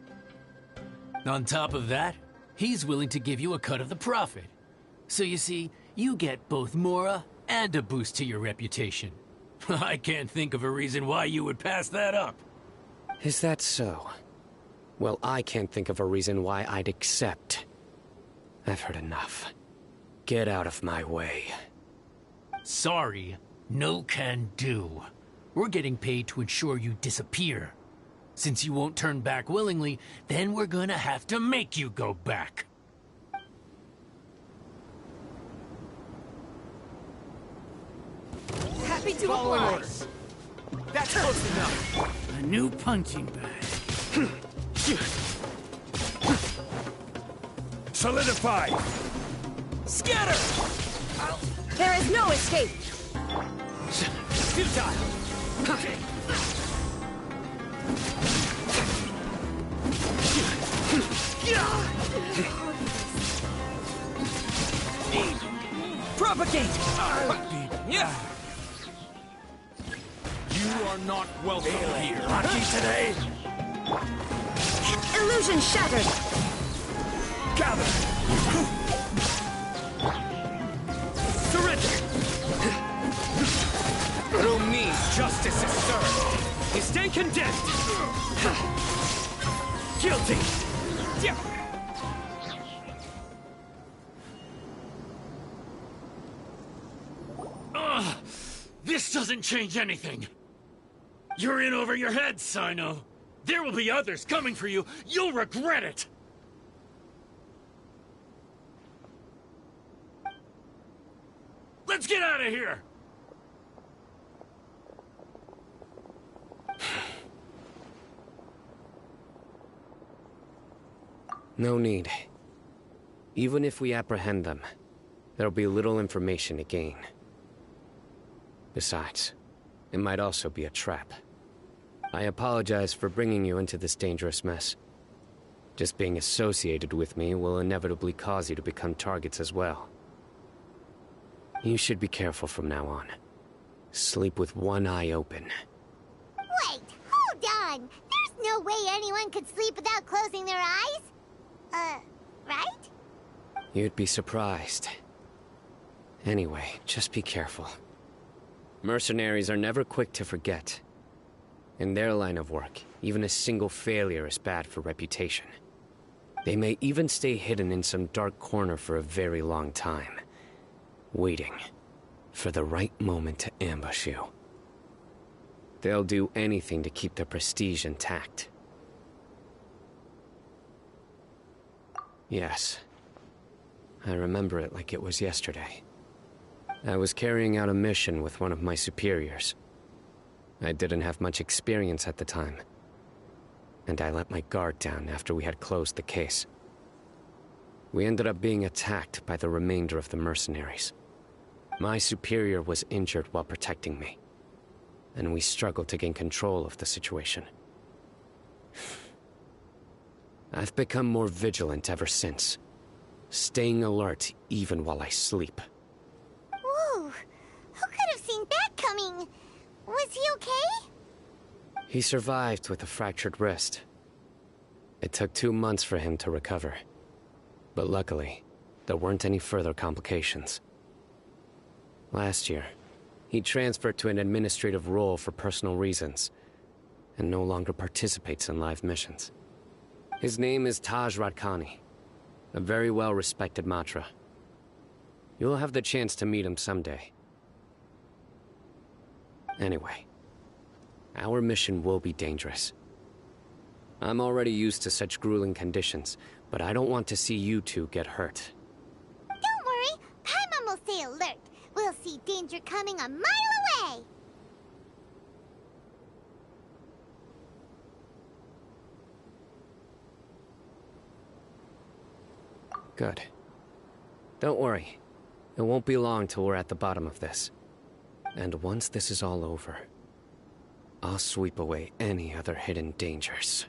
On top of that, he's willing to give you a cut of the profit. So you see, you get both Mora and a boost to your reputation. I can't think of a reason why you would pass that up. Is that so? Well, I can't think of a reason why I'd accept. I've heard enough. Get out of my way. Sorry, no can do. We're getting paid to ensure you disappear. Since you won't turn back willingly, then we're gonna have to make you go back. Happy to oblige. That's close enough. A new punching bag. Solidify! Scatter! There is no escape! Futile! Propagate! You are not welcome here. Lucky today? Illusion shattered! Gather! Surrender! Through me, justice is served. You stand condemned! Guilty! This doesn't change anything. You're in over your head, Cyno. There will be others coming for you. You'll regret it! Let's get out of here! No need. Even if we apprehend them, there'll be little information to gain. Besides, it might also be a trap. I apologize for bringing you into this dangerous mess. Just being associated with me will inevitably cause you to become targets as well. You should be careful from now on. Sleep with one eye open. Wait, hold on! There's no way anyone could sleep without closing their eyes? Right? You'd be surprised. Anyway, just be careful. Mercenaries are never quick to forget. In their line of work, even a single failure is bad for reputation. They may even stay hidden in some dark corner for a very long time, waiting for the right moment to ambush you. They'll do anything to keep their prestige intact. Yes. I remember it like it was yesterday. I was carrying out a mission with one of my superiors. I didn't have much experience at the time, and I let my guard down after we had closed the case. We ended up being attacked by the remainder of the mercenaries. My superior was injured while protecting me, and we struggled to gain control of the situation. I've become more vigilant ever since, staying alert even while I sleep. Whoa! Who could have seen that coming? Was he okay? He survived with a fractured wrist. It took 2 months for him to recover. But luckily, there weren't any further complications. Last year, he transferred to an administrative role for personal reasons, and no longer participates in live missions. His name is Taj Radkani, a very well-respected Matra. You'll have the chance to meet him someday. Anyway, our mission will be dangerous. I'm already used to such grueling conditions, but I don't want to see you two get hurt. Don't worry, Paimon will stay alert. We'll see danger coming a mile away. Good. Don't worry. It won't be long till we're at the bottom of this. And once this is all over, I'll sweep away any other hidden dangers.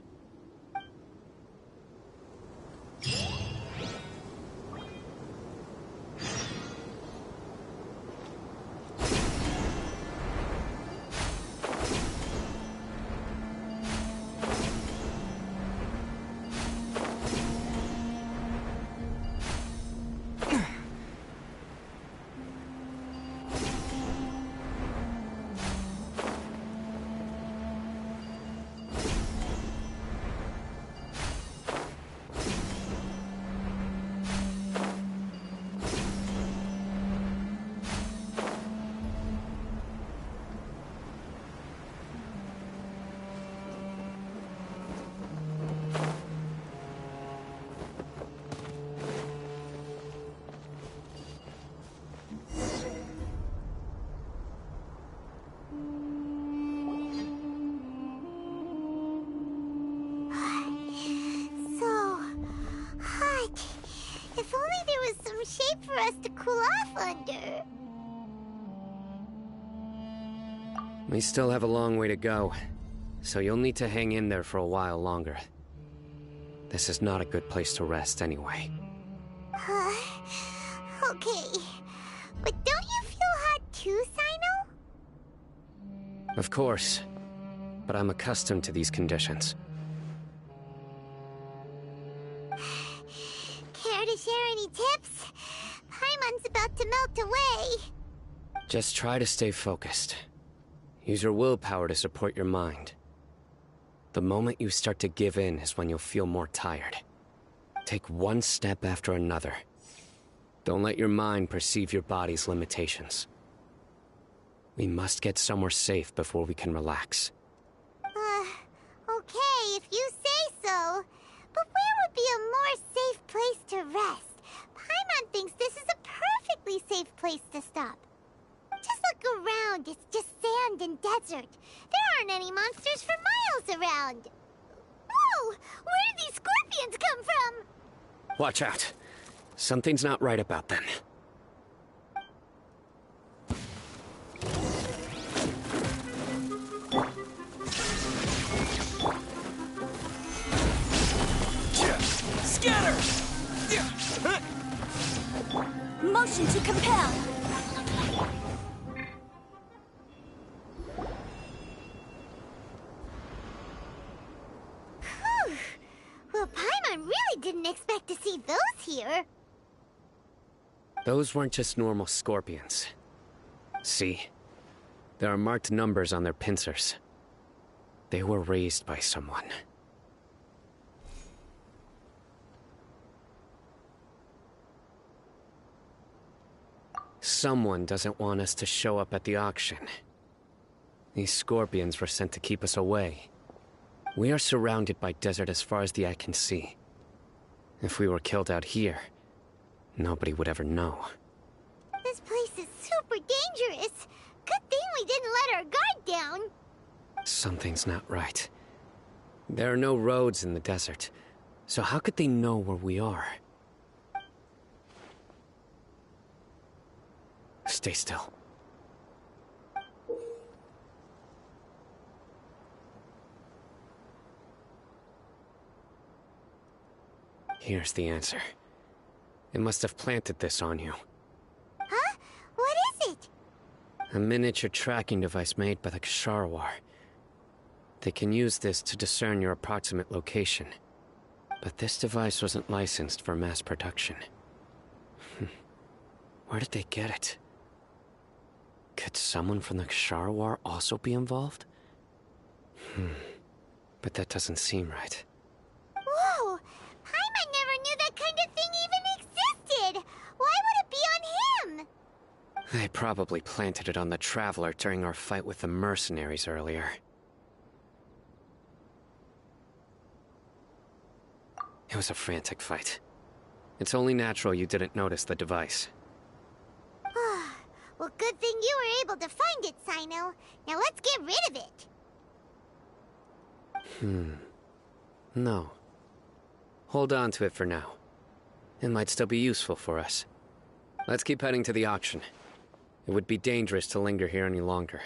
If only there was some shade for us to cool off under. We still have a long way to go, so you'll need to hang in there for a while longer. This is not a good place to rest anyway. Okay. But don't you feel hot too, Cyno? Of course, but I'm accustomed to these conditions. Care to share any tips? Paimon's about to melt away. Just try to stay focused. Use your willpower to support your mind. The moment you start to give in is when you'll feel more tired. Take one step after another. Don't let your mind perceive your body's limitations. We must get somewhere safe before we can relax. Okay, be a more safe place to rest? Paimon thinks this is a perfectly safe place to stop. Just look around. It's just sand and desert. There aren't any monsters for miles around. Whoa! Where did these scorpions come from? Watch out. Something's not right about them. Scatter! Motion to compel. Well, Paimon really didn't expect to see those here. Those weren't just normal scorpions. See? There are marked numbers on their pincers. They were raised by someone. Someone doesn't want us to show up at the auction. These scorpions were sent to keep us away. We are surrounded by desert as far as the eye can see. If we were killed out here, nobody would ever know. This place is super dangerous. Good thing we didn't let our guard down. Something's not right. There are no roads in the desert, so how could they know where we are? Stay still. Here's the answer. It must have planted this on you. Huh? What is it? A miniature tracking device made by the Ksharawar. They can use this to discern your approximate location. But this device wasn't licensed for mass production. Where did they get it? Could someone from the Ksharawar also be involved? But that doesn't seem right. Whoa! Paimon never knew that kind of thing even existed! Why would it be on him? They probably planted it on the Traveler during our fight with the mercenaries earlier. It was a frantic fight. It's only natural you didn't notice the device. Well, good thing you were able to find it, Cyno. Now let's get rid of it. No. Hold on to it for now. It might still be useful for us. Let's keep heading to the auction. It would be dangerous to linger here any longer.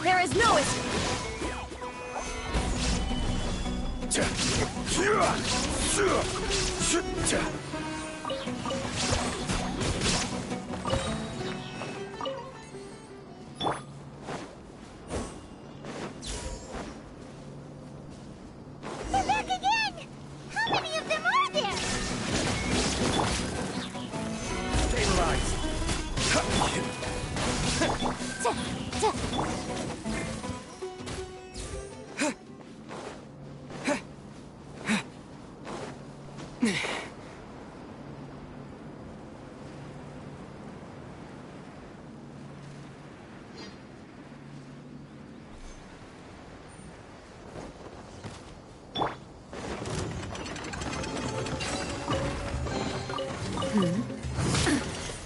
There is no escape. They're back again! How many of them are there? Stabilize!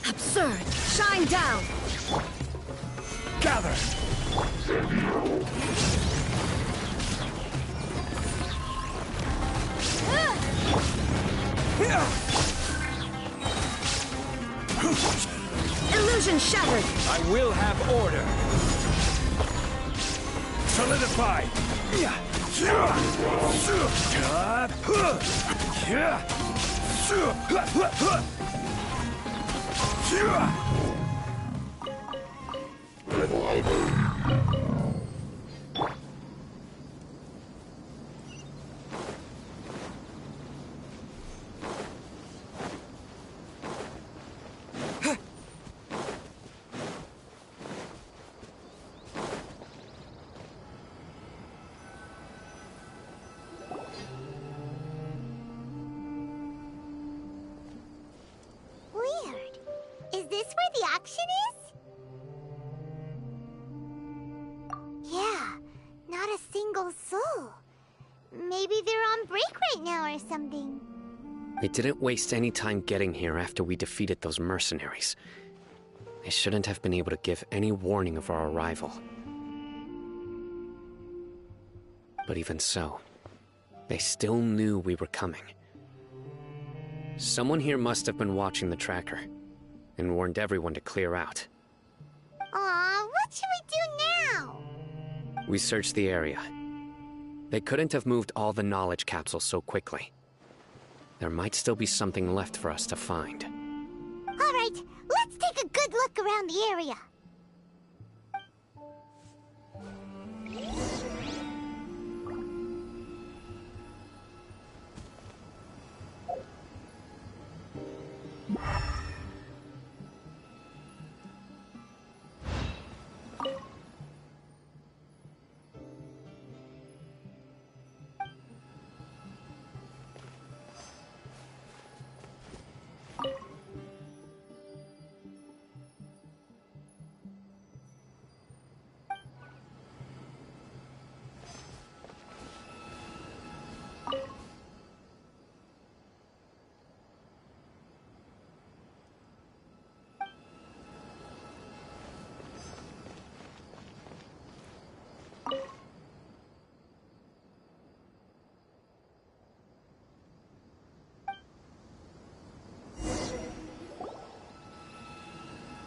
Absurd! Shine down! Gather! Illusion shattered! I will have order! Solidify! or something. We didn't waste any time getting here after we defeated those mercenaries. They shouldn't have been able to give any warning of our arrival. But even so, they still knew we were coming. Someone here must have been watching the tracker and warned everyone to clear out. Aw, what should we do now? We searched the area. They couldn't have moved all the knowledge capsules so quickly. There might still be something left for us to find. All right, let's take a good look around the area.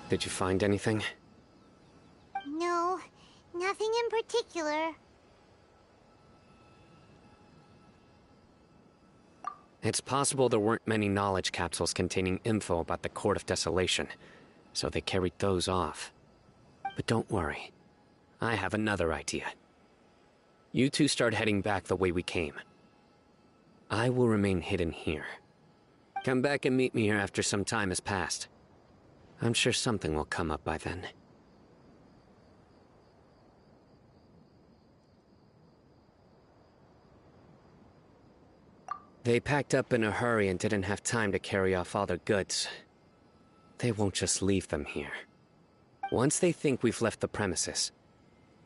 Did you find anything? No, nothing in particular. It's possible there weren't many knowledge capsules containing info about the Court of Desolation, so they carried those off. But don't worry. I have another idea. You two start heading back the way we came. I will remain hidden here. Come back and meet me here after some time has passed. I'm sure something will come up by then. They packed up in a hurry and didn't have time to carry off all their goods. They won't just leave them here. Once they think we've left the premises,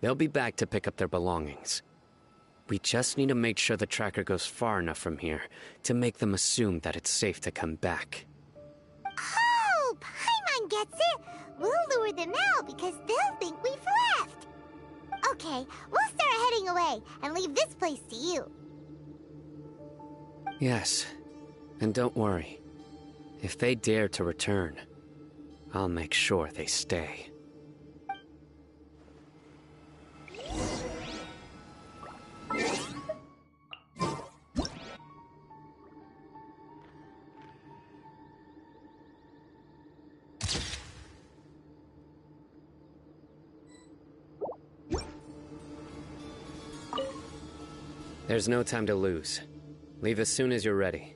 they'll be back to pick up their belongings. We just need to make sure the tracker goes far enough from here to make them assume that it's safe to come back. Oh, Paimon gets it! We'll lure them out because they'll think we've left! Okay, we'll start heading away and leave this place to you. Yes, and don't worry. If they dare to return, I'll make sure they stay. There's no time to lose. Leave as soon as you're ready.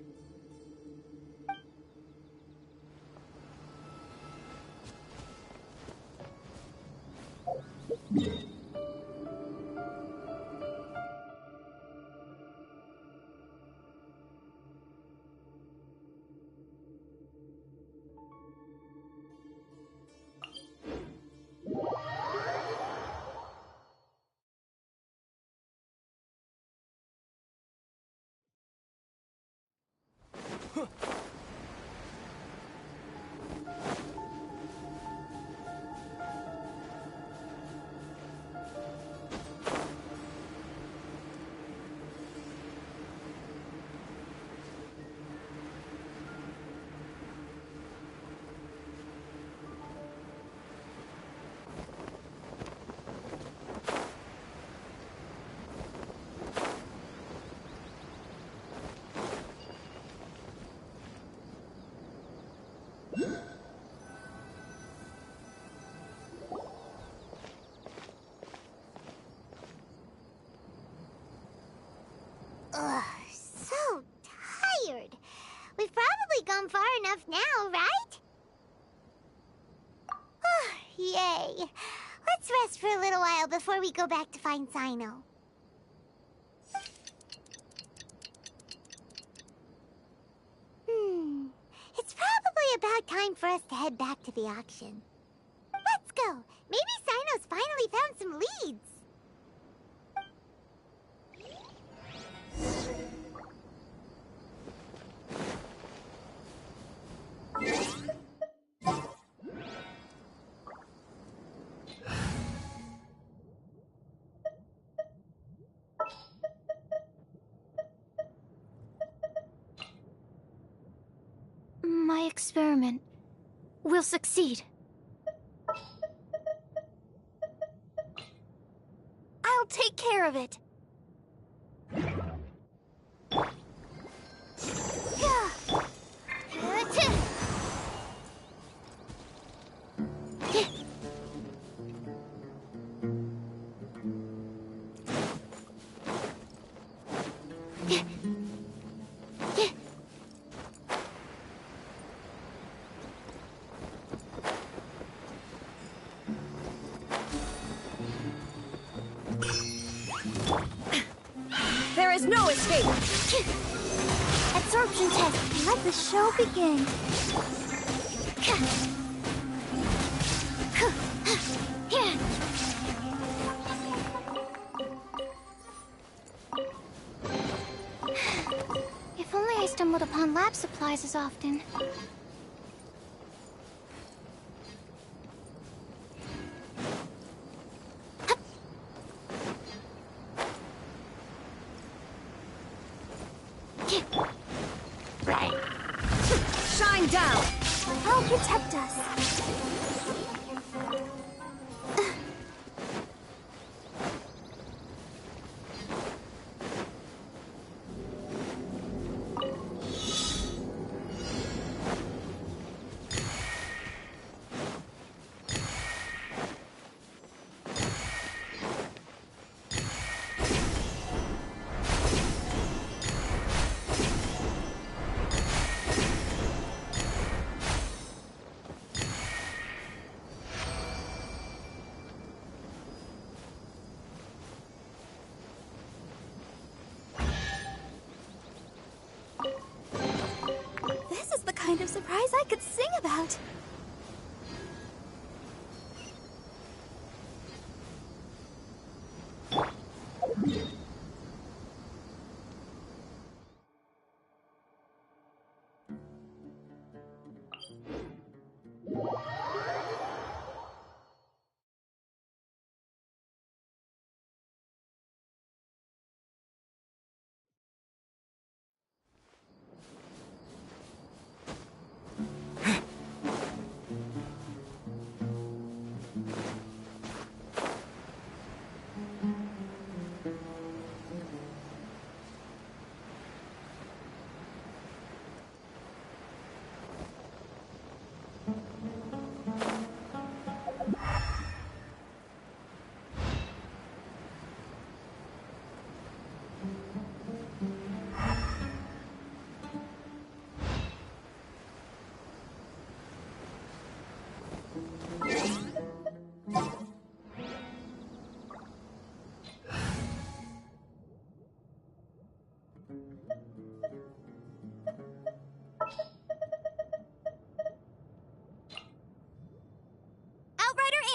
Ugh, so tired. We've probably gone far enough now, right? Yay. Let's rest for a little while before we go back to find Cyno. It's probably about time for us to head back to the auction. Let's go. Maybe Cyno's finally found some leads. experiment will succeed. I'll take care of it. There is no escape! Absorption test. Let the show begin. If only I stumbled upon lab supplies as often. Shine down! I'll protect us. This is the kind of surprise I could sing about.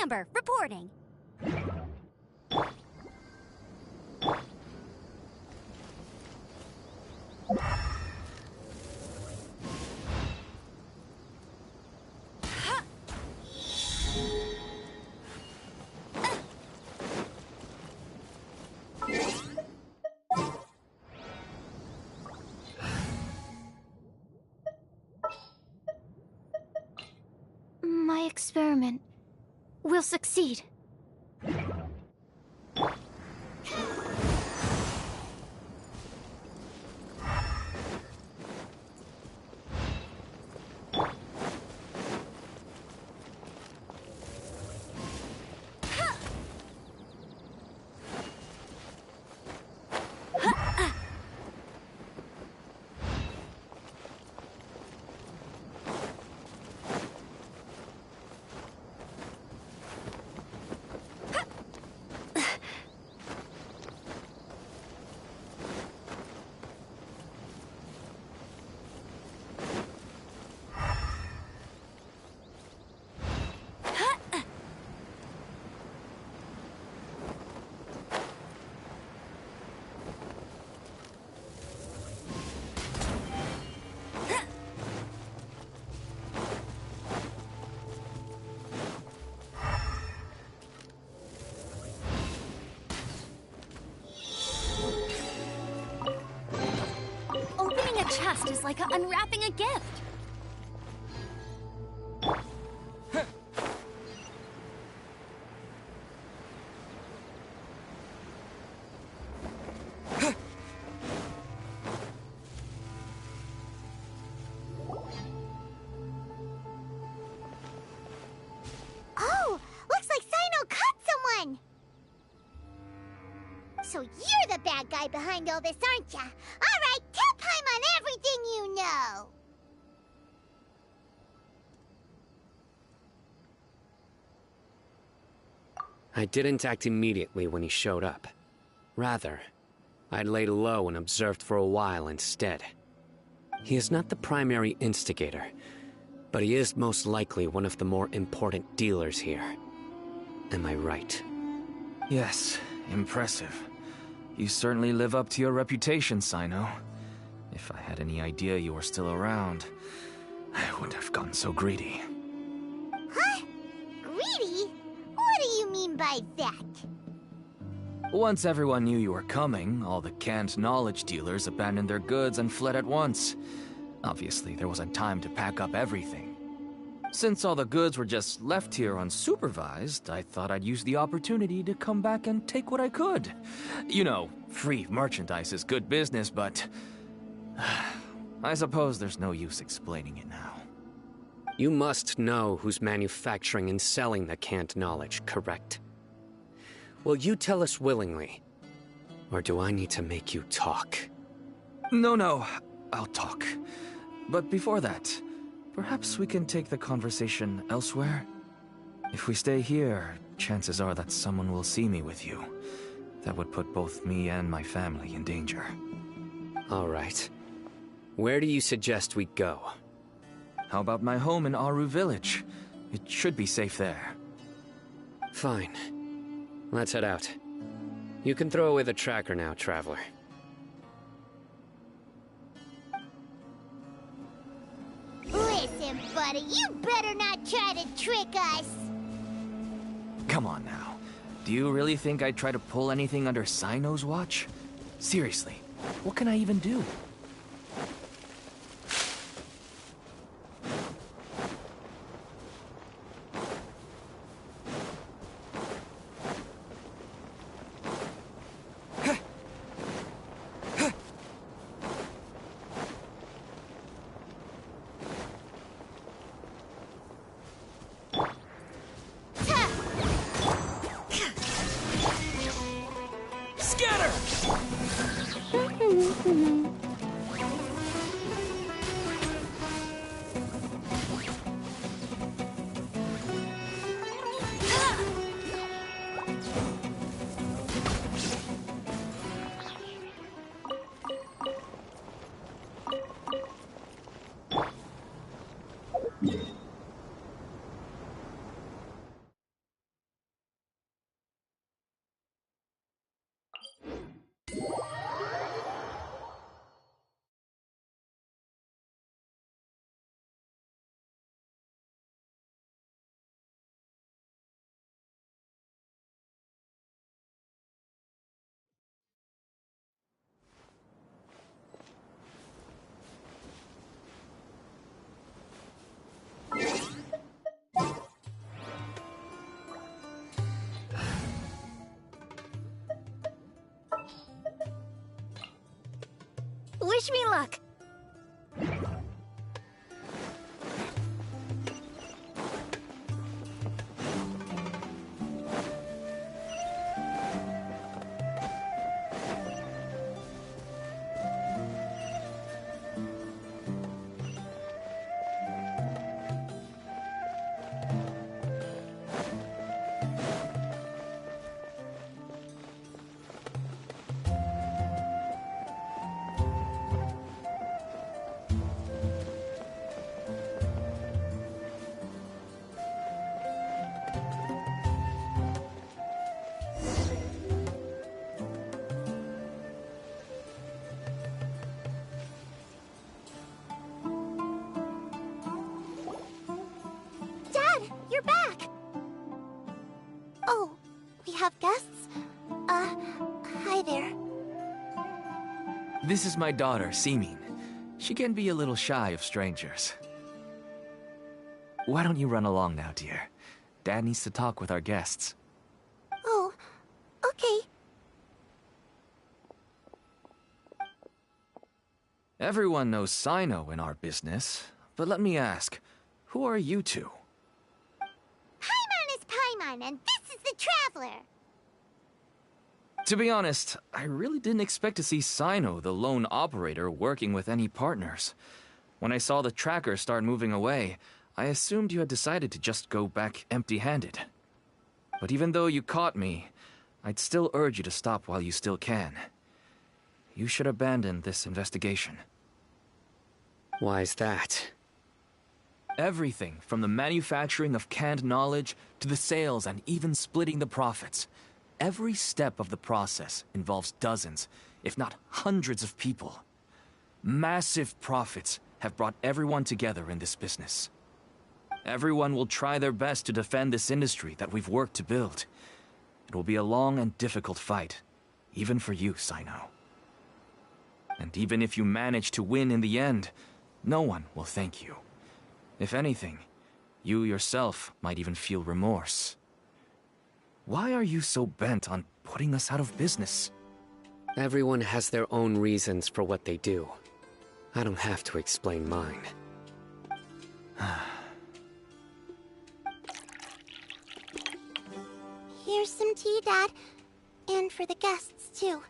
Amber, reporting. My experiment will succeed. Opening a chest is like unwrapping a gift. guy behind all this, aren't ya? Alright, tell Paimon everything you know! I didn't act immediately when he showed up. Rather, I laid low and observed for a while instead. He is not the primary instigator, but he is most likely one of the more important dealers here. Am I right? Yes, impressive. You certainly live up to your reputation, Cyno. If I had any idea you were still around, I wouldn't have gotten so greedy. Huh? Greedy? What do you mean by that? Once everyone knew you were coming, all the canned knowledge dealers abandoned their goods and fled at once. Obviously, there wasn't time to pack up everything. Since all the goods were just left here unsupervised, I thought I'd use the opportunity to come back and take what I could. You know, free merchandise is good business, but I suppose there's no use explaining it now. You must know who's manufacturing and selling the canned knowledge, correct? Will you tell us willingly? Or do I need to make you talk? No, I'll talk. But before that, perhaps we can take the conversation elsewhere? If we stay here, chances are that someone will see me with you. That would put both me and my family in danger. All right. Where do you suggest we go? How about my home in Aru Village? It should be safe there. Fine. Let's head out. You can throw away the tracker now, traveler. Listen, buddy, you better not try to trick us! Come on now. Do you really think I'd try to pull anything under Cyno's watch? Seriously, what can I even do? Wish me luck! You're back! Oh, we have guests? Hi there. This is my daughter, Seemin. She can be a little shy of strangers. Why don't you run along now, dear? Dad needs to talk with our guests. Oh, okay. Everyone knows Cyno in our business, but let me ask, who are you two? Paimon is Paimon, and this is the Traveler! To be honest, I really didn't expect to see Cyno, the lone operator, working with any partners. When I saw the tracker start moving away, I assumed you had decided to just go back empty-handed. But even though you caught me, I'd still urge you to stop while you still can. You should abandon this investigation. Why is that? Everything from the manufacturing of canned knowledge to the sales and even splitting the profits. Every step of the process involves dozens, if not hundreds of people. Massive profits have brought everyone together in this business. Everyone will try their best to defend this industry that we've worked to build. It will be a long and difficult fight, even for you, Cyno. And even if you manage to win in the end, no one will thank you. If anything, you yourself might even feel remorse. Why are you so bent on putting us out of business? Everyone has their own reasons for what they do. I don't have to explain mine. Here's some tea, Dad. And for the guests, too.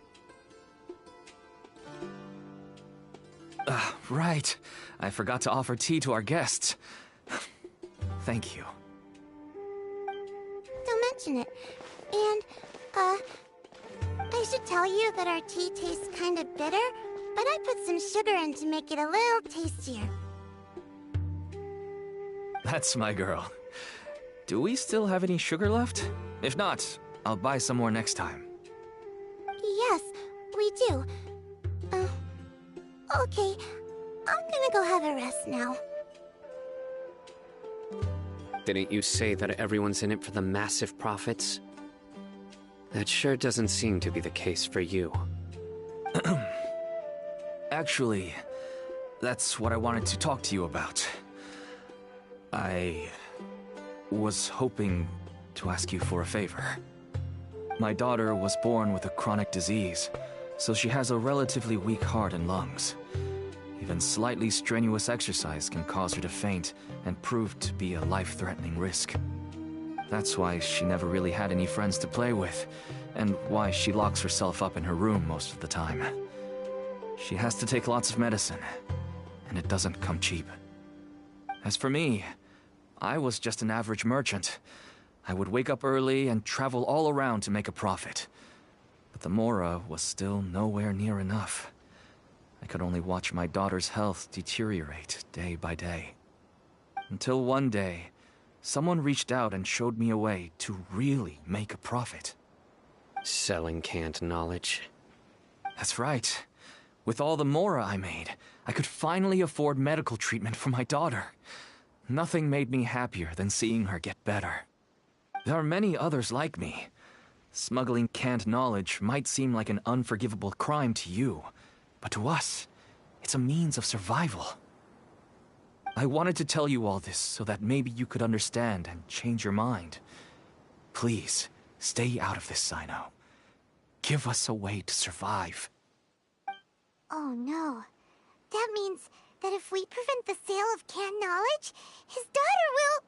Right. I forgot to offer tea to our guests. Thank you. Don't mention it. And, I should tell you that our tea tastes kind of bitter, but I put some sugar in to make it a little tastier. That's my girl. Do we still have any sugar left? If not, I'll buy some more next time. Yes, we do. Okay. I'm gonna go have a rest now. Didn't you say that everyone's in it for the massive profits? That sure doesn't seem to be the case for you. Actually, that's what I wanted to talk to you about. I was hoping to ask you for a favor. My daughter was born with a chronic disease, so she has a relatively weak heart and lungs. Even slightly strenuous exercise can cause her to faint and prove to be a life-threatening risk. That's why she never really had any friends to play with, and why she locks herself up in her room most of the time. She has to take lots of medicine, and it doesn't come cheap. As for me, I was just an average merchant. I would wake up early and travel all around to make a profit. But the Mora was still nowhere near enough. I could only watch my daughter's health deteriorate day by day. Until one day, someone reached out and showed me a way to really make a profit. Selling canned knowledge? That's right. With all the Mora I made, I could finally afford medical treatment for my daughter. Nothing made me happier than seeing her get better. There are many others like me. Smuggling canned knowledge might seem like an unforgivable crime to you, but to us, it's a means of survival. I wanted to tell you all this so that maybe you could understand and change your mind. Please, stay out of this, Cyno. Give us a way to survive. Oh no. That means that if we prevent the sale of canned knowledge, his daughter will...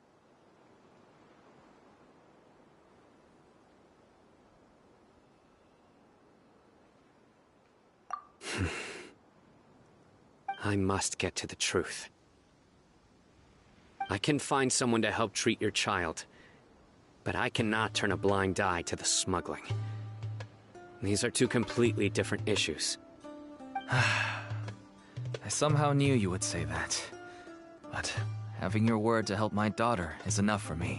I must get to the truth. I can find someone to help treat your child, but I cannot turn a blind eye to the smuggling. These are two completely different issues. I somehow knew you would say that. But having your word to help my daughter is enough for me.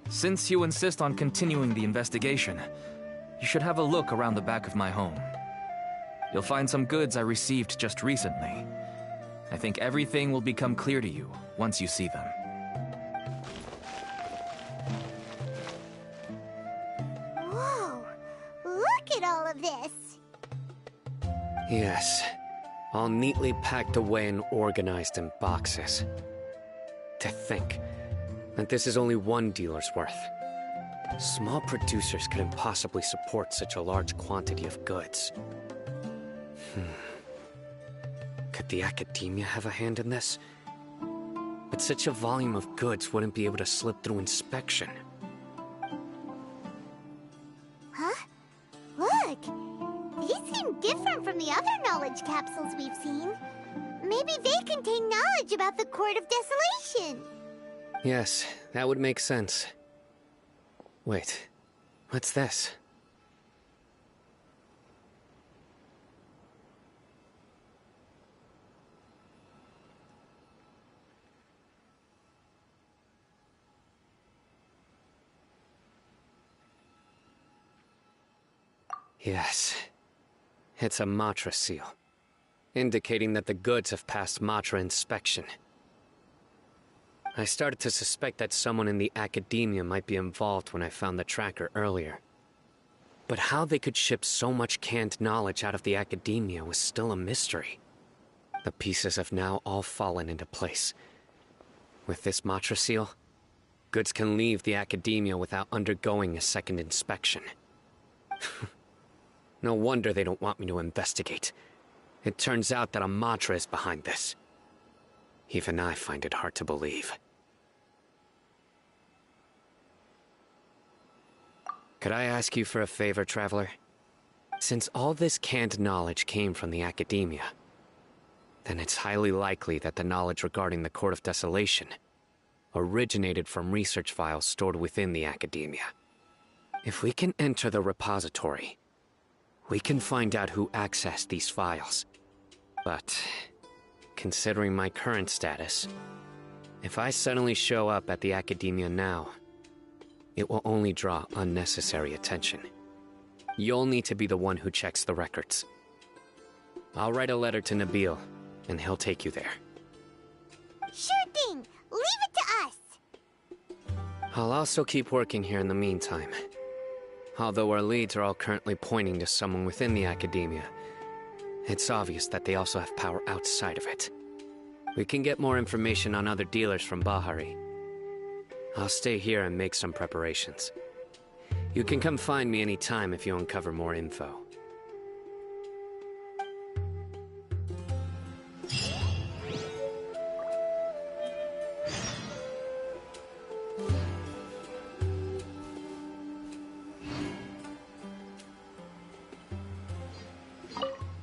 Since you insist on continuing the investigation, you should have a look around the back of my home. You'll find some goods I received just recently. I think everything will become clear to you once you see them. Whoa! Look at all of this! Yes, all neatly packed away and organized in boxes. To think that this is only one dealer's worth. Small producers couldn't possibly support such a large quantity of goods. Could the academia have a hand in this? But such a volume of goods wouldn't be able to slip through inspection. Huh? Maybe they contain knowledge about the Court of Desolation. Yes, that would make sense. Wait, what's this? Yes, it's a Matra seal, indicating that the goods have passed Matra inspection. I started to suspect that someone in the academia might be involved when I found the tracker earlier. But how they could ship so much canned knowledge out of the academia was still a mystery. The pieces have now all fallen into place. With this Matra seal, goods can leave the academia without undergoing a second inspection. No wonder they don't want me to investigate. It turns out that a Matra is behind this. Even I find it hard to believe. Could I ask you for a favor, Traveler? Since all this canned knowledge came from the academia, then it's highly likely that the knowledge regarding the Court of Desolation originated from research files stored within the academia. If we can enter the repository, we can find out who accessed these files. But considering my current status, if I suddenly show up at the academia now, it will only draw unnecessary attention. You'll need to be the one who checks the records. I'll write a letter to Nabil, and he'll take you there. Sure thing! Leave it to us! I'll also keep working here in the meantime. Although our leads are all currently pointing to someone within the academia, it's obvious that they also have power outside of it. We can get more information on other dealers from Bahari. I'll stay here and make some preparations. You can come find me anytime if you uncover more info.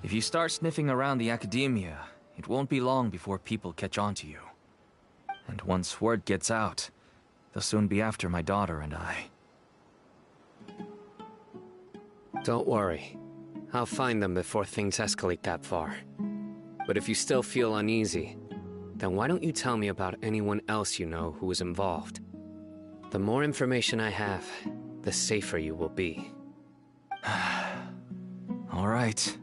If you start sniffing around the academia, it won't be long before people catch on to you. And once word gets out, they'll soon be after my daughter and I. Don't worry. I'll find them before things escalate that far. But if you still feel uneasy, then why don't you tell me about anyone else you know who was involved? The more information I have, the safer you will be. All right.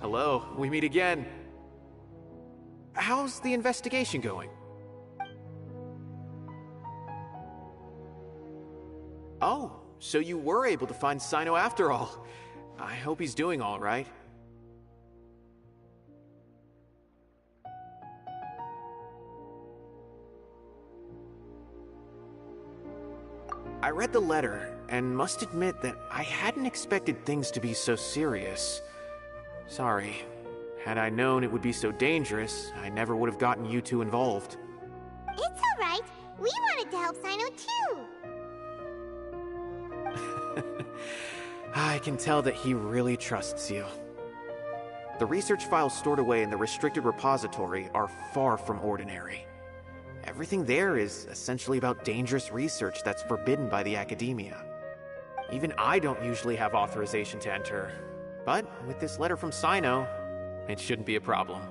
Hello, we meet again. How's the investigation going? Oh, so you were able to find Cyno after all. I hope he's doing all right. I read the letter, and must admit that I hadn't expected things to be so serious. Sorry. Had I known it would be so dangerous, I never would have gotten you two involved. It's alright. We wanted to help Cyno too. I can tell that he really trusts you. The research files stored away in the restricted repository are far from ordinary. Everything there is essentially about dangerous research that's forbidden by the academia. Even I don't usually have authorization to enter. But with this letter from Cyno, it shouldn't be a problem.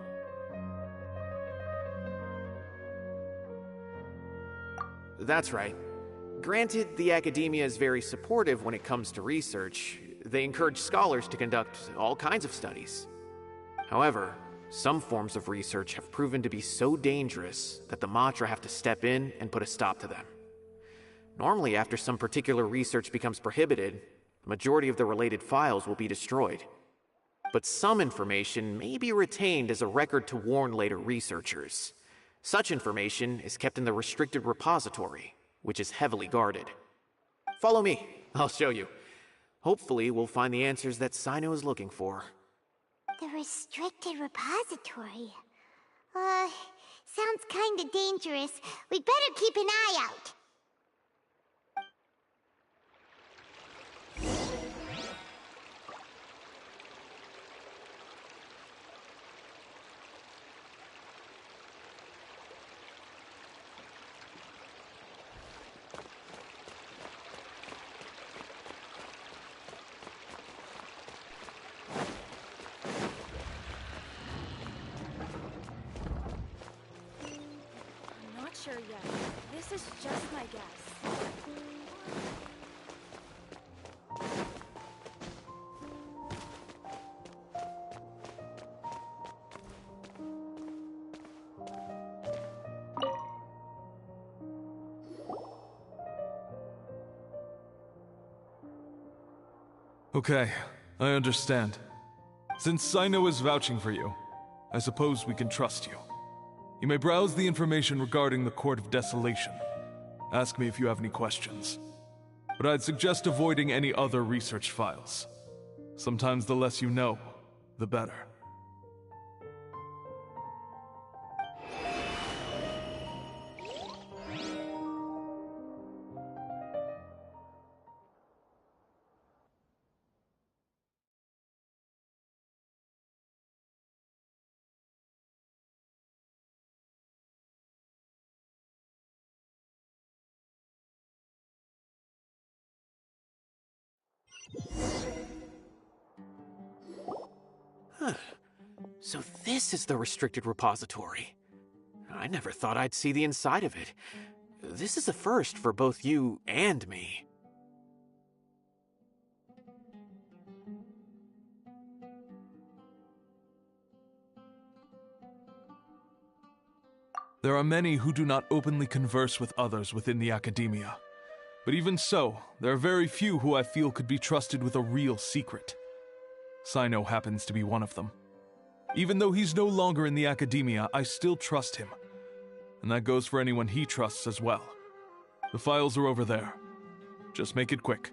That's right. Granted, the academia is very supportive when it comes to research. They encourage scholars to conduct all kinds of studies. However, some forms of research have proven to be so dangerous that the Matra have to step in and put a stop to them. Normally, after some particular research becomes prohibited, the majority of the related files will be destroyed. But some information may be retained as a record to warn later researchers. Such information is kept in the restricted repository, which is heavily guarded. Follow me, I'll show you. Hopefully, we'll find the answers that Cyno is looking for. The restricted repository. Sounds kinda dangerous. We'd better keep an eye out. Sure yet. This is just my guess. Okay, I understand. Since Cyno is vouching for you, I suppose we can trust you. You may browse the information regarding the Court of Desolation. Ask me if you have any questions. But I'd suggest avoiding any other research files. Sometimes the less you know, the better. So this is the restricted repository. I never thought I'd see the inside of it. This is a first for both you and me. There are many who do not openly converse with others within the academia. But even so, there are very few who I feel could be trusted with a real secret. Cyno happens to be one of them. Even though he's no longer in the academia, I still trust him. And that goes for anyone he trusts as well. The files are over there. Just make it quick.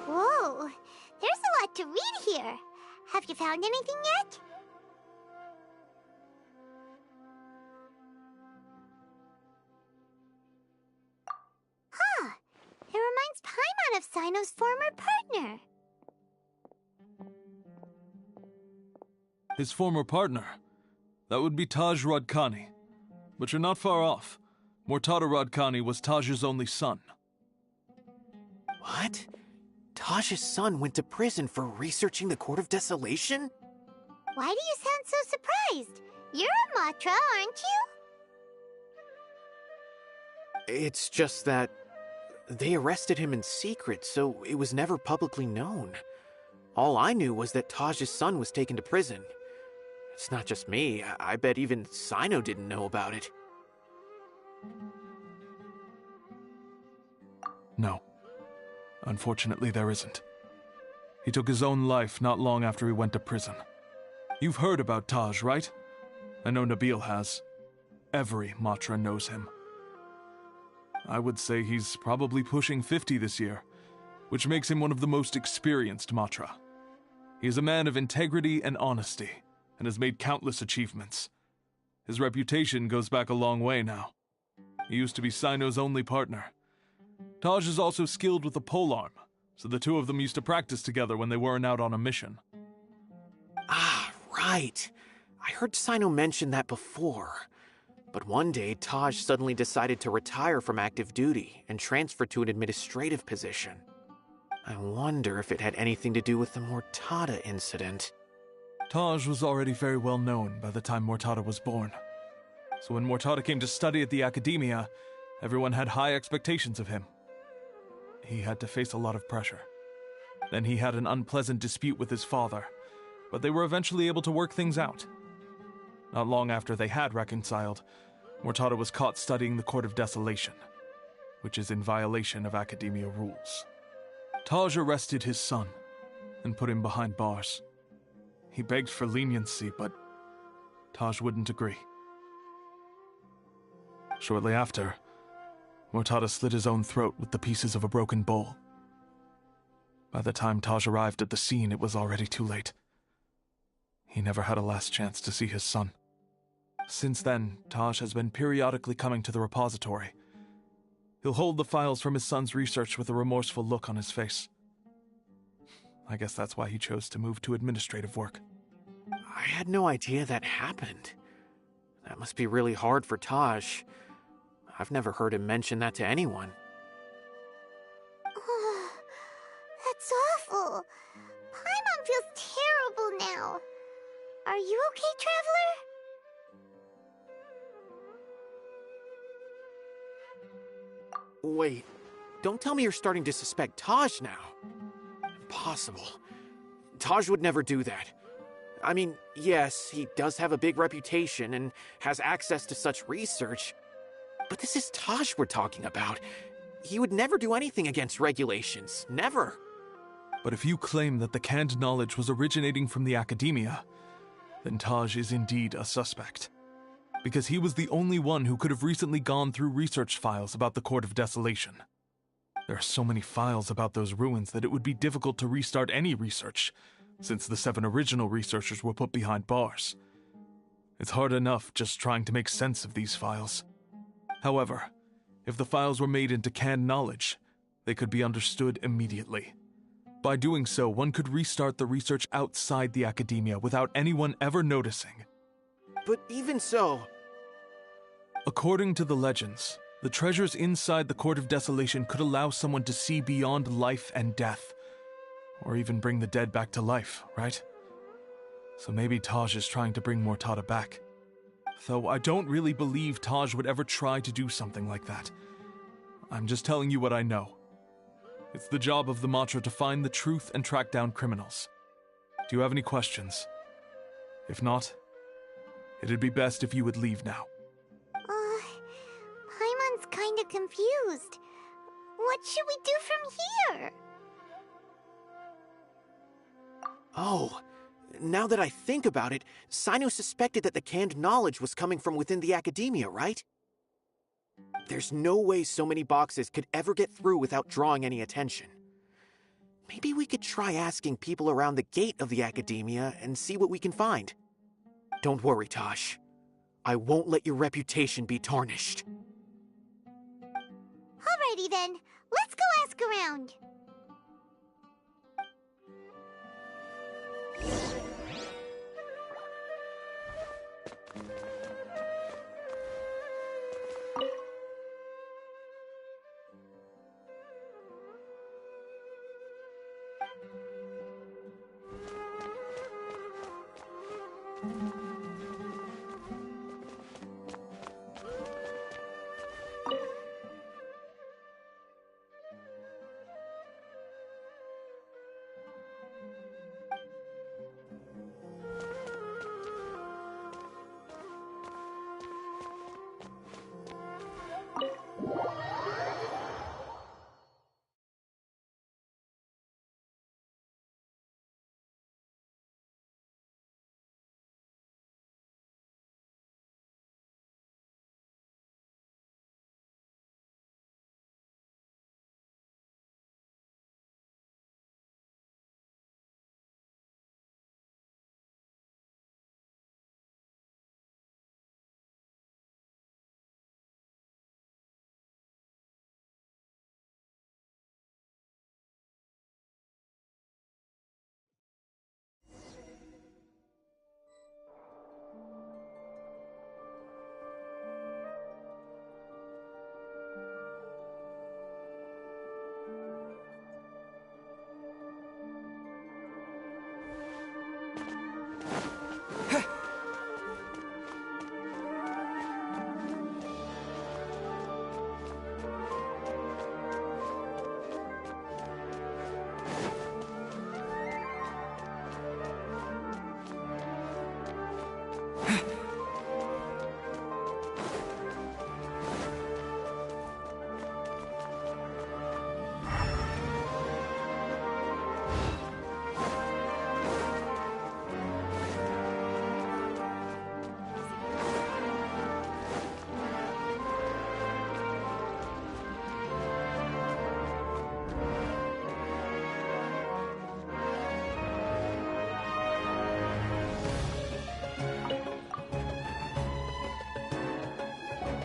Whoa, there's a lot to read here. Have you found anything yet? Huh, it reminds Paimon of Cyno's former partner. His former partner? That would be Taj Radkani. But you're not far off. Mortada Radkani was Taj's only son. What? Taj's son went to prison for researching the Court of Desolation? Why do you sound so surprised? You're a Matra, aren't you? It's just that they arrested him in secret, so it was never publicly known. All I knew was that Taj's son was taken to prison. It's not just me. I bet even Cyno didn't know about it. No. Unfortunately, there isn't. He took his own life not long after he went to prison. You've heard about Taj, right? I know Nabil has. Every Matra knows him. I would say he's probably pushing 50 this year, which makes him one of the most experienced Matra. He is a man of integrity and honesty, and has made countless achievements. His reputation goes back a long way now. He used to be Cyno's only partner. Taj is also skilled with the polearm, so the two of them used to practice together when they weren't out on a mission. Ah, right. I heard Cyno mention that before. But one day, Taj suddenly decided to retire from active duty and transfer to an administrative position. I wonder if it had anything to do with the Mortada incident. Taj was already very well known by the time Mortada was born. So when Mortada came to study at the Academia, everyone had high expectations of him. He had to face a lot of pressure. Then he had an unpleasant dispute with his father, but they were eventually able to work things out. Not long after they had reconciled, Mortada was caught studying the Court of Desolation, which is in violation of Academia rules. Taj arrested his son and put him behind bars. He begged for leniency, but Taj wouldn't agree. Shortly after, Mortada slit his own throat with the pieces of a broken bowl. By the time Taj arrived at the scene, it was already too late. He never had a last chance to see his son. Since then, Taj has been periodically coming to the repository. He'll hold the files from his son's research with a remorseful look on his face. I guess that's why he chose to move to administrative work. I had no idea that happened. That must be really hard for Taj. I've never heard him mention that to anyone. That's awful. Paimon feels terrible now. Are you okay, Traveler? Wait, don't tell me you're starting to suspect Taj now. Impossible. Taj would never do that. I mean, yes, he does have a big reputation and has access to such research, but this is Taj we're talking about. He would never do anything against regulations. Never. But if you claim that the canned knowledge was originating from the Academia, then Taj is indeed a suspect. Because he was the only one who could have recently gone through research files about the Court of Desolation. There are so many files about those ruins that it would be difficult to restart any research, since the 7 original researchers were put behind bars. It's hard enough just trying to make sense of these files. However, if the files were made into canned knowledge, they could be understood immediately. By doing so, one could restart the research outside the Academia without anyone ever noticing. But even so... According to the legends, the treasures inside the Court of Desolation could allow someone to see beyond life and death, or even bring the dead back to life, right? So maybe Taj is trying to bring Mortada back. Though I don't really believe Taj would ever try to do something like that. I'm just telling you what I know. It's the job of the mantra to find the truth and track down criminals. Do you have any questions? If not, it'd be best if you would leave now. Paimon's kinda confused. What should we do from here? Oh, now that I think about it, Cyno suspected that the canned knowledge was coming from within the academia, right? There's no way so many boxes could ever get through without drawing any attention. Maybe we could try asking people around the gate of the academia and see what we can find. Don't worry, Tosh. I won't let your reputation be tarnished. Alrighty then, let's go ask around.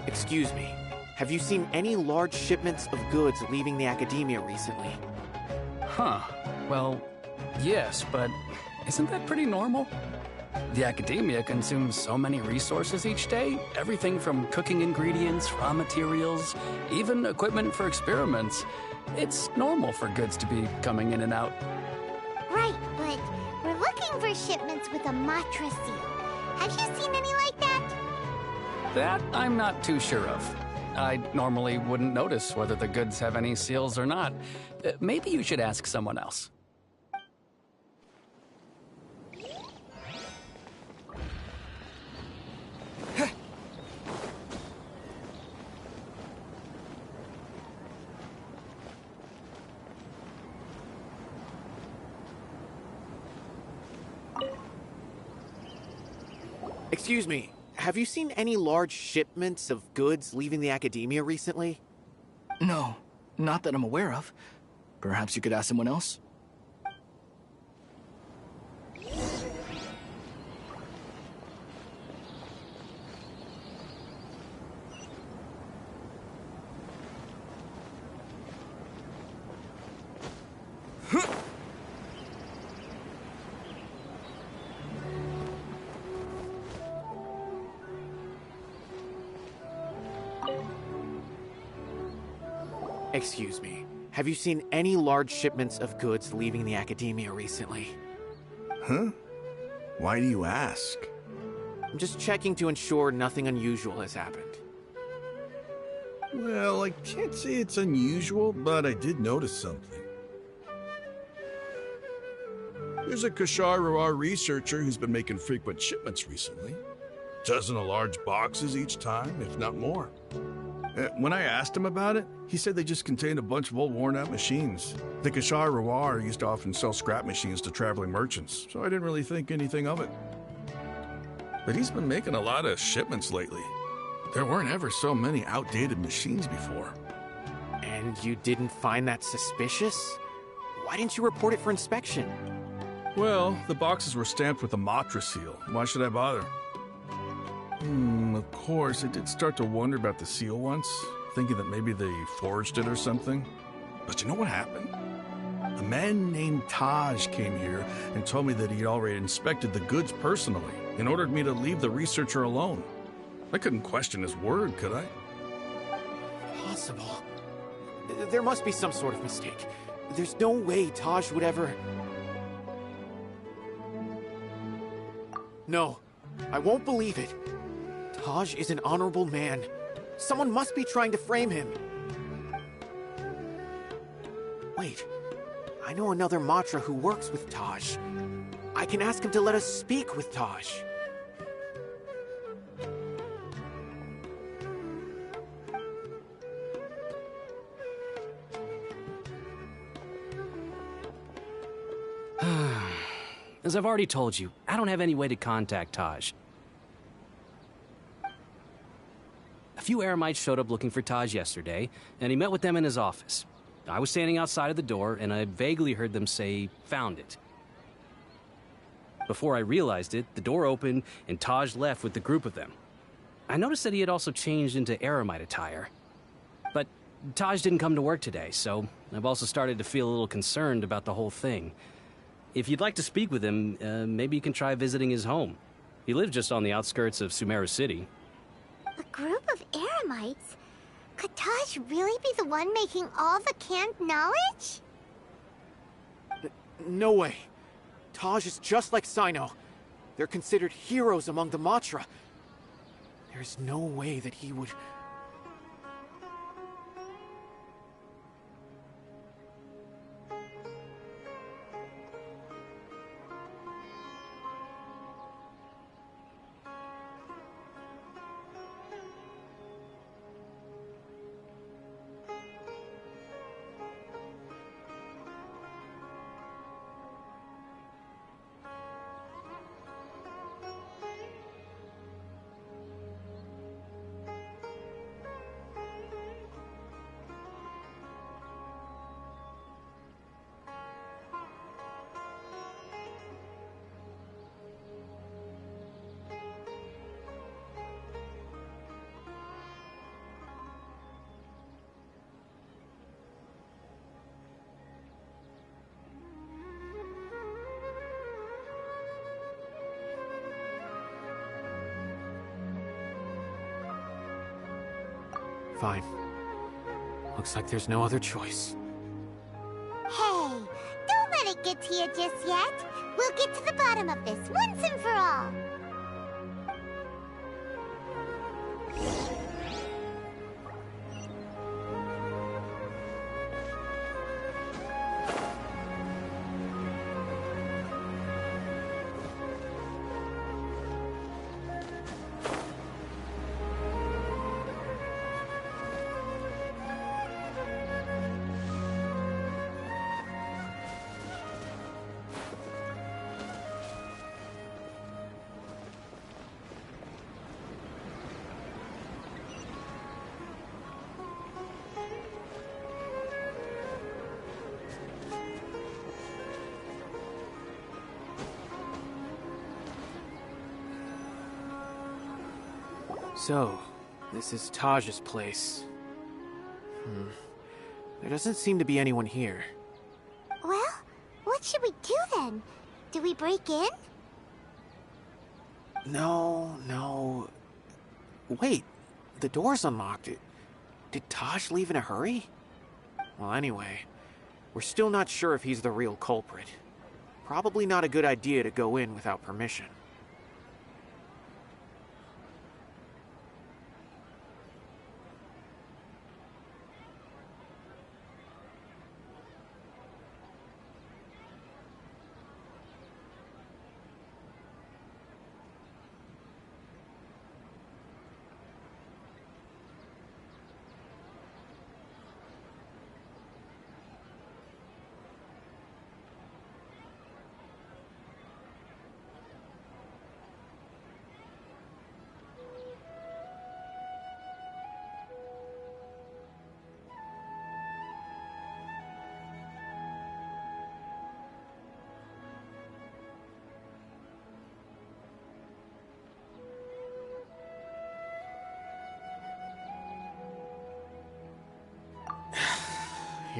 Excuse me, have you seen any large shipments of goods leaving the academia recently? Huh. Well, yes, but isn't that pretty normal? The academia consumes so many resources each day. Everything from cooking ingredients, raw materials, even equipment for experiments. It's normal for goods to be coming in and out. Right, but we're looking for shipments with a mantra seal. Have you seen any like that? That I'm not too sure of. I normally wouldn't notice whether the goods have any seals or not. Maybe you should ask someone else. Excuse me, have you seen any large shipments of goods leaving the academia recently? No, not that I'm aware of. Perhaps you could ask someone else? Excuse me, have you seen any large shipments of goods leaving the academia recently? Huh? Why do you ask? I'm just checking to ensure nothing unusual has happened. Well, I can't say it's unusual, but I did notice something. There's a Kashar researcher who's been making frequent shipments recently. Dozen of large boxes each time, if not more. When I asked him about it, he said they just contained a bunch of old worn-out machines. The Kashar used to often sell scrap machines to traveling merchants, so I didn't really think anything of it. But he's been making a lot of shipments lately. There weren't ever so many outdated machines before. And you didn't find that suspicious? Why didn't you report it for inspection? Well, the boxes were stamped with a Matra seal. Why should I bother? Of course, I did start to wonder about the seal once, thinking that maybe they forged it or something. But you know what happened? A man named Taj came here and told me that he'd already inspected the goods personally and ordered me to leave the researcher alone. I couldn't question his word, could I? Possible. There must be some sort of mistake. There's no way Taj would ever... No, I won't believe it. Taj is an honorable man. Someone must be trying to frame him. Wait, I know another Matra who works with Taj. I can ask him to let us speak with Taj. As I've already told you, I don't have any way to contact Taj. A few Eremites showed up looking for Taj yesterday, and he met with them in his office. I was standing outside of the door, and I vaguely heard them say, "Found it." Before I realized it, the door opened, and Taj left with the group of them. I noticed that he had also changed into Eremite attire. But Taj didn't come to work today, so I've also started to feel a little concerned about the whole thing. If you'd like to speak with him, maybe you can try visiting his home. He lives just on the outskirts of Sumeru City. A group of Eremites? Could Taj really be the one making all the canned knowledge? No way. Taj is just like Cyno. They're considered heroes among the Matra. There's no way that he would... Fine. Looks like there's no other choice. Hey, don't let it get to you just yet. We'll get to the bottom of this once and for all. So, this is Taj's place. There doesn't seem to be anyone here. Well, what should we do then? Do we break in? No. Wait, the door's unlocked. Did Taj leave in a hurry? Well, anyway, we're still not sure if he's the real culprit. Probably not a good idea to go in without permission.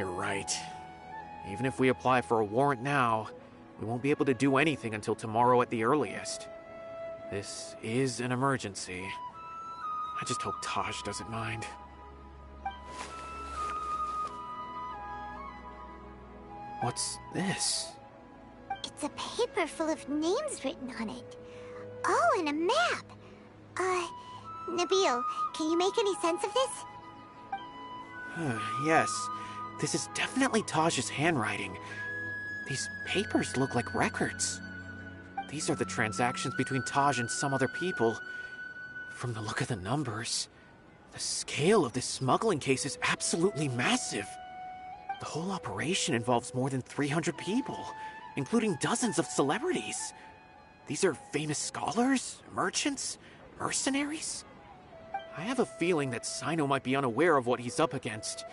You're right. Even if we apply for a warrant now, we won't be able to do anything until tomorrow at the earliest. This is an emergency. I just hope Taj doesn't mind. What's this? It's a paper full of names written on it. Oh, and a map. Nabil, can you make any sense of this? Yes, this is definitely Taj's handwriting. These papers look like records. These are the transactions between Taj and some other people. From the look of the numbers, the scale of this smuggling case is absolutely massive. The whole operation involves more than 300 people, including dozens of celebrities. These are famous scholars, merchants, mercenaries. I have a feeling that Cyno might be unaware of what he's up against.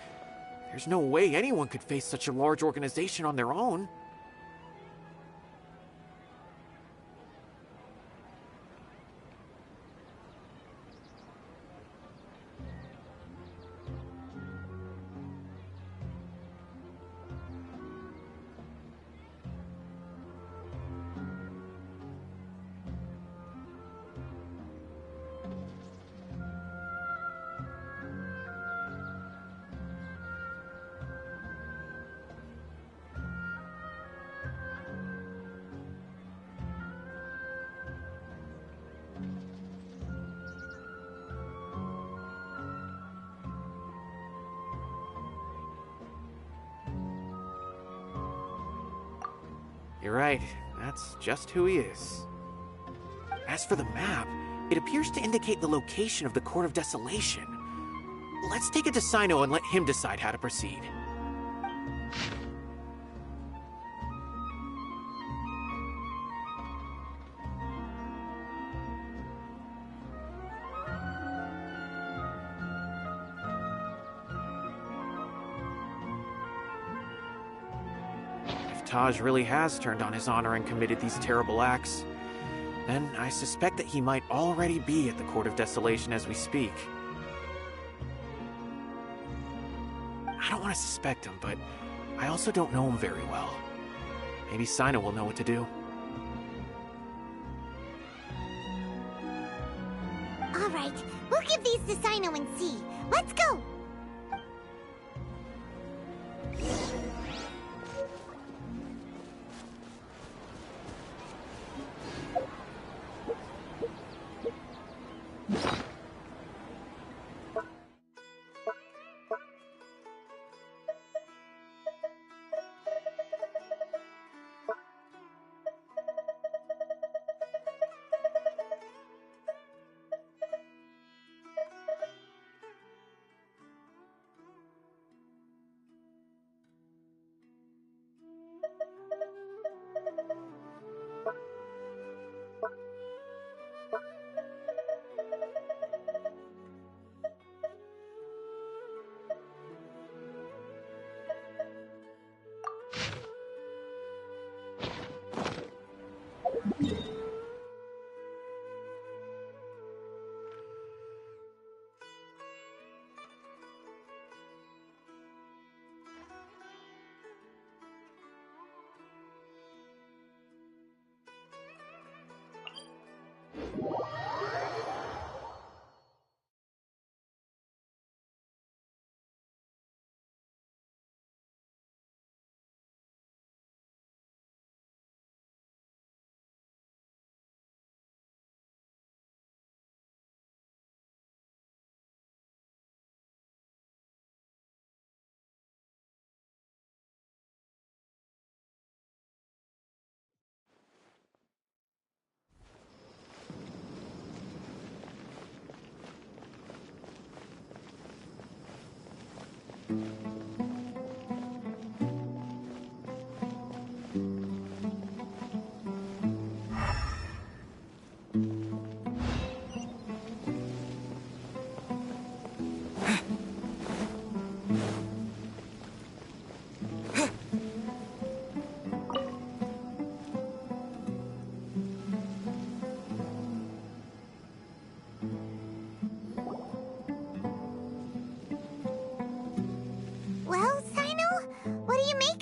There's no way anyone could face such a large organization on their own. You're right, that's just who he is. As for the map, it appears to indicate the location of the Court of Desolation. Let's take it to Cyno and let him decide how to proceed. Taj really has turned on his honor and committed these terrible acts, then I suspect that he might already be at the Court of Desolation as we speak. I don't want to suspect him, but I also don't know him very well. Maybe Cyno will know what to do. All right, we'll give these to Cyno and see. Let's go!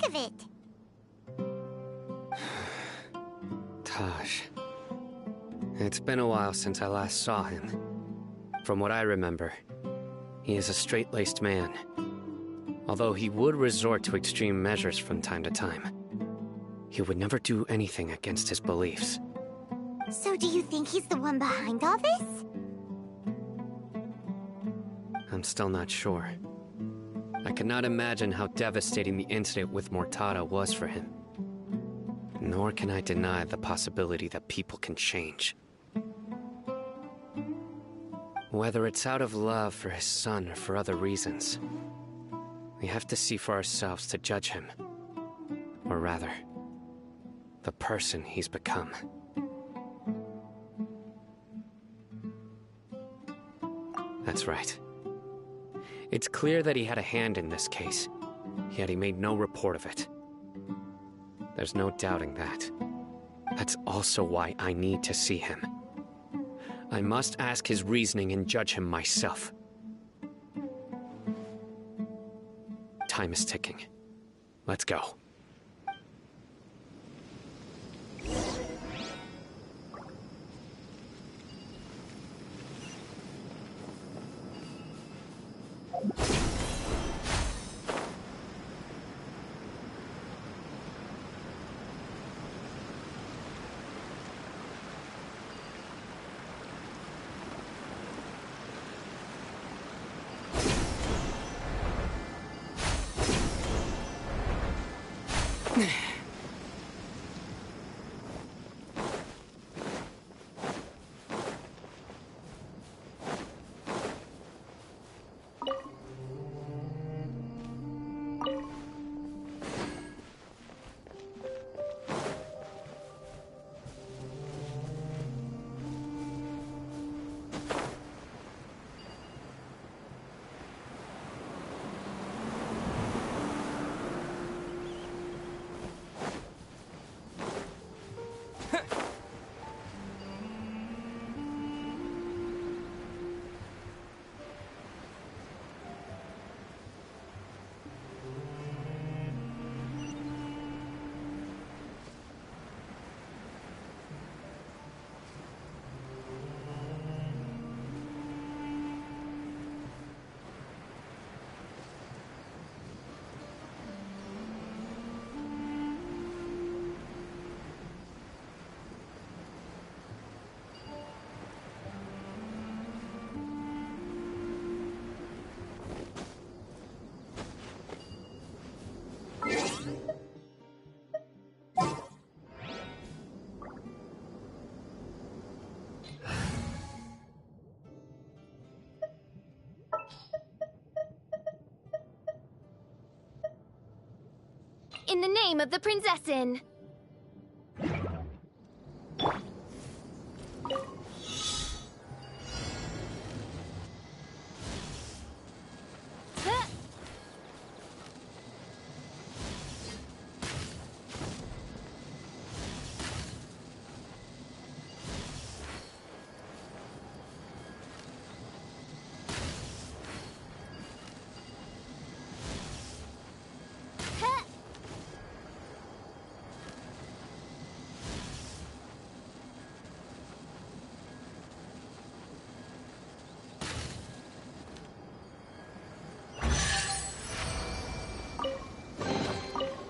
of it. Taj. It's been a while since I last saw him. From what I remember, he is a straight-laced man. Although he would resort to extreme measures from time to time, he would never do anything against his beliefs. So do you think he's the one behind all this? I'm still not sure. I cannot imagine how devastating the incident with Mortada was for him. Nor can I deny the possibility that people can change. Whether it's out of love for his son or for other reasons, we have to see for ourselves to judge him. Or rather, the person he's become. That's right. It's clear that he had a hand in this case, yet he made no report of it. There's no doubting that. That's also why I need to see him. I must ask his reasoning and judge him myself. Time is ticking. Let's go. In the name of the Prinzessin!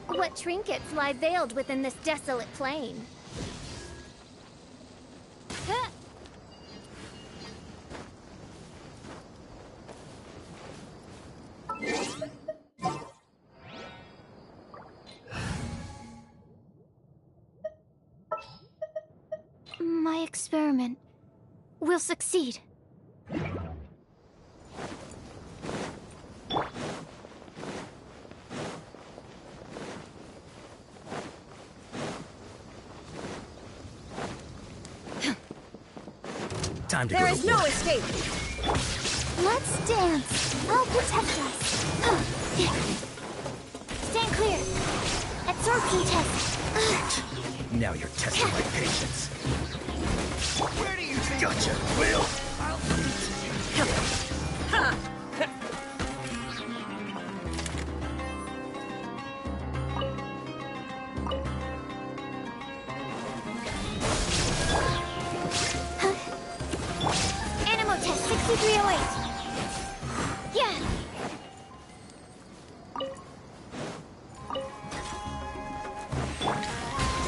What trinkets lie veiled within this desolate plain? My experiment will succeed. Time to There go is to no work. escape! Let's dance. I'll protect us. Stand clear. Absorption test. Now you're testing my patience. Where do you think? Gotcha, Will.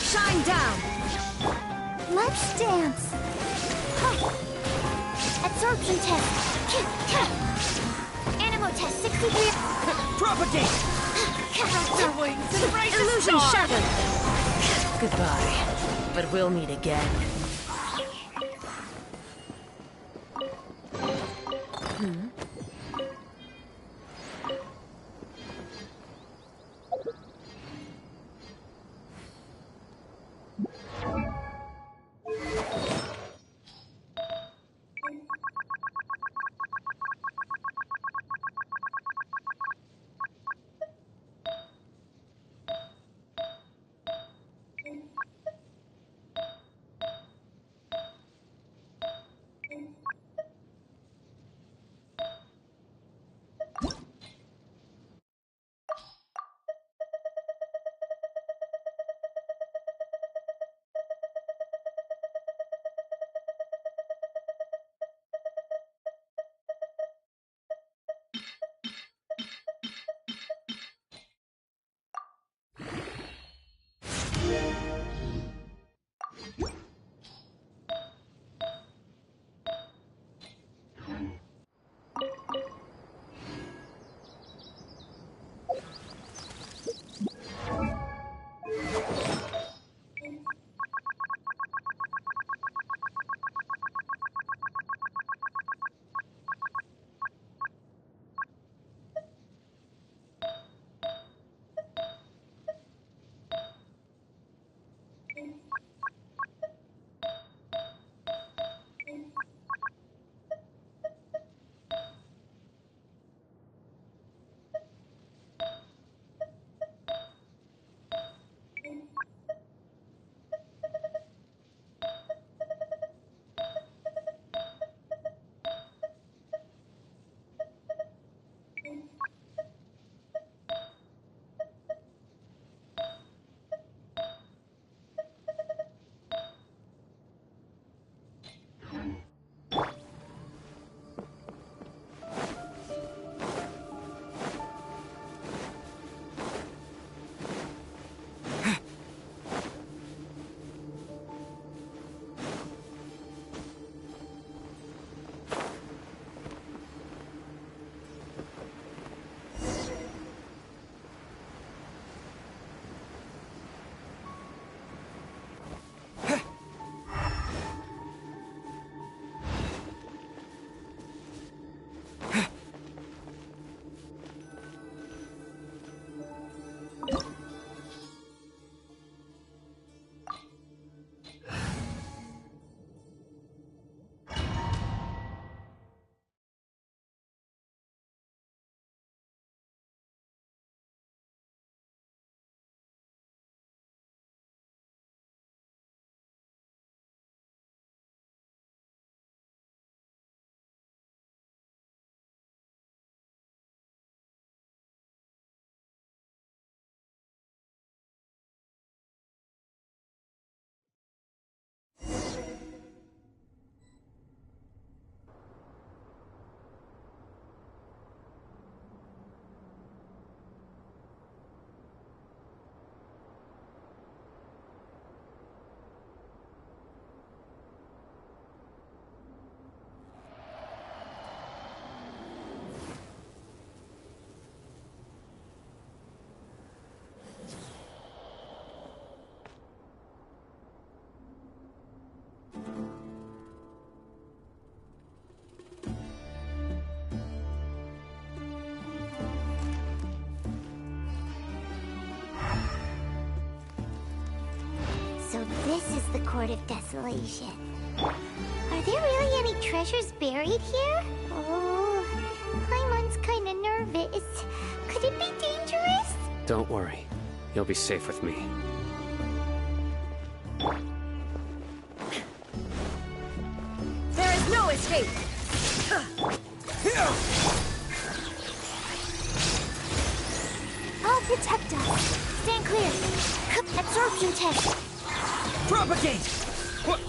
Shine down! Let's dance! Absorption test! Animo test 63! Propagate! Cast their wings and raise illusion shattered! Goodbye, but we'll meet again. So this is the Court of Desolation. Are there really any treasures buried here? Oh, Paimon's kinda nervous. Could it be dangerous? Don't worry. You'll be safe with me. There is no escape! I'll protect us. Stand clear. Absorption test. Propagate! What?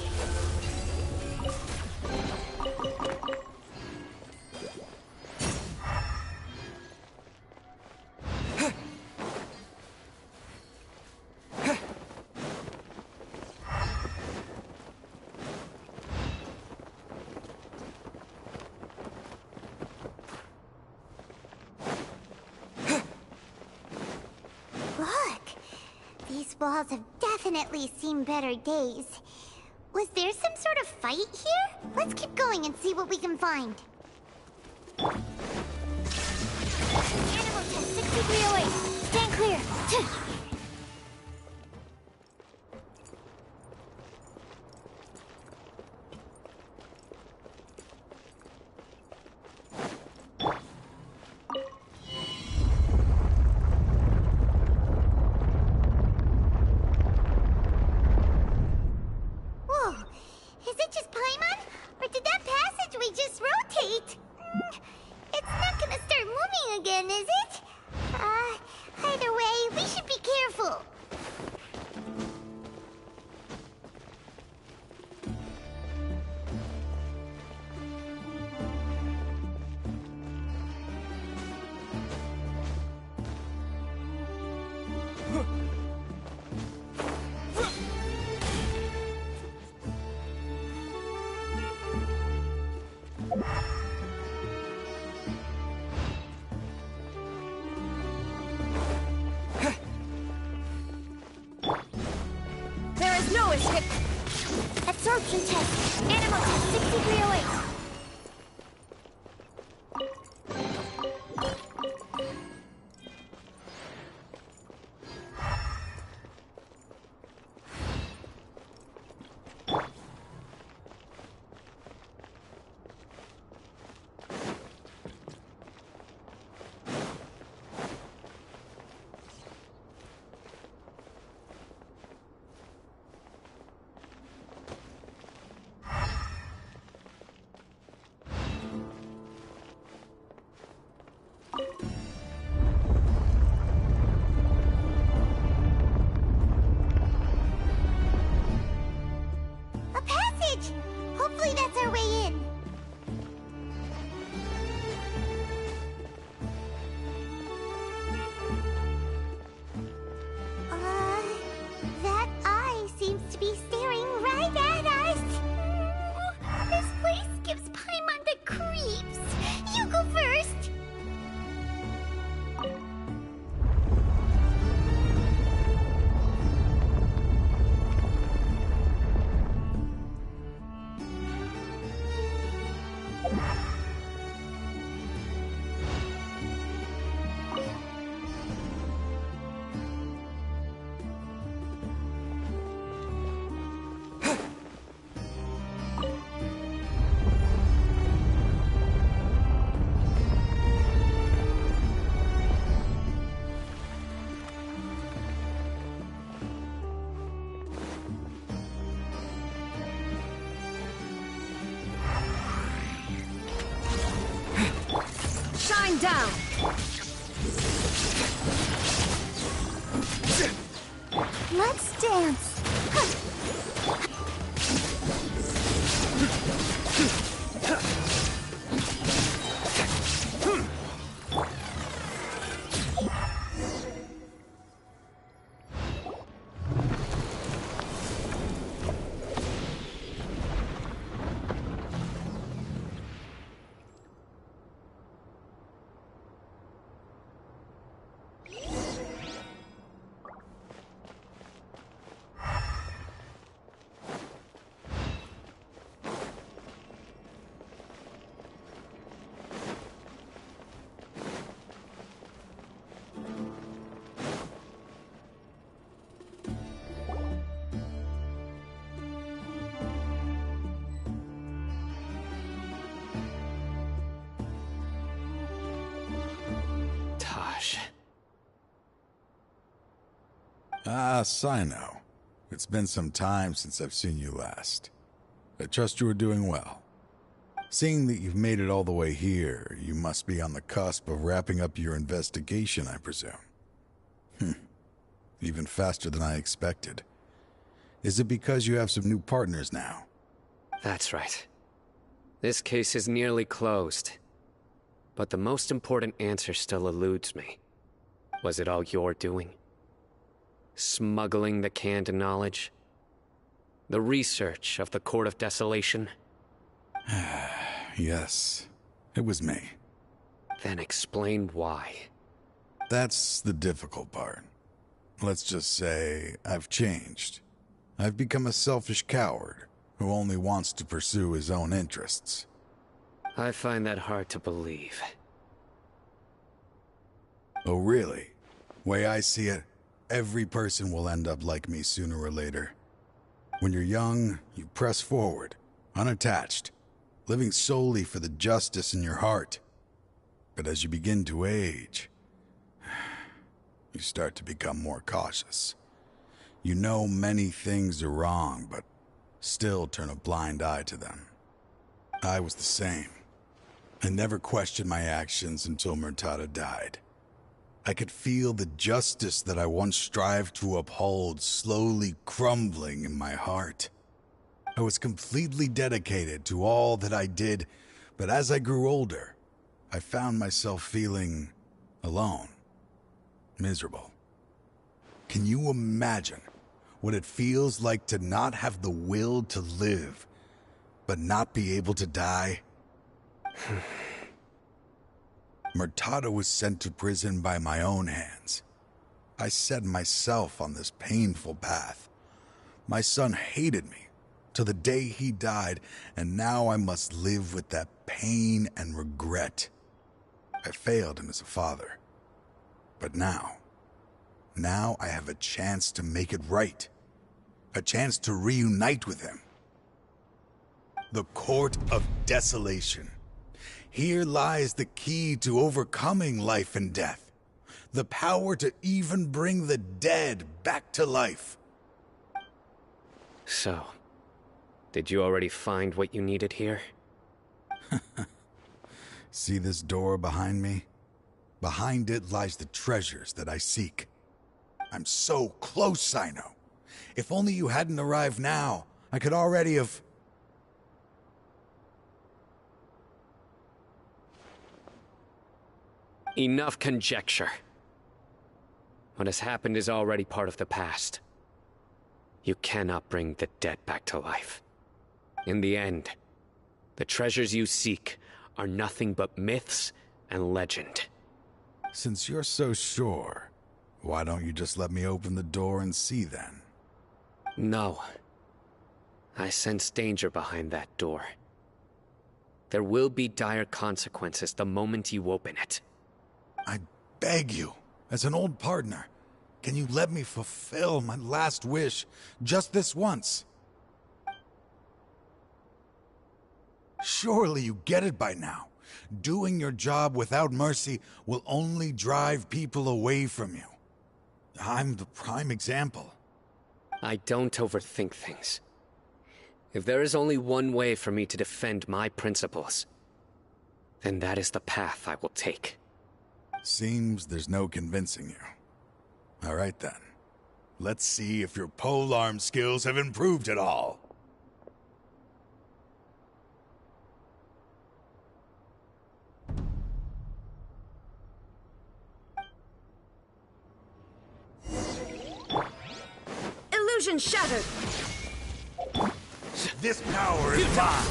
These walls have definitely seen better days. Was there some sort of fight here? Let's keep going and see what we can find. Animal test 6308. Stand clear. Whoa, is it just Paimon? Or did that passageway just rotate? It's not gonna start moving again, is it? Either way, we should be careful. There is no escape. Absorption test. Animal test 6308. A passage! Hopefully that's our way in. That eye seems to be staring right at us. This place gives Paimon the creeps. You go first. Shine down! Let's dance. Ah, Cyno. It's been some time since I've seen you last. I trust you are doing well. Seeing that you've made it all the way here, you must be on the cusp of wrapping up your investigation, I presume. Even faster than I expected. Is it because you have some new partners now? That's right. This case is nearly closed. But the most important answer still eludes me. Was it all your doing? Smuggling the canned knowledge? The research of the Court of Desolation? Yes, it was me. Then explain why. That's the difficult part. Let's just say I've changed. I've become a selfish coward who only wants to pursue his own interests. I find that hard to believe. Oh, really? Way I see it, every person will end up like me sooner or later. When you're young, you press forward, unattached, living solely for the justice in your heart. But as you begin to age, you start to become more cautious. You know many things are wrong, but still turn a blind eye to them. I was the same. I never questioned my actions until Murtada died. I could feel the justice that I once strived to uphold slowly crumbling in my heart. I was completely dedicated to all that I did, but as I grew older, I found myself feeling alone, miserable. Can you imagine what it feels like to not have the will to live, but not be able to die? Murtada was sent to prison by my own hands. I set myself on this painful path. My son hated me till the day he died, and now I must live with that pain and regret. I failed him as a father. But now I have a chance to make it right. A chance to reunite with him. The Court of Desolation. Here lies the key to overcoming life and death. The power to even bring the dead back to life. So, did you already find what you needed here? See this door behind me? Behind it lies the treasures that I seek. I'm so close, Cyno. If only you hadn't arrived now, I could already have... Enough conjecture. What has happened is already part of the past. You cannot bring the dead back to life. In the end, the treasures you seek are nothing but myths and legend. Since you're so sure, why don't you just let me open the door and see then? No. I sense danger behind that door. There will be dire consequences the moment you open it. I beg you, as an old partner, can you let me fulfill my last wish just this once? Surely you get it by now. Doing your job without mercy will only drive people away from you. I'm the prime example. I don't overthink things. If there is only one way for me to defend my principles, then that is the path I will take. Seems there's no convincing you. All right then. Let's see if your polearm skills have improved at all. Illusion shattered! This power is mine!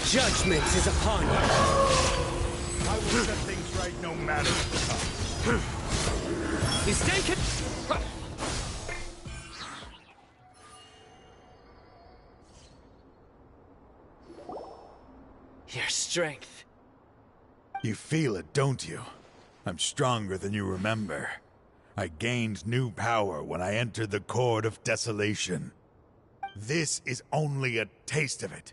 Judgment is upon you! I will set things right no matter what. You stay Your strength. You feel it, don't you? I'm stronger than you remember. I gained new power when I entered the Court of Desolation. This is only a taste of it.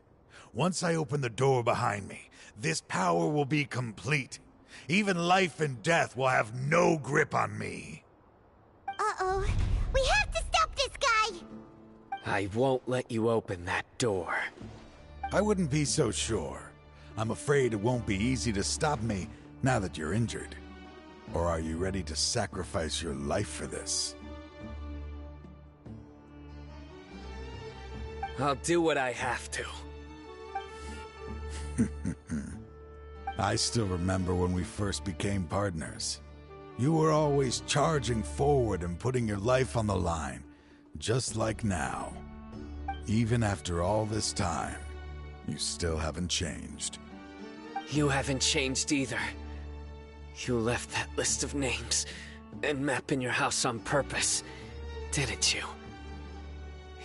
Once I open the door behind me, this power will be complete. Even life and death will have no grip on me. Uh-oh. We have to stop this guy! I won't let you open that door. I wouldn't be so sure. I'm afraid it won't be easy to stop me now that you're injured. Or are you ready to sacrifice your life for this? I'll do what I have to. I still remember when we first became partners. You were always charging forward and putting your life on the line, just like now. Even after all this time, You still haven't changed. You haven't changed either. You left that list of names and map in your house on purpose, didn't you?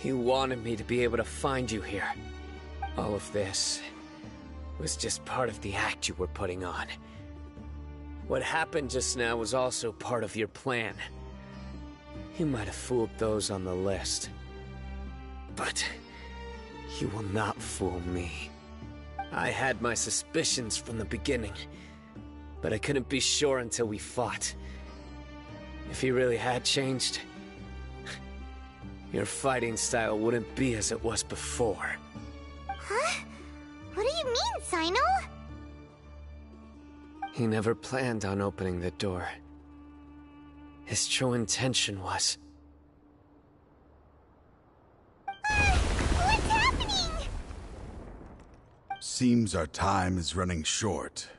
You wanted me to be able to find you here. All of this was just part of the act you were putting on. What happened just now was also part of your plan. You might have fooled those on the list, but you will not fool me. I had my suspicions from the beginning, but I couldn't be sure until we fought. If you really had changed, your fighting style wouldn't be as it was before. Huh? What do you mean, Cyno? He never planned on opening the door. His true intention was... What's happening? Seems our time is running short.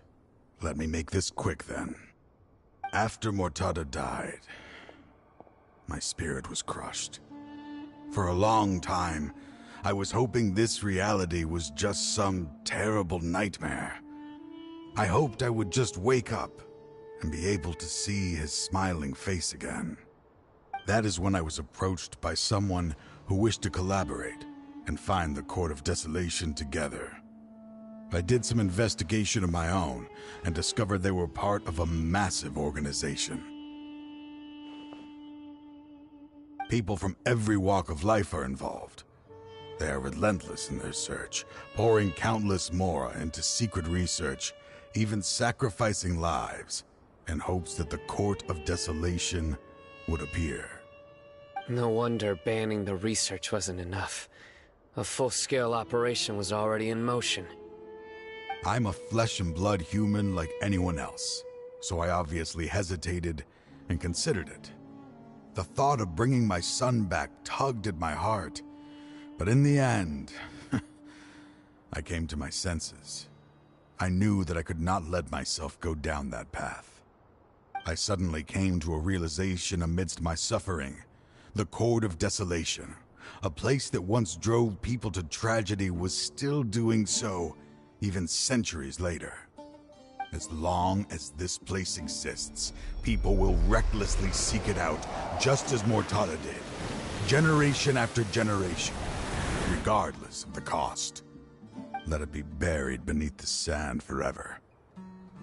Let me make this quick then. After Mortada died, my spirit was crushed. For a long time, I was hoping this reality was just some terrible nightmare. I hoped I would just wake up and be able to see his smiling face again. That is when I was approached by someone who wished to collaborate and find the Court of Desolation together. I did some investigation of my own and discovered they were part of a massive organization. People from every walk of life are involved. They are relentless in their search, pouring countless mora into secret research, even sacrificing lives, in hopes that the Court of Desolation would appear. No wonder banning the research wasn't enough. A full-scale operation was already in motion. I'm a flesh and blood human like anyone else, so I obviously hesitated and considered it. The thought of bringing my son back tugged at my heart, but in the end, I came to my senses. I knew that I could not let myself go down that path. I suddenly came to a realization amidst my suffering. The Court of Desolation, a place that once drove people to tragedy, was still doing so even centuries later. As long as this place exists, people will recklessly seek it out, just as Mortada did, generation after generation, regardless of the cost. Let it be buried beneath the sand forever.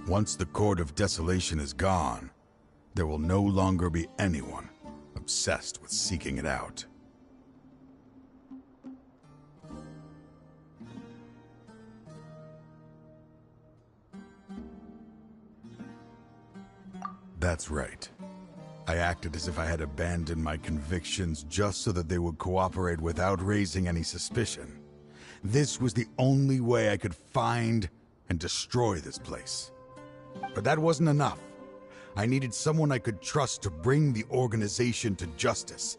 Once the Court of Desolation is gone, there will no longer be anyone obsessed with seeking it out. That's right. I acted as if I had abandoned my convictions just so that they would cooperate without raising any suspicion. This was the only way I could find and destroy this place. But that wasn't enough. I needed someone I could trust to bring the organization to justice.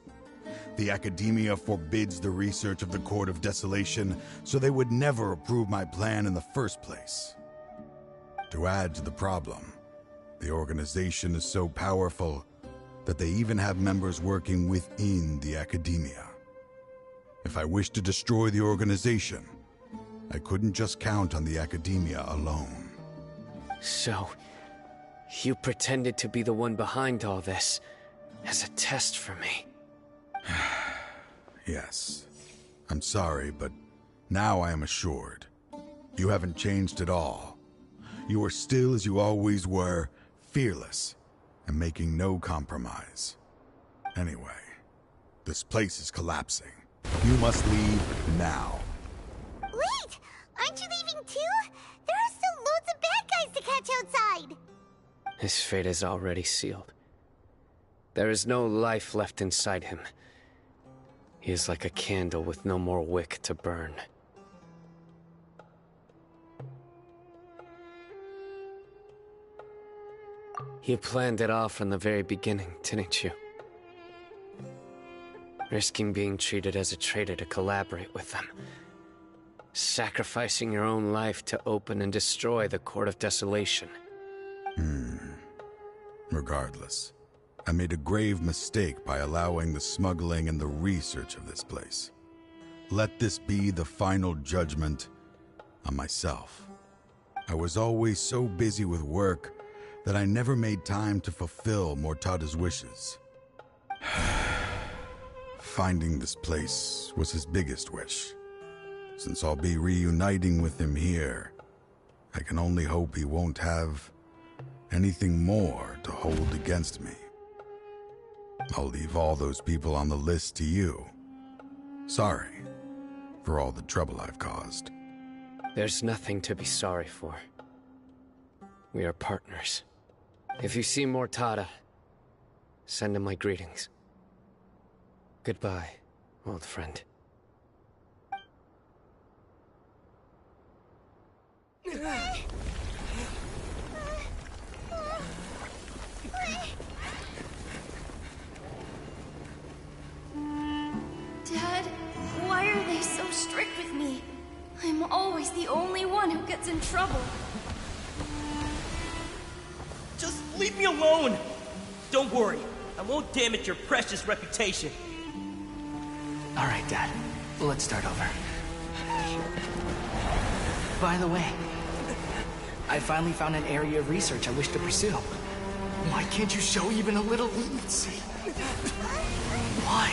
The Academia forbids the research of the Court of Desolation, so they would never approve my plan in the first place. To add to the problem, the organization is so powerful that they even have members working within the Academia. If I wished to destroy the organization, I couldn't just count on the Academia alone. So, you pretended to be the one behind all this, as a test for me. Yes. I'm sorry, but now I am assured. You haven't changed at all. You are still as you always were, fearless, and making no compromise. Anyway, this place is collapsing. You must leave now. Wait! Aren't you leaving too? There are still loads of bad guys to catch outside! His fate is already sealed. There is no life left inside him. He is like a candle with no more wick to burn. You planned it all from the very beginning, didn't you? Risking being treated as a traitor to collaborate with them. Sacrificing your own life to open and destroy the Court of Desolation. Regardless, I made a grave mistake by allowing the smuggling and the research of this place. Let this be the final judgment, on myself. I was always so busy with work that I never made time to fulfill Mortada's wishes. Finding this place was his biggest wish. Since I'll be reuniting with him here, I can only hope he won't have anything more to hold against me. I'll leave all those people on the list to you. Sorry for all the trouble I've caused. There's nothing to be sorry for. We are partners. If you see Mortada, send him my greetings. Goodbye, old friend. Dad, why are they so strict with me? I'm always the only one who gets in trouble. Just leave me alone! Don't worry, I won't damage your precious reputation. All right, Dad. Let's start over. By the way, I finally found an area of research I wish to pursue. Why can't you show even a little leniency? Why?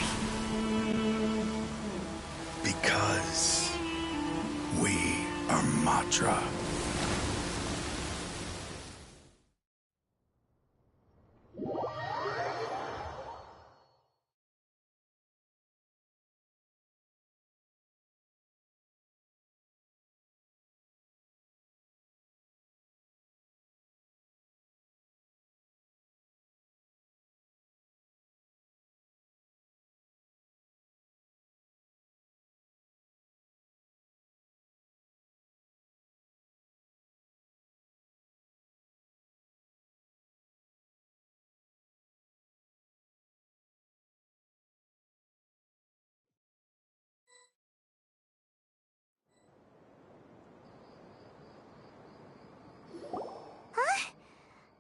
Because we are Matra.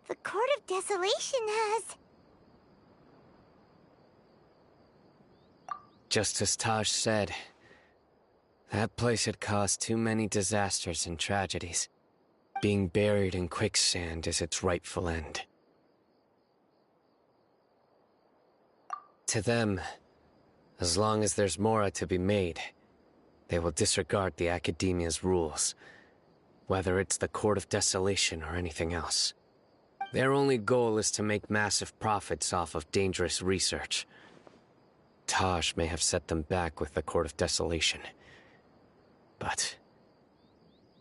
The Court of Desolation has... Just as Taj said, that place had caused too many disasters and tragedies. Being buried in quicksand is its rightful end. To them, as long as there's Mora to be made, they will disregard the Academia's rules, whether it's the Court of Desolation or anything else. Their only goal is to make massive profits off of dangerous research. Taj may have set them back with the Court of Desolation, but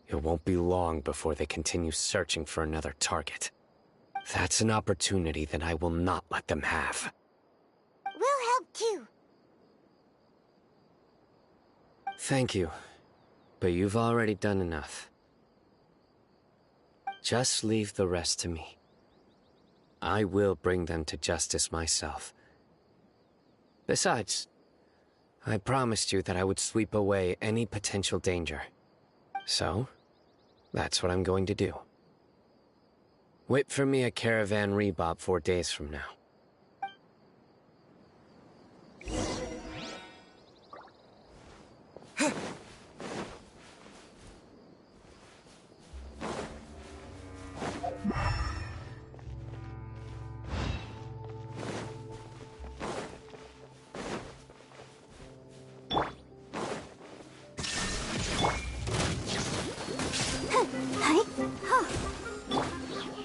it won't be long before they continue searching for another target. That's an opportunity that I will not let them have. We'll help too. Thank you, but you've already done enough. Just leave the rest to me. I will bring them to justice myself. Besides, I promised you that I would sweep away any potential danger. So, that's what I'm going to do. Wait for me at Caravan Rebob 4 days from now.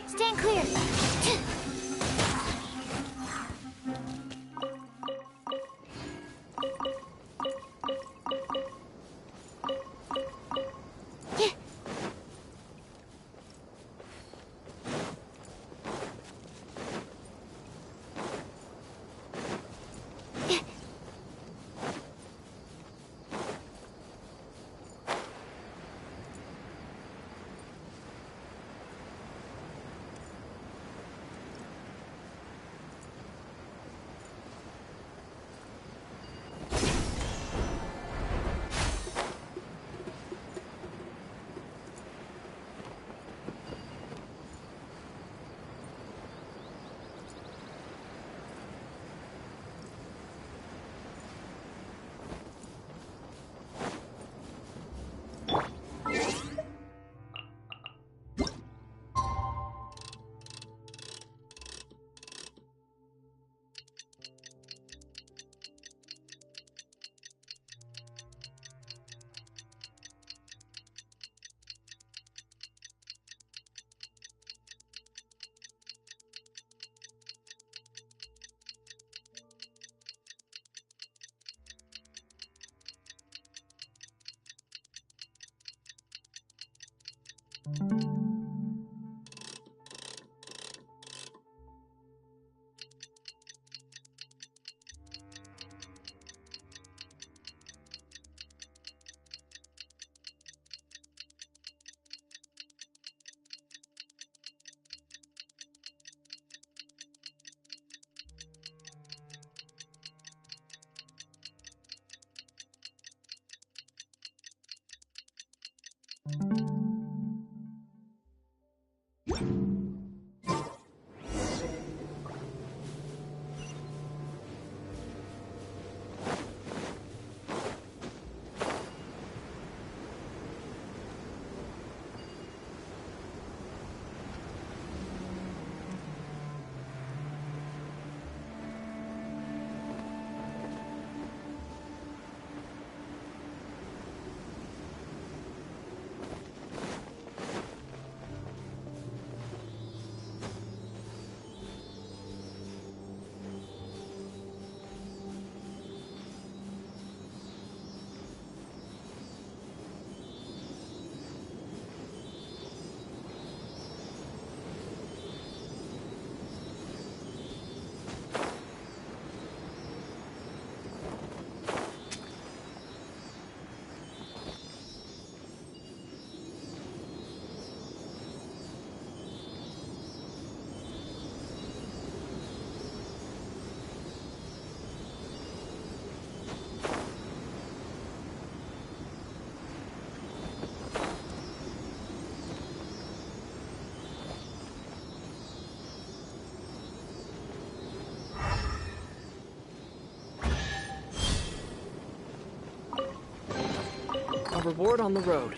Stand clear. A reward on the road.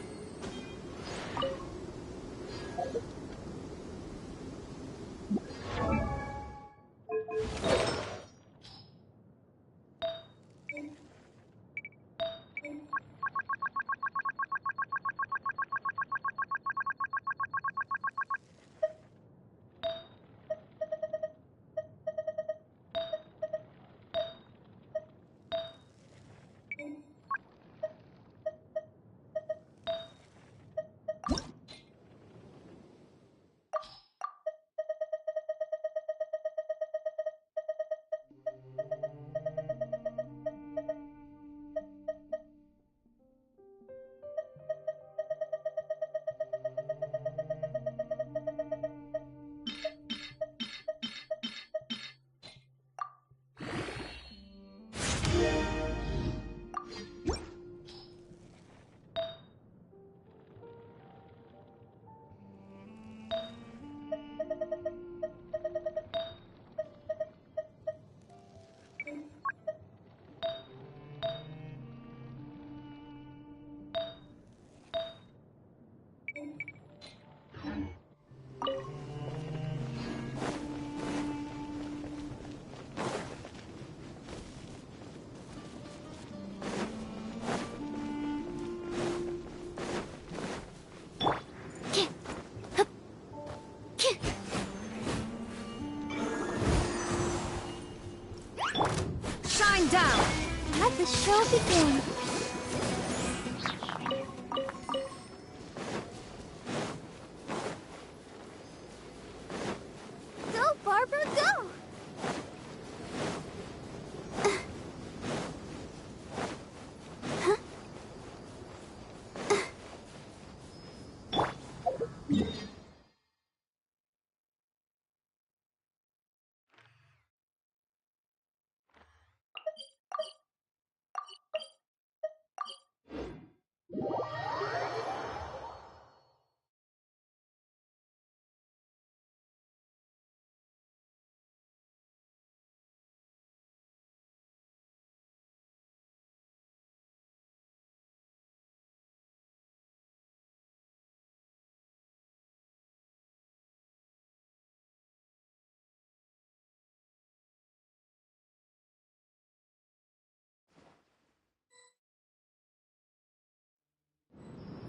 Down. Let the show begin. Go, Barbara, go!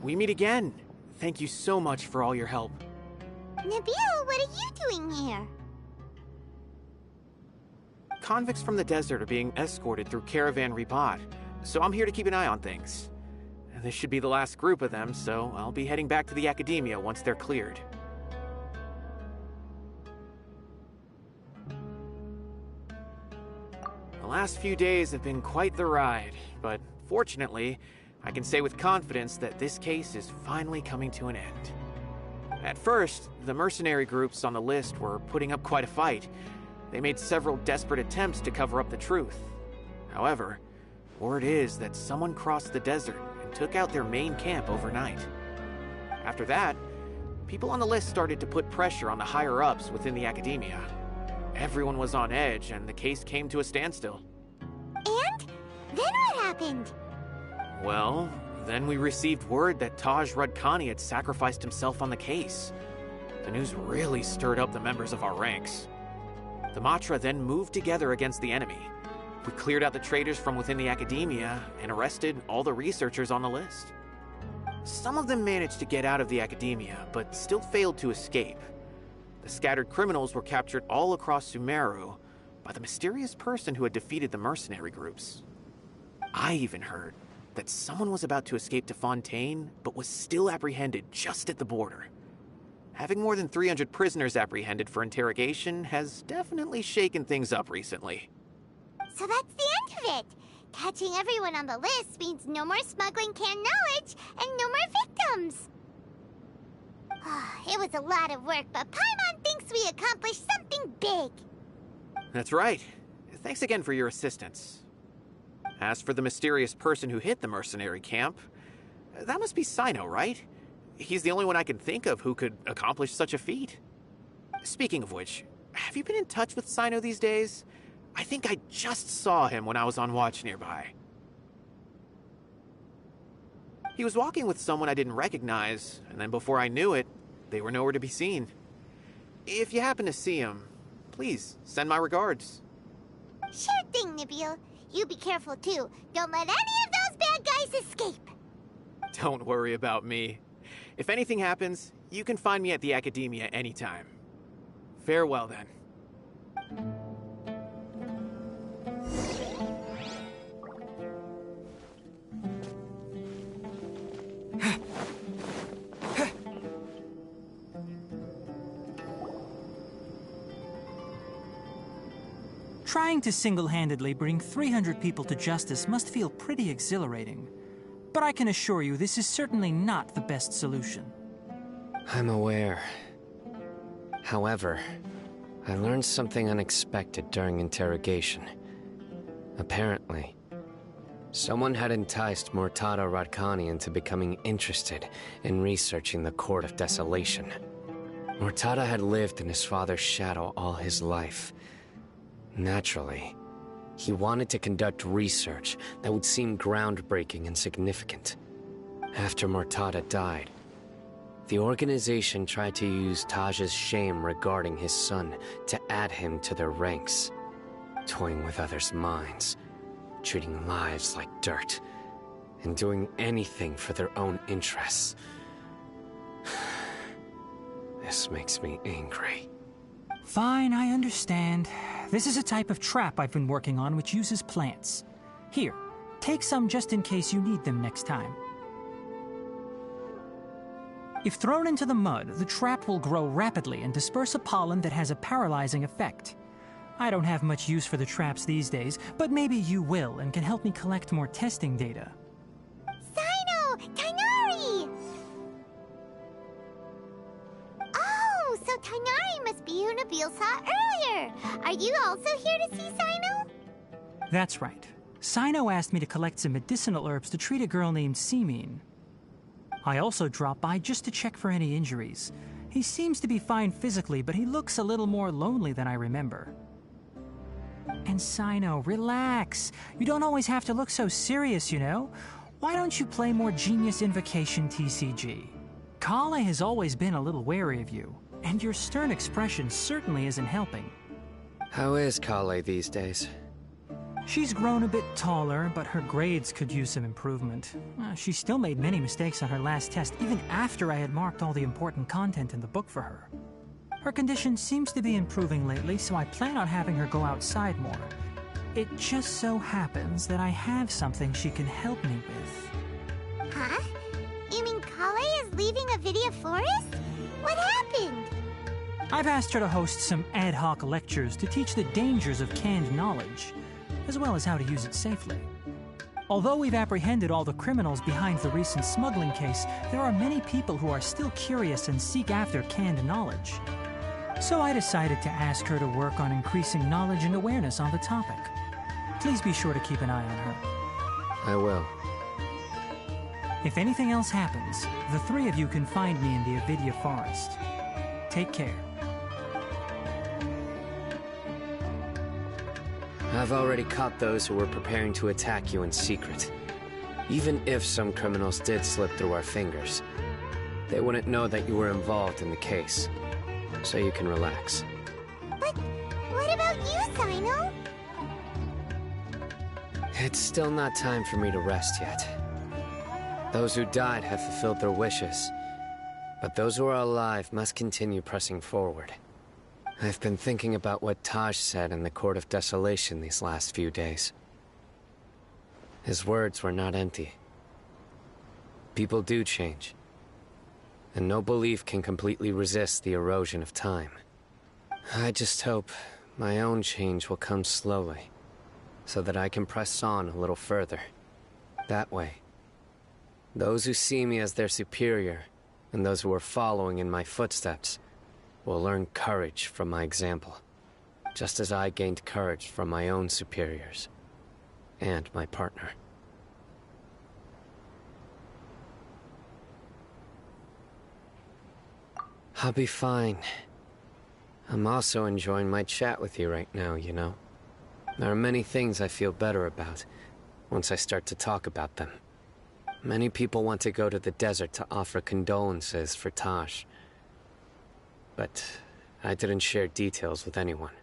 We meet again. Thank you so much for all your help. Nabil, what are you doing here? Convicts from the desert are being escorted through Caravan Ribat, so I'm here to keep an eye on things. This should be the last group of them, so I'll be heading back to the Academia once they're cleared. The last few days have been quite the ride, but fortunately, I can say with confidence that this case is finally coming to an end. At first, the mercenary groups on the list were putting up quite a fight. They made several desperate attempts to cover up the truth. However, word is that someone crossed the desert and took out their main camp overnight. After that, people on the list started to put pressure on the higher-ups within the Academia. Everyone was on edge, and the case came to a standstill. And? Then what happened? Well, then we received word that Taj Rudkani had sacrificed himself on the case. The news really stirred up the members of our ranks. The Matra then moved together against the enemy. We cleared out the traitors from within the Academia and arrested all the researchers on the list. Some of them managed to get out of the Academia, but still failed to escape. The scattered criminals were captured all across Sumeru by the mysterious person who had defeated the mercenary groups. I even heard that someone was about to escape to Fontaine, but was still apprehended just at the border. Having more than 300 prisoners apprehended for interrogation has definitely shaken things up recently. So that's the end of it. Catching everyone on the list means no more smuggling canned knowledge and no more victims. It was a lot of work, but Paimon thinks we accomplished something big. That's right. Thanks again for your assistance. As for the mysterious person who hit the mercenary camp, that must be Cyno, right? He's the only one I can think of who could accomplish such a feat. Speaking of which, have you been in touch with Cyno these days? I think I just saw him when I was on watch nearby. He was walking with someone I didn't recognize, and then before I knew it, they were nowhere to be seen. If you happen to see him, please send my regards. Sure thing, Nibule. You be careful too. Don't let any of those bad guys escape. Don't worry about me. If anything happens, you can find me at the Academia anytime. Farewell then. Trying to single-handedly bring 300 people to justice must feel pretty exhilarating. But I can assure you this is certainly not the best solution. I'm aware. However, I learned something unexpected during interrogation. Apparently, someone had enticed Murtada Radkani into becoming interested in researching the Court of Desolation. Murtada had lived in his father's shadow all his life. Naturally, he wanted to conduct research that would seem groundbreaking and significant. After Murtada died, the organization tried to use Taj's shame regarding his son to add him to their ranks, toying with others' minds, treating lives like dirt, and doing anything for their own interests. This makes me angry. Fine, I understand. This is a type of trap I've been working on which uses plants. Here, take some just in case you need them next time. If thrown into the mud, the trap will grow rapidly and disperse a pollen that has a paralyzing effect. I don't have much use for the traps these days, but maybe you will and can help me collect more testing data. Cyno! Tighnari! Oh, so Tighnari must be who Nabeel saw earlier. Are you also here to see Cyno? That's right. Cyno asked me to collect some medicinal herbs to treat a girl named Seemine. I also dropped by just to check for any injuries. He seems to be fine physically, but he looks a little more lonely than I remember. And Cyno, relax. You don't always have to look so serious, you know? Why don't you play more Genius Invocation TCG? Kale has always been a little wary of you, and your stern expression certainly isn't helping. How is Kale these days? She's grown a bit taller, but her grades could use some improvement. She still made many mistakes on her last test, even after I had marked all the important content in the book for her. Her condition seems to be improving lately, so I plan on having her go outside more. It just so happens that I have something she can help me with. Huh? You mean Kale is leaving Avidia Forest? What happened? I've asked her to host some ad hoc lectures to teach the dangers of canned knowledge, as well as how to use it safely. Although we've apprehended all the criminals behind the recent smuggling case, there are many people who are still curious and seek after canned knowledge. So I decided to ask her to work on increasing knowledge and awareness on the topic. Please be sure to keep an eye on her. I will. If anything else happens, the three of you can find me in the Avidia Forest. Take care. I've already caught those who were preparing to attack you in secret. Even if some criminals did slip through our fingers, they wouldn't know that you were involved in the case. So you can relax. But what about you, Cyno? It's still not time for me to rest yet. Those who died have fulfilled their wishes, but those who are alive must continue pressing forward. I've been thinking about what Taj said in the Court of Desolation these last few days. His words were not empty. People do change, and no belief can completely resist the erosion of time. I just hope my own change will come slowly, so that I can press on a little further. That way, those who see me as their superior, and those who are following in my footsteps, will learn courage from my example, just as I gained courage from my own superiors and my partner. I'll be fine. I'm also enjoying my chat with you right now, you know. There are many things I feel better about once I start to talk about them. Many people want to go to the desert to offer condolences for Taj, but I didn't share details with anyone.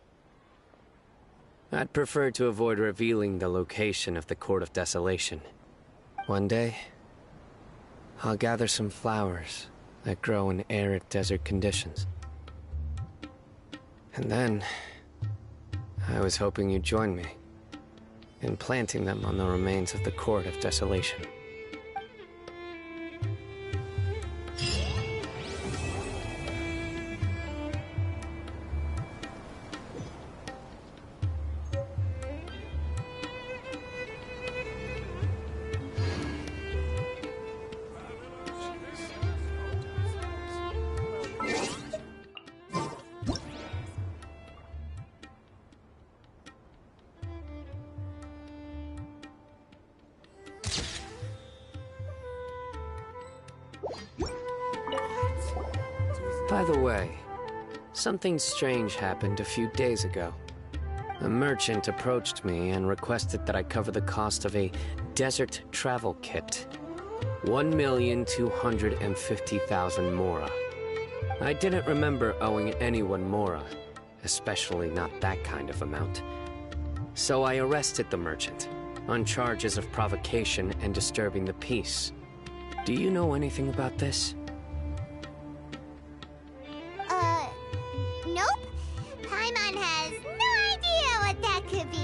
I'd prefer to avoid revealing the location of the Court of Desolation. One day, I'll gather some flowers that grow in arid desert conditions. And then, I was hoping you'd join me in planting them on the remains of the Court of Desolation. By the way, something strange happened a few days ago. A merchant approached me and requested that I cover the cost of a desert travel kit. 1,250,000 mora. I didn't remember owing anyone mora, especially not that kind of amount. So I arrested the merchant on charges of provocation and disturbing the peace. Do you know anything about this? Nope. Paimon has no idea what that could be.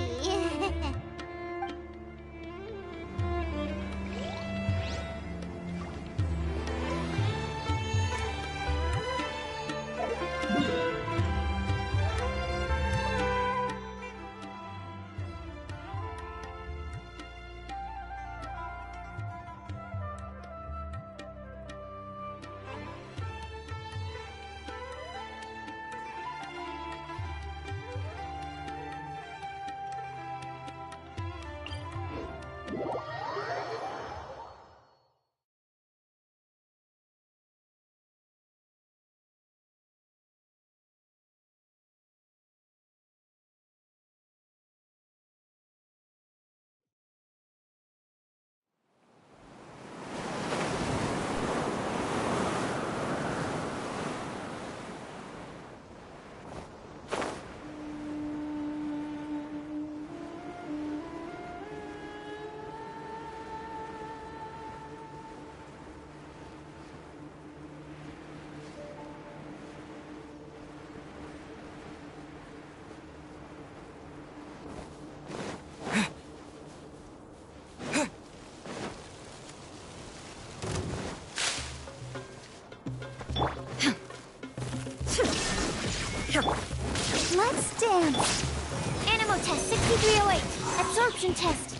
Let's dance. Animo test 6308. Absorption test.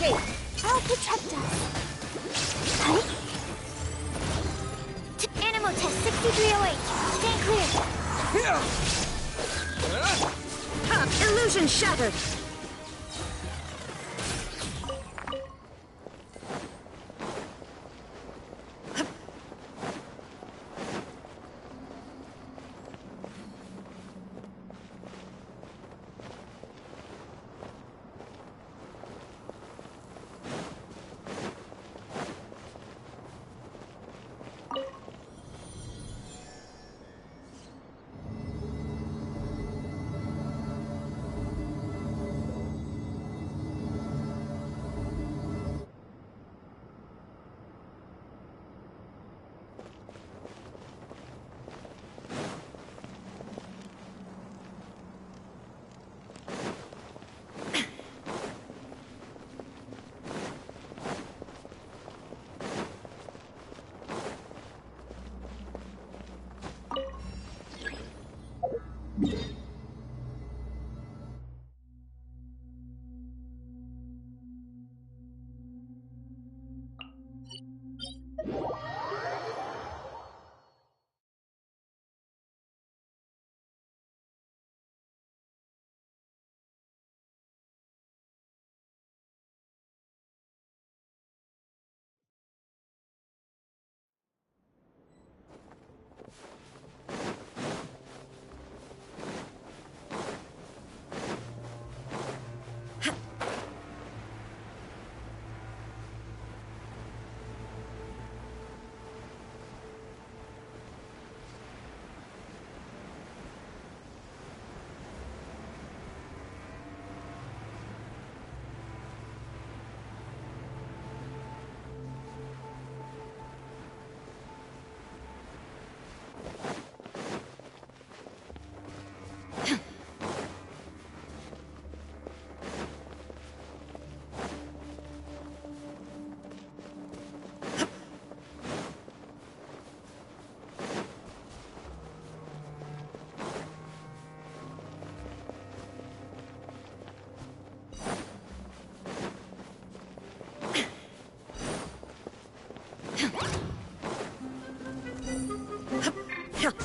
escape. I'll protect us. Huh? Animal test 6308. Stand clear. Illusion shattered.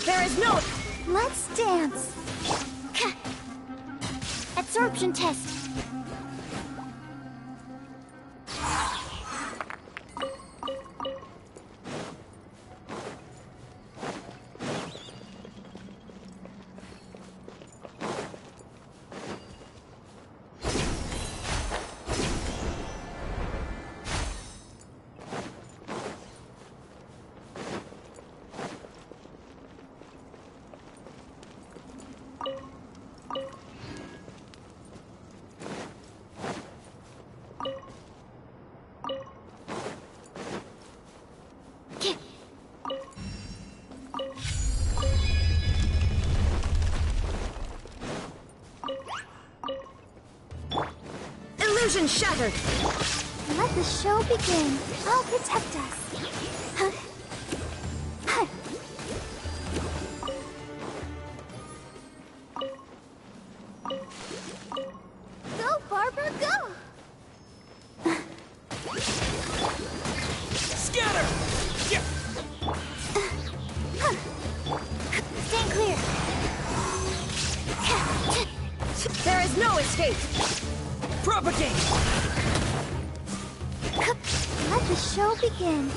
There is no... Let's dance. Absorption test. Illusion shattered. Let the show begin. I'll protect us. Go, Barbara, go! Scatter! Yeah. Stand clear. There is no escape. Propagate! Let the show begin.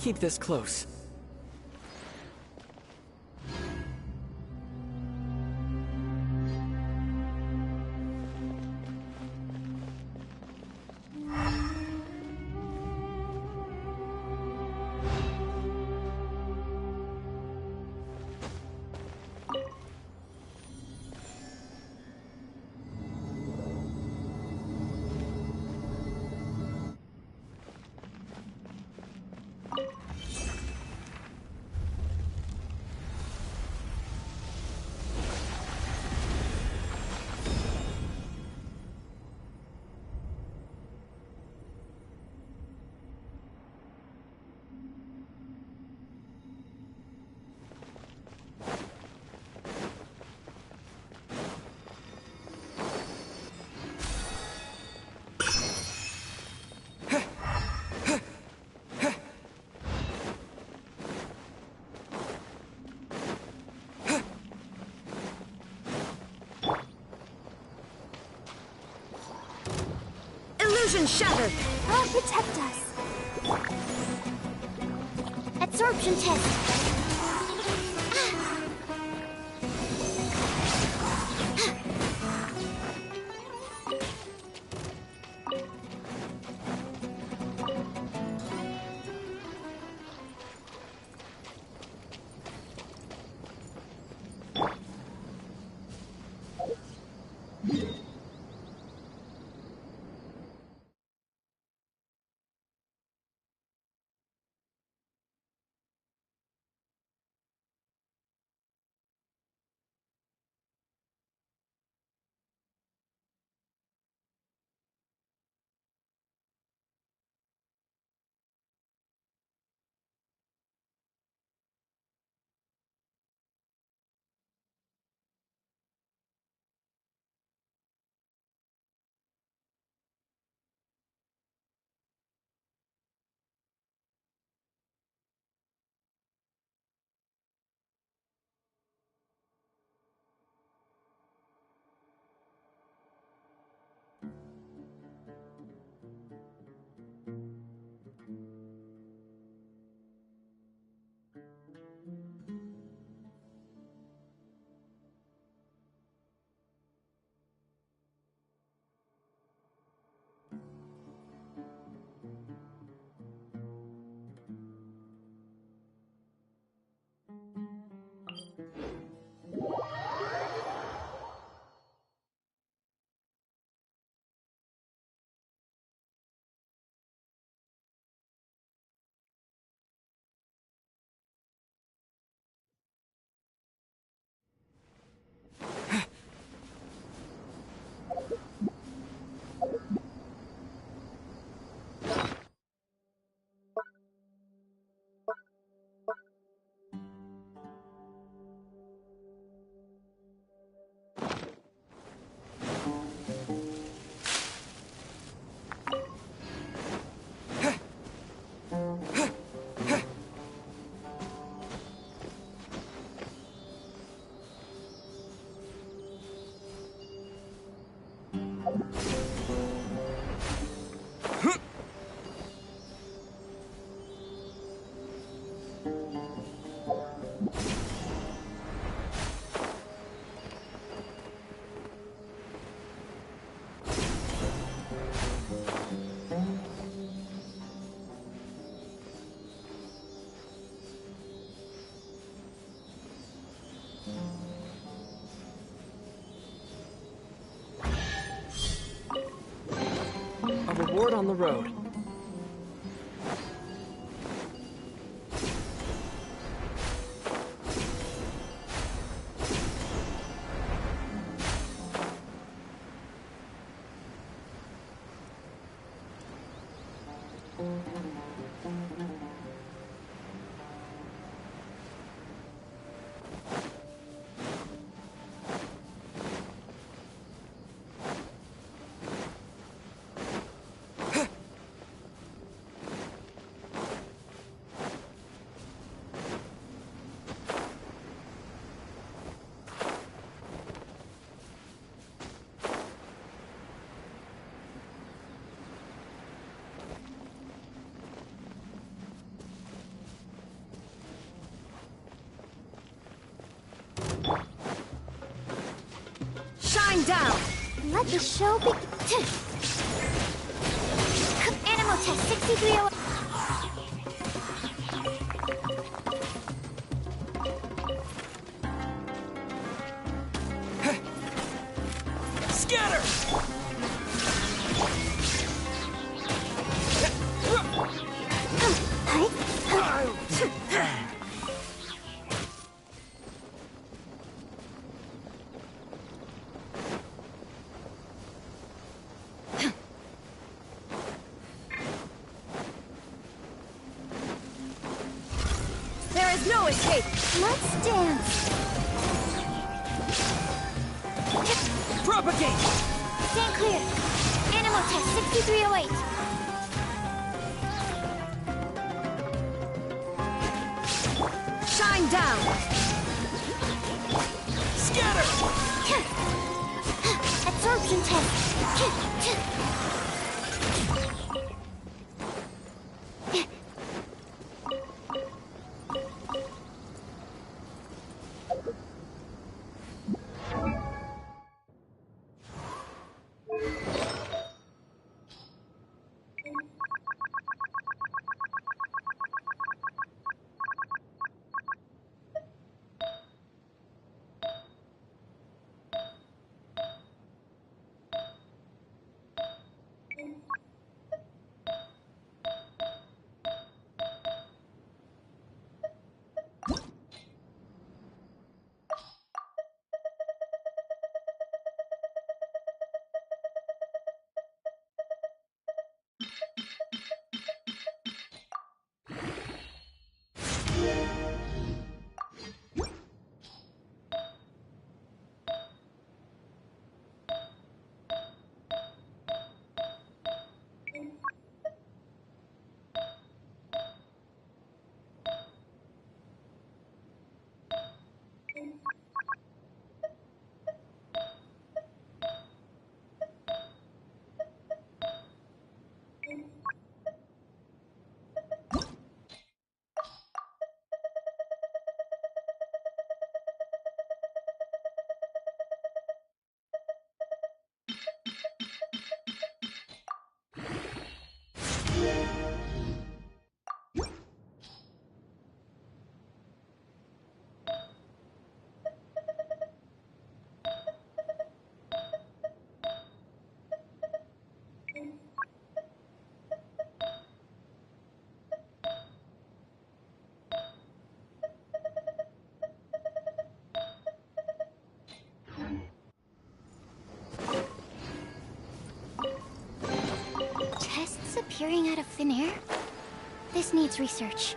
keep this close. Illusion shattered! I'll protect us. Absorption test. A reward on the road. down! Let the show begin. Animal test 6301. Scatter! There is no escape! Let's dance. Propagate! Stand clear. Animal test 6308. Shine down! Scatter! Absorption test. Appearing out of thin air? This needs research.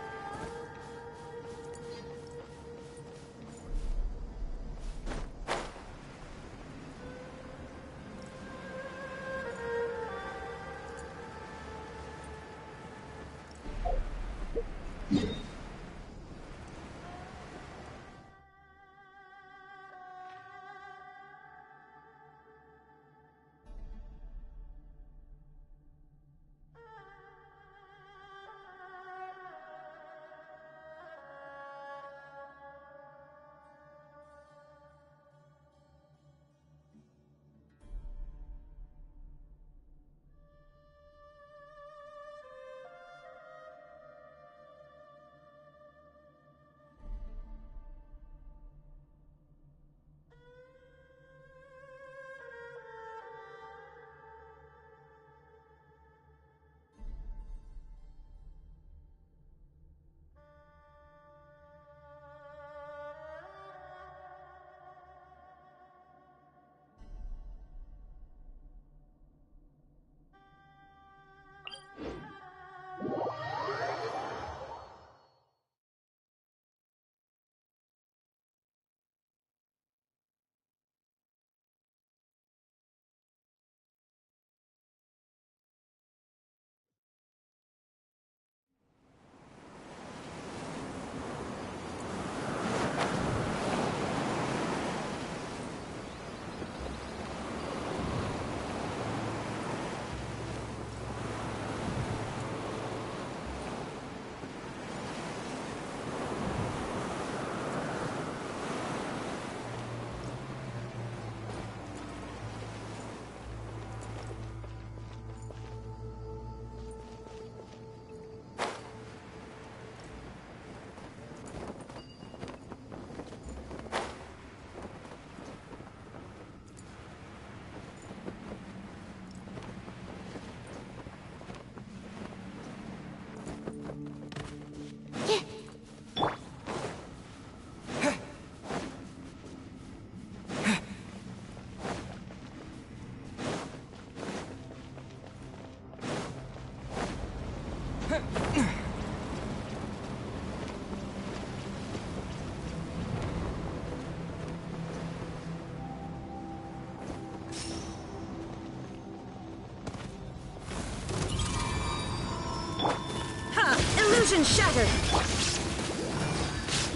Illusion shattered!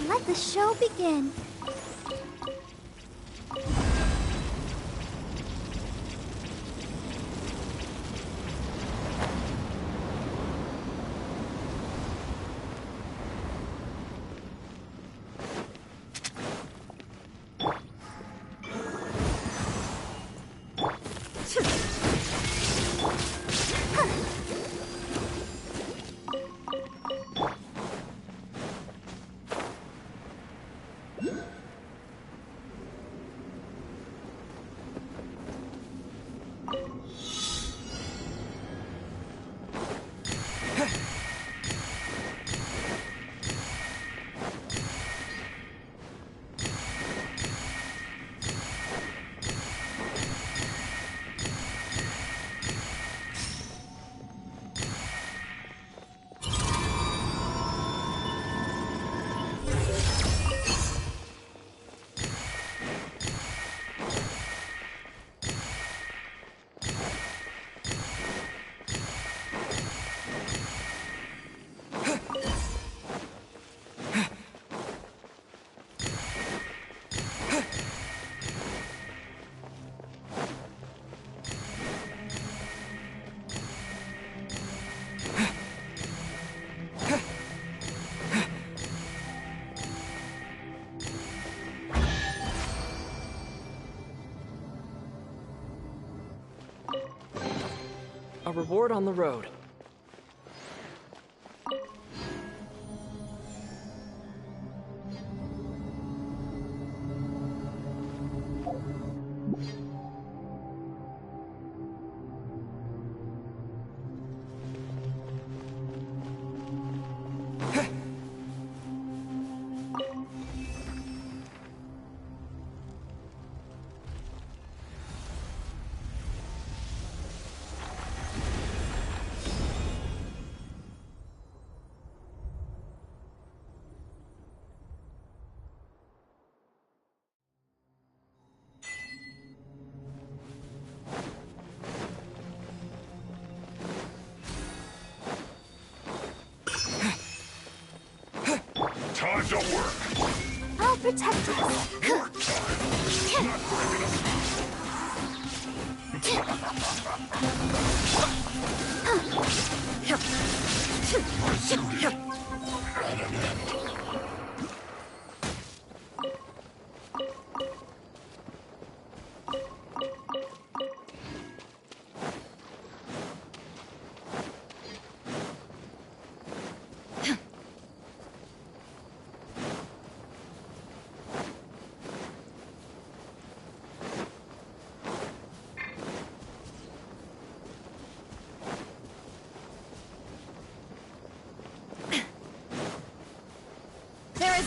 Let the show begin. A reward on the road. Time to work. I'll protect us. Work time. Not breaking us. At an end.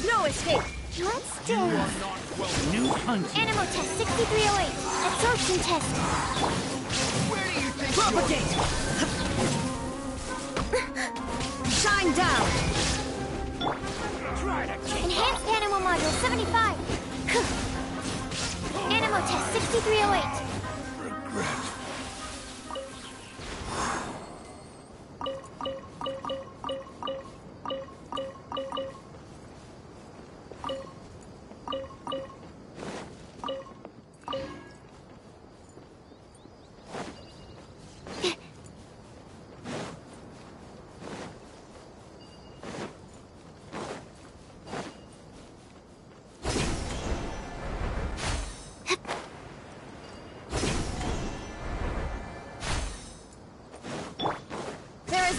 No escape! Let's do New hunting. Animal test 6308. Absorption test. Where do you think Propagate! Shine down! Enhanced animal module 75. Animal test 6308. Regret.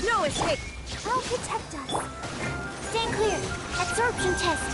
No escape! I'll protect us. Stand clear. Absorption test.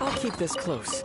I'll keep this close.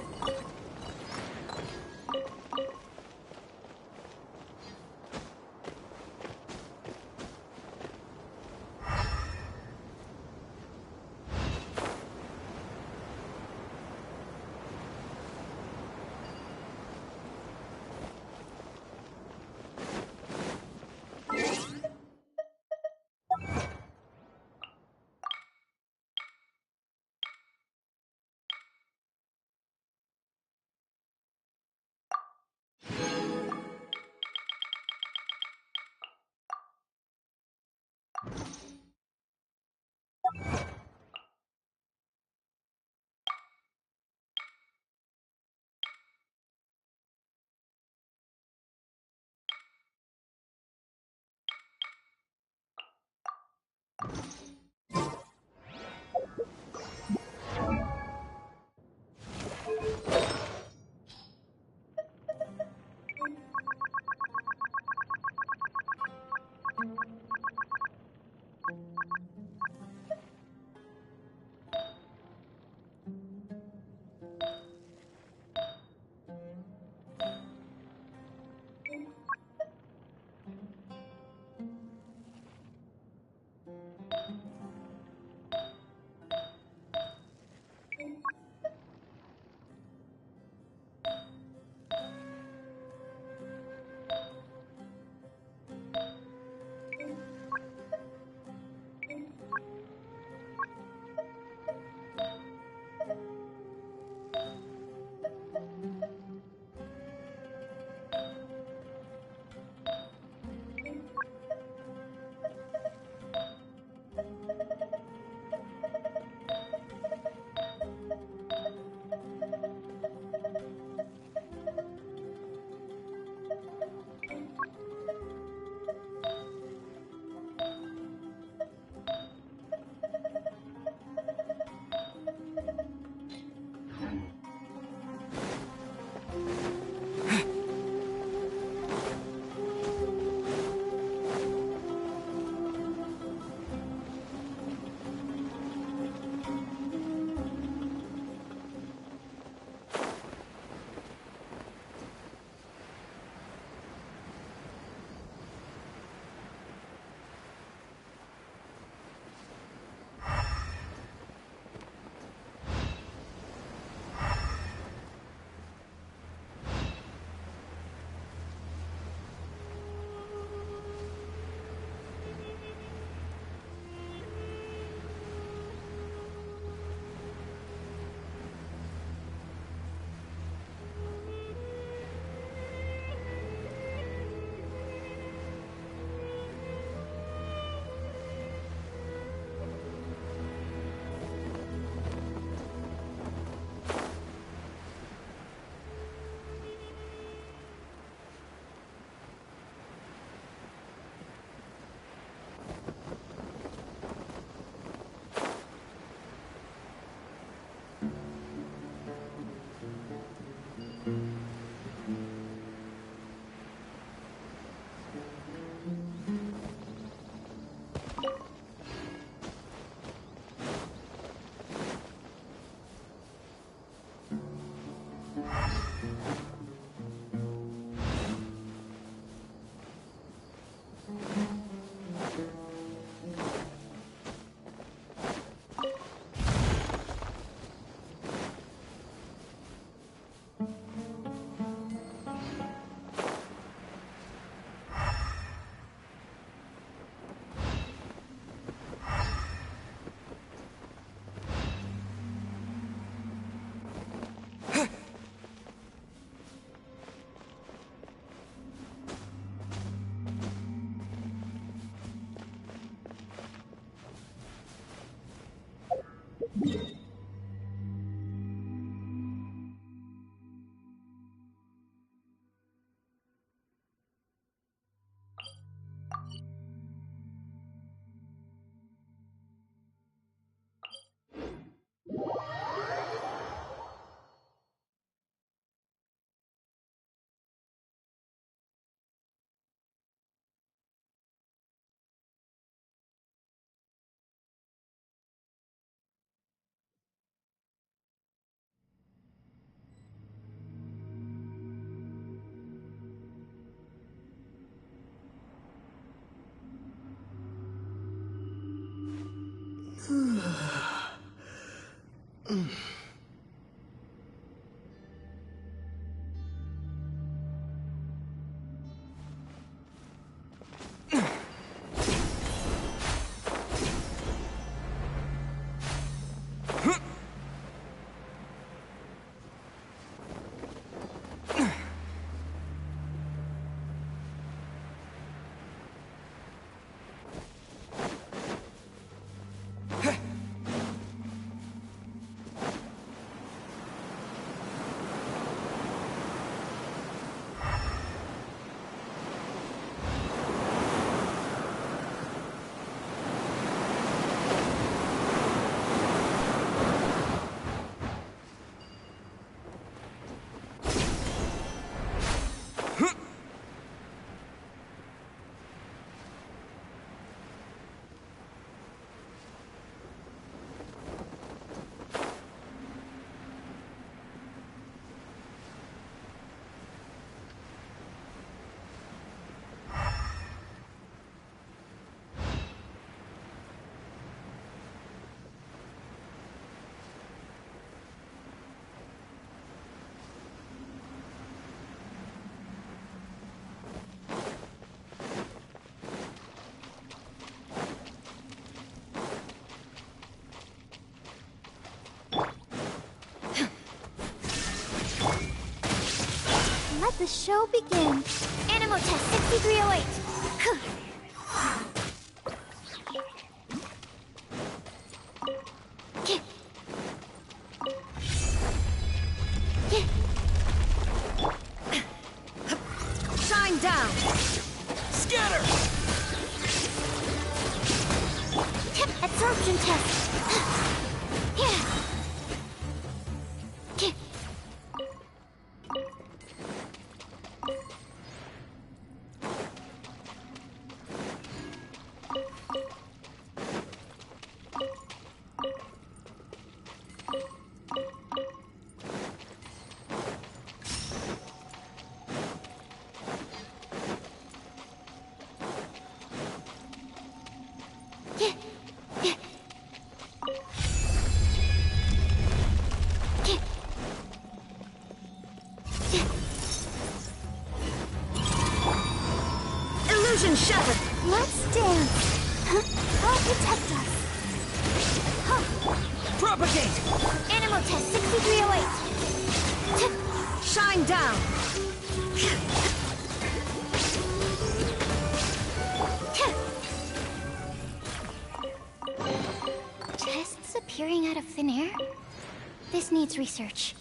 Let the show begin. Animal test 6308. Shine down. Scatter! Absorption test. Illusion shattered. Let's dance. I'll protect us. Propagate. Animal test 6308. Shine down. Tests appearing out of thin air? This needs research.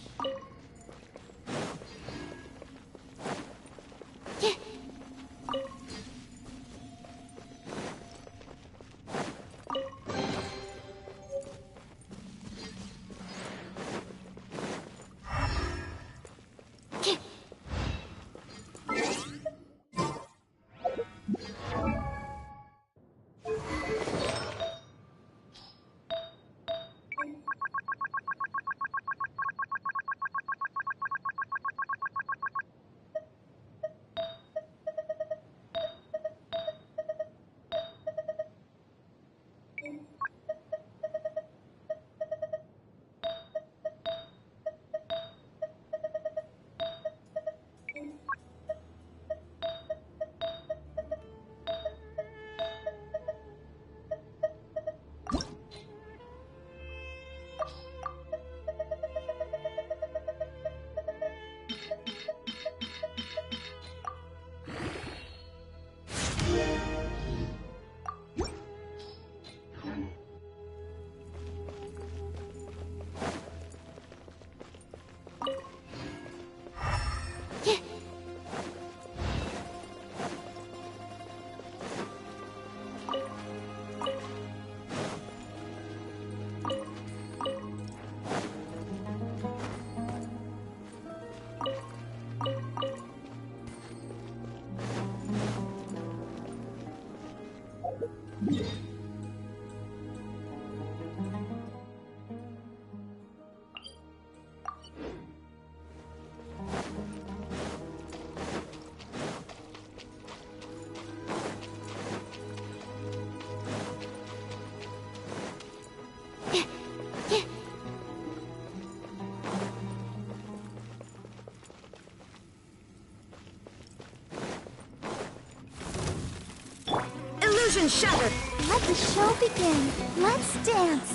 Illusion shattered. Let the show begin. Let's dance.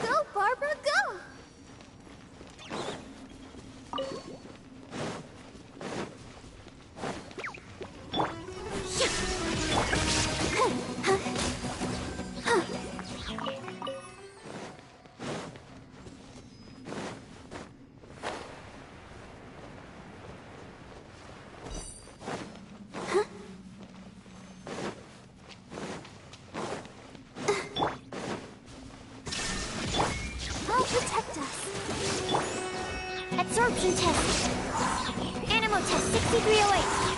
Go, Barbara, go! Protect us. Absorption test. Animal test 6308.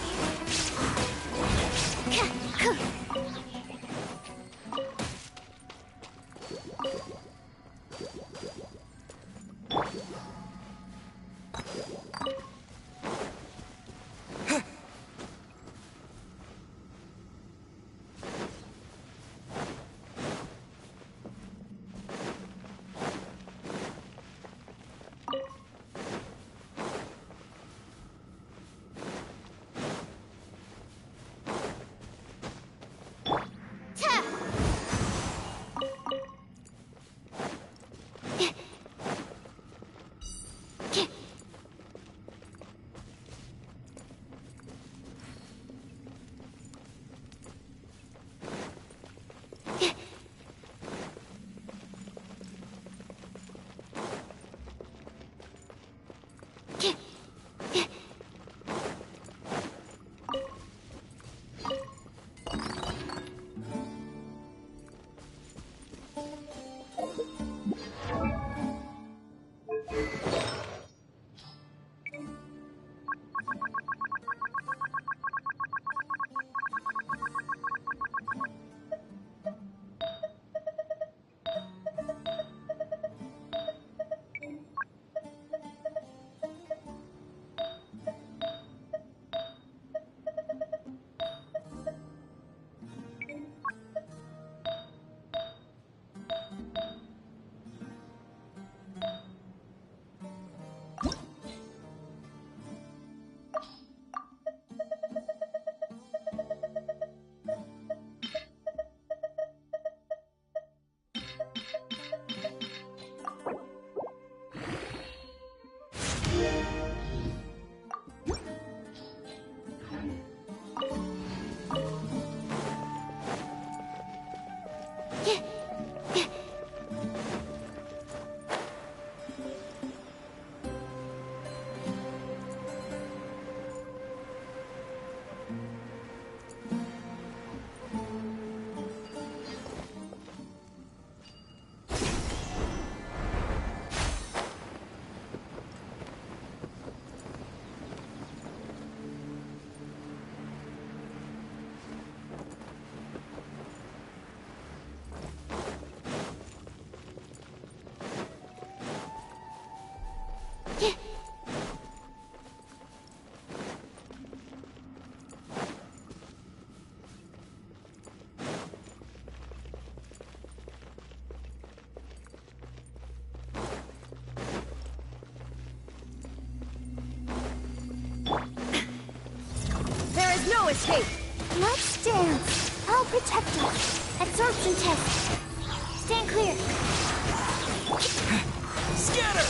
escape. Let's dance. I'll protect us. Absorption test. Stand clear. Scatter!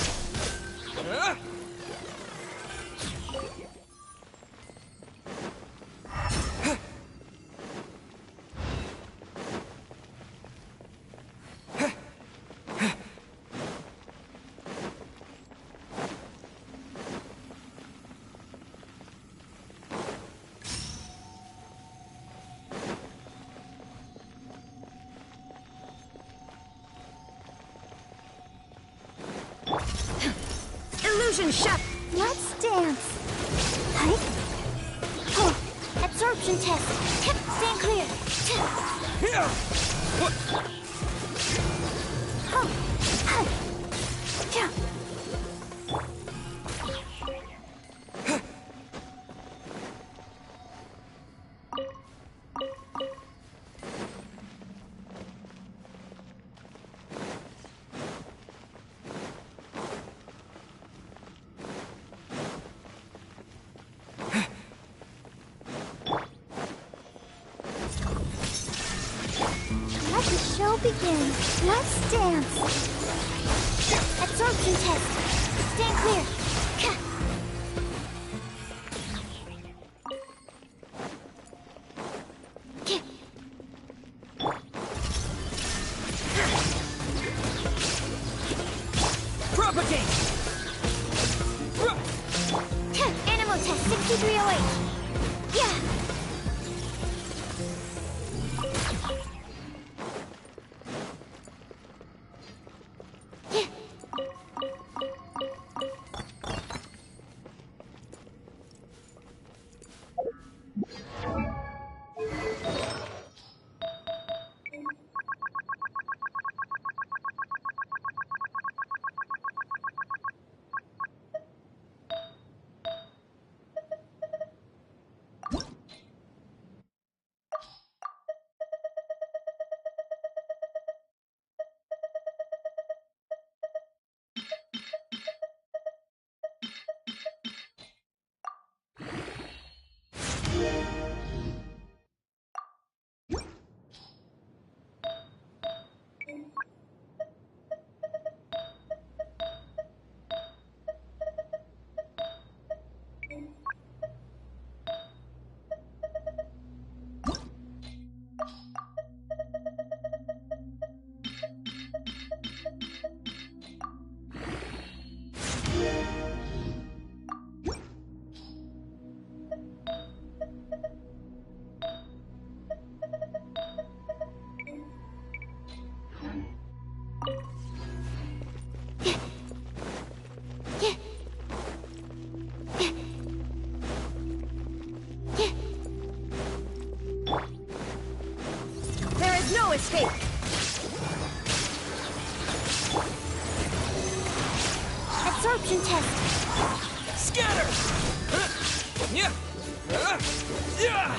Illusion shut. Let's dance. Hike. Oh, absorption test. Stand clear. Oh, hi. Yeah. Begin. Let's dance. Absorption test. Stand clear. Propagate! Animal test 6308. Yeah. Escape. Absorption test. Scatter! Yeah! Yeah!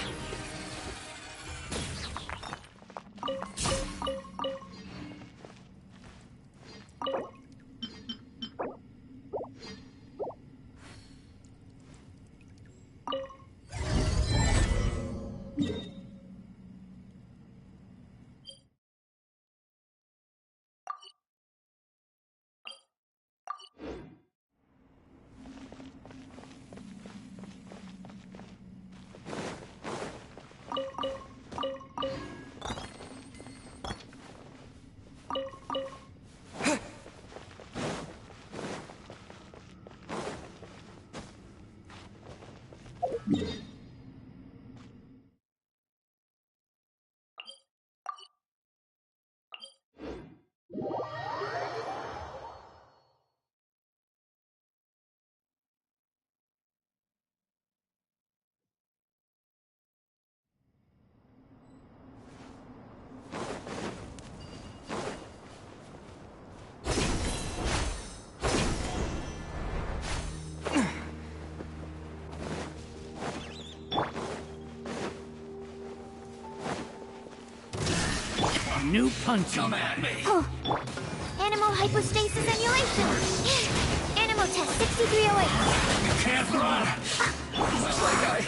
New punch. Come at me. Oh. Animal hypostasis emulation. Animal test 6308. You can't run. Looks like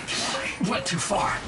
Went too far.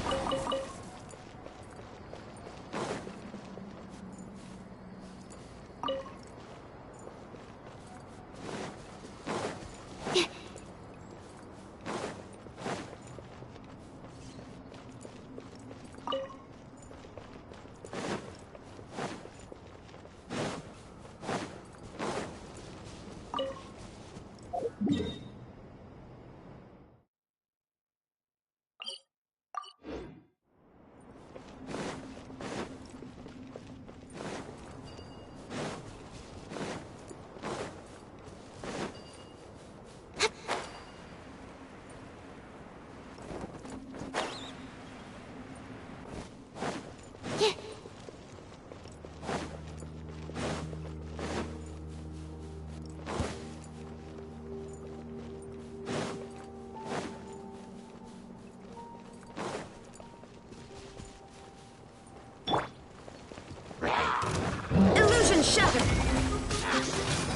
Illusion shattered!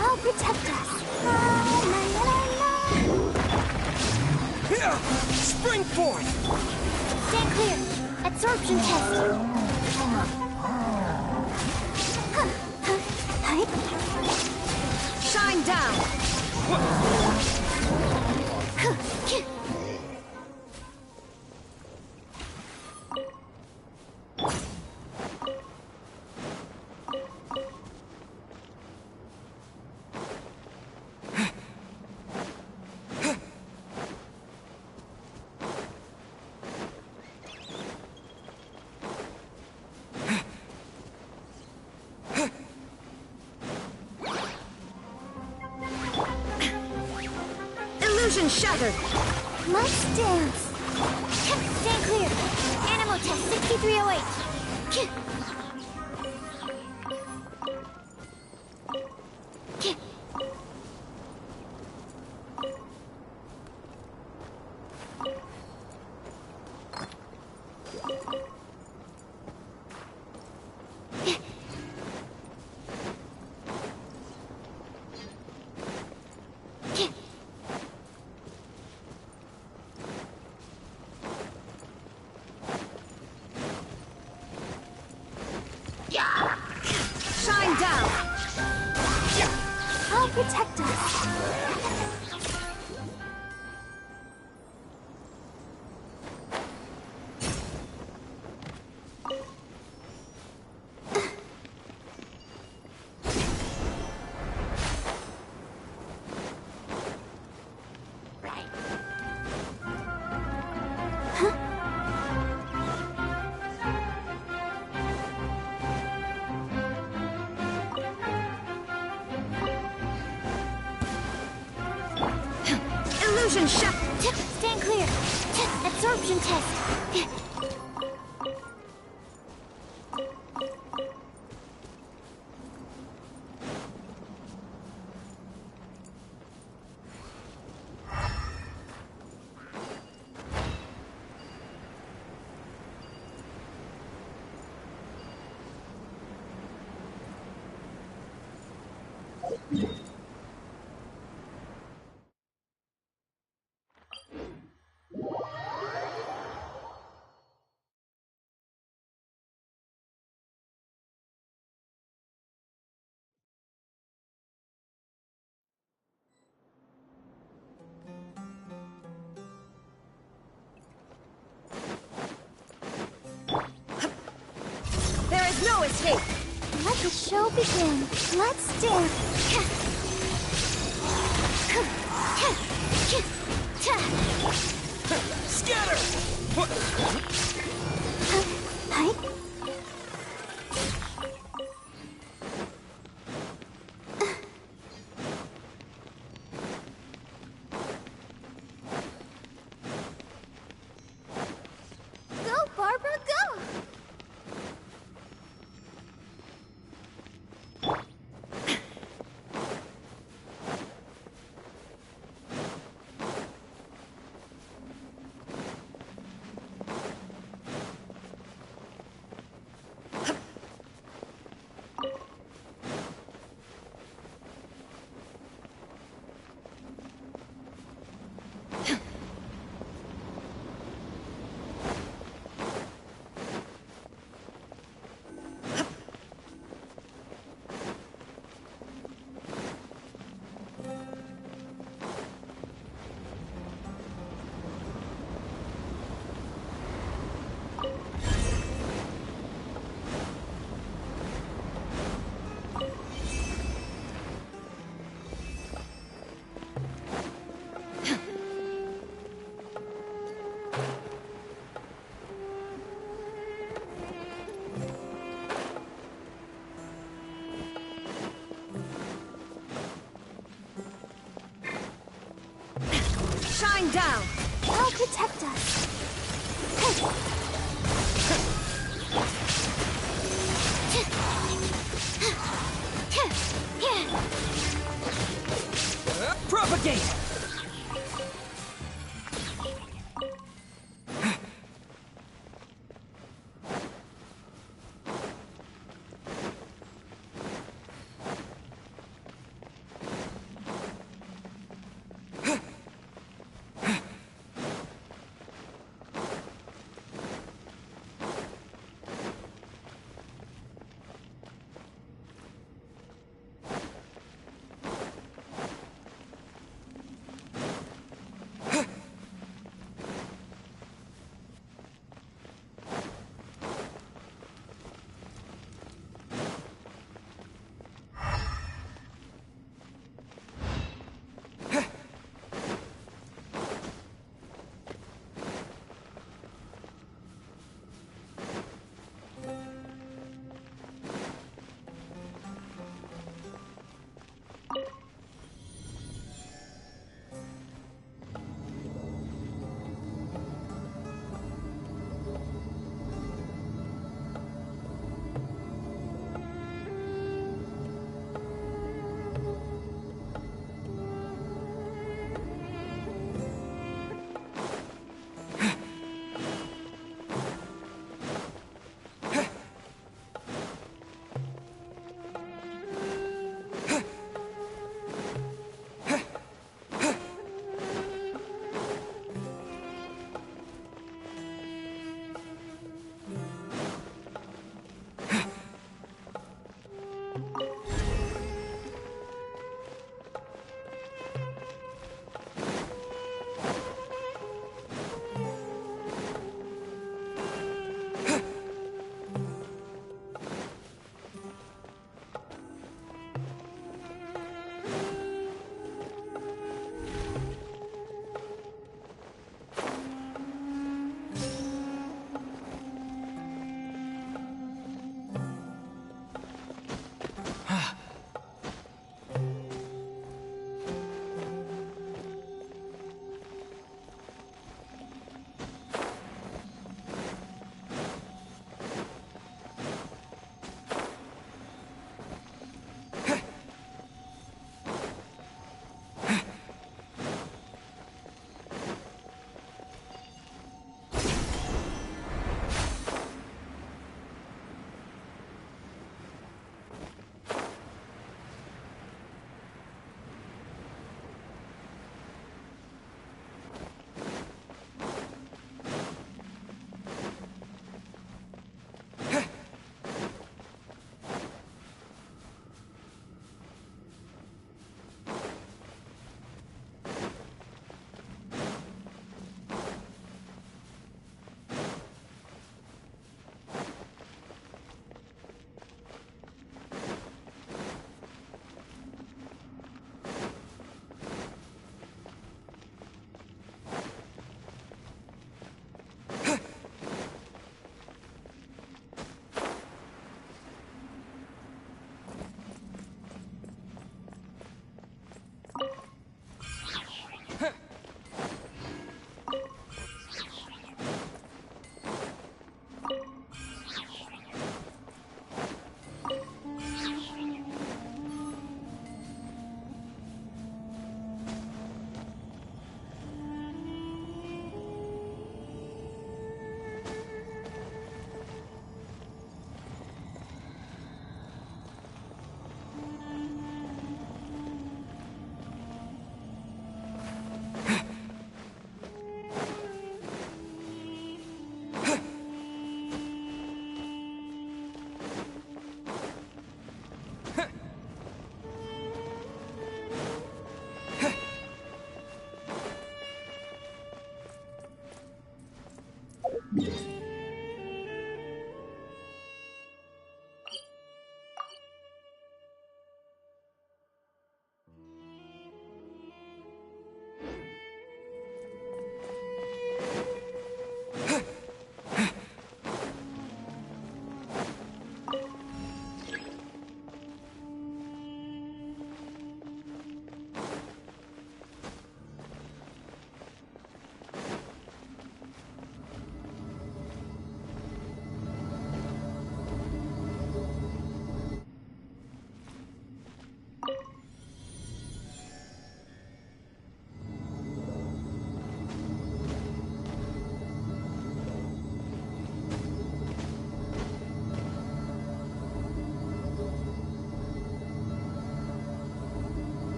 I'll protect us. Here! Spring forth! Stand clear. Absorption test. Shine down! Illusion shattered! Let's dance. Stand clear. Animal test 6308. Shine down! I'll protect us. Illusion shattered! Stand clear. Absorption test. There is no escape! Let the show begin. Let's dance. Scatter! Go, Barbara, go! down! I'll protect us. Propagate!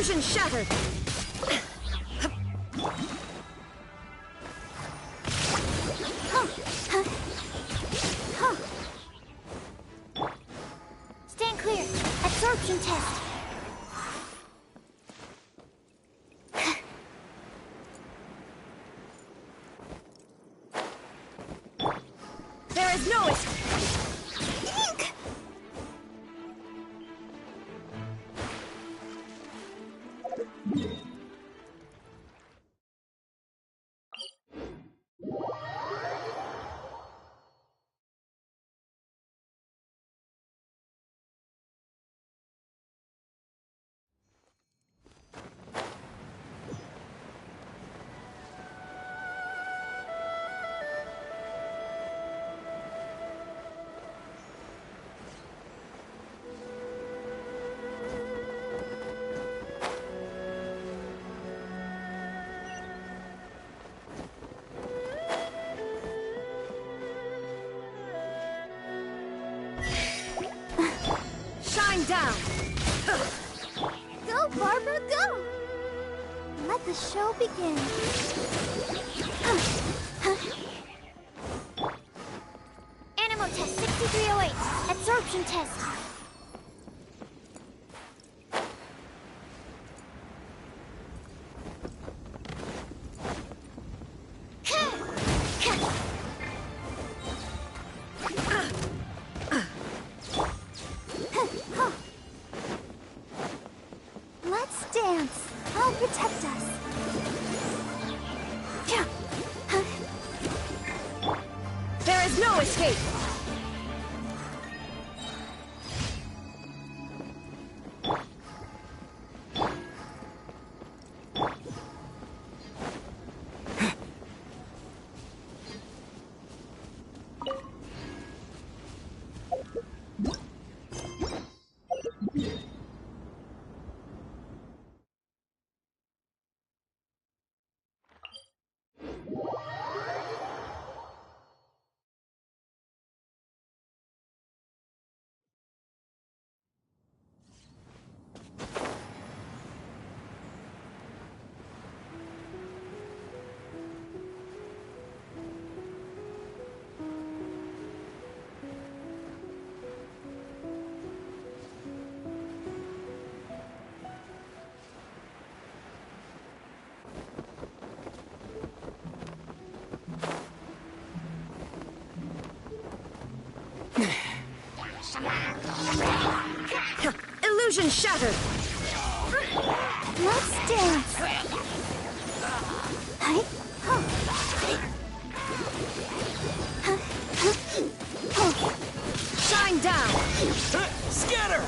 Illusion shattered! Stand clear. Absorption test. There is no escape! Shine down! Go, Barbara, go! Let the show begin. Animal test 6308. Absorption test. Let's dance. I'll protect us. There is no escape! Illusion shattered! Let's dance. Shine down! Scatter!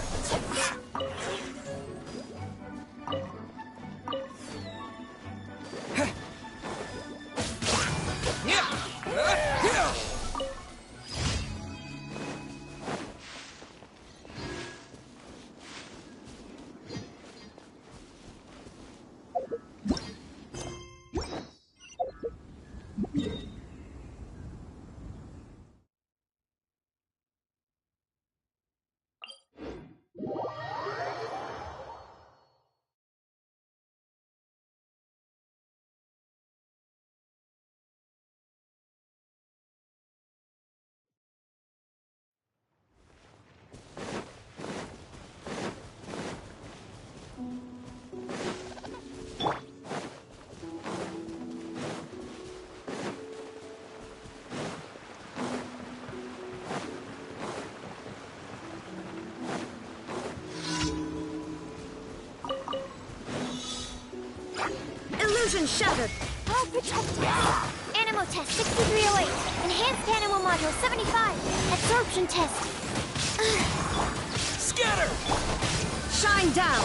Illusion shattered! I'll protect you. Animal test 6308. Enhanced animal module 75. Absorption test. Scatter! Shine down!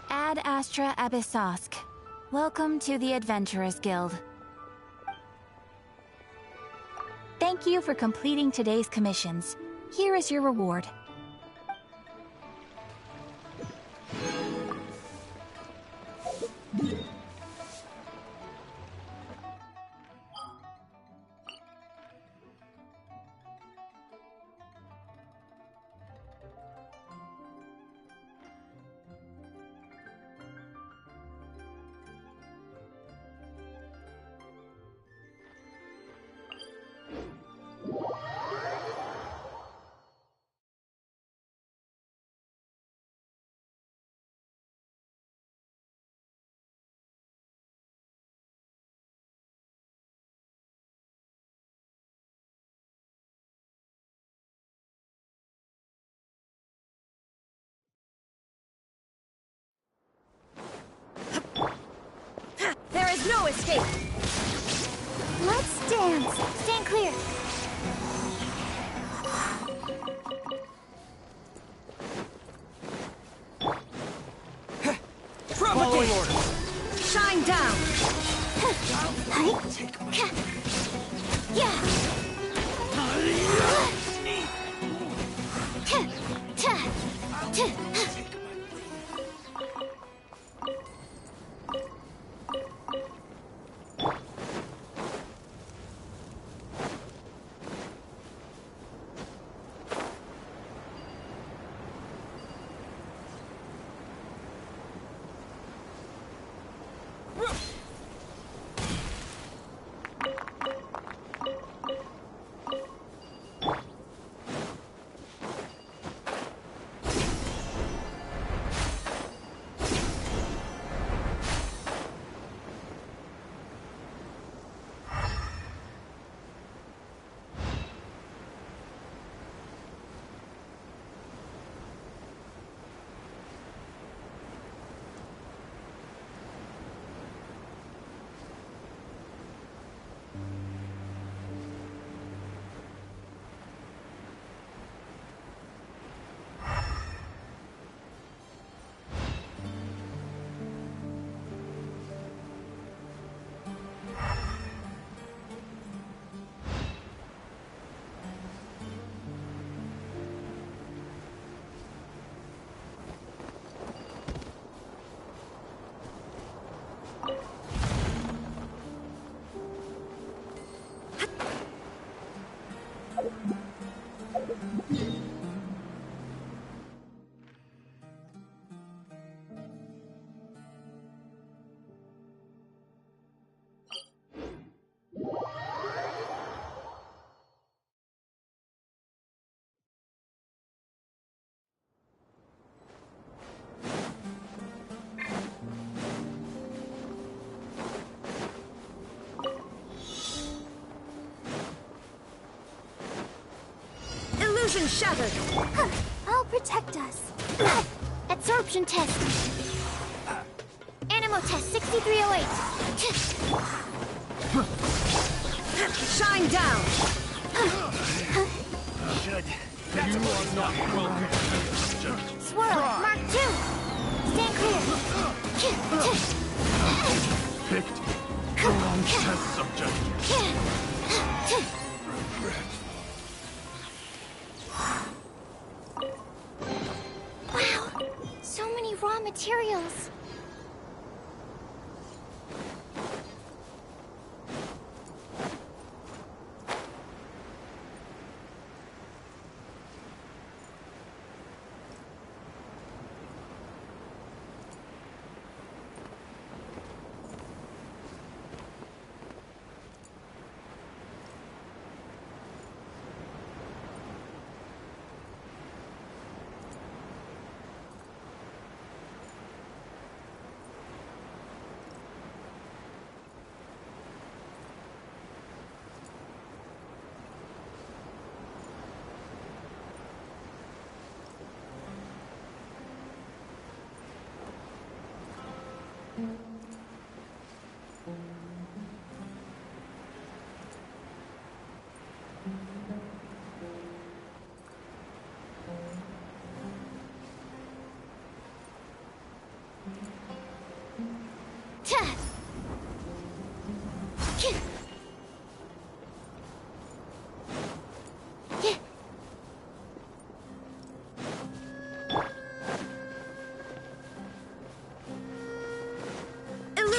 Ad Astra Abyssosk. Welcome to the Adventurers Guild. Thank you for completing today's commissions. Here is your reward. There is no escape! Let's dance. Stand clear. Following orders. Shine down! Illusion shattered! I'll protect us. Absorption test. Animo test 6308. Shine down! You are not welcome. Swirl, Mark 2. Stand clear. Picked the wrong test subject. Wow, so many raw materials.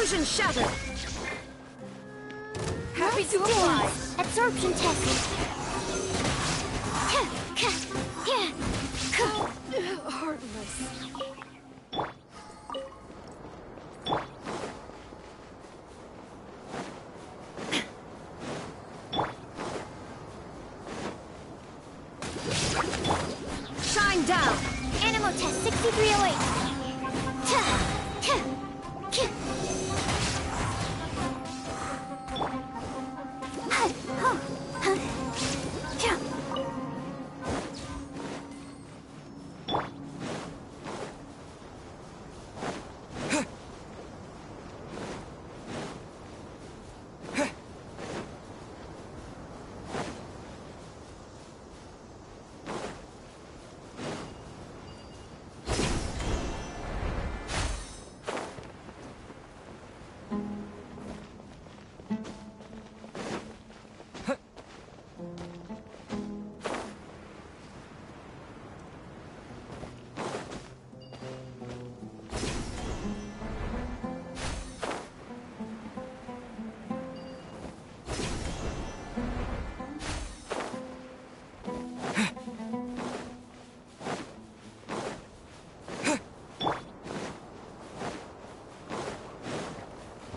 Illusion shattered! Happy to apply! Absorption test! Heartless. Shine down! Animal test 6308!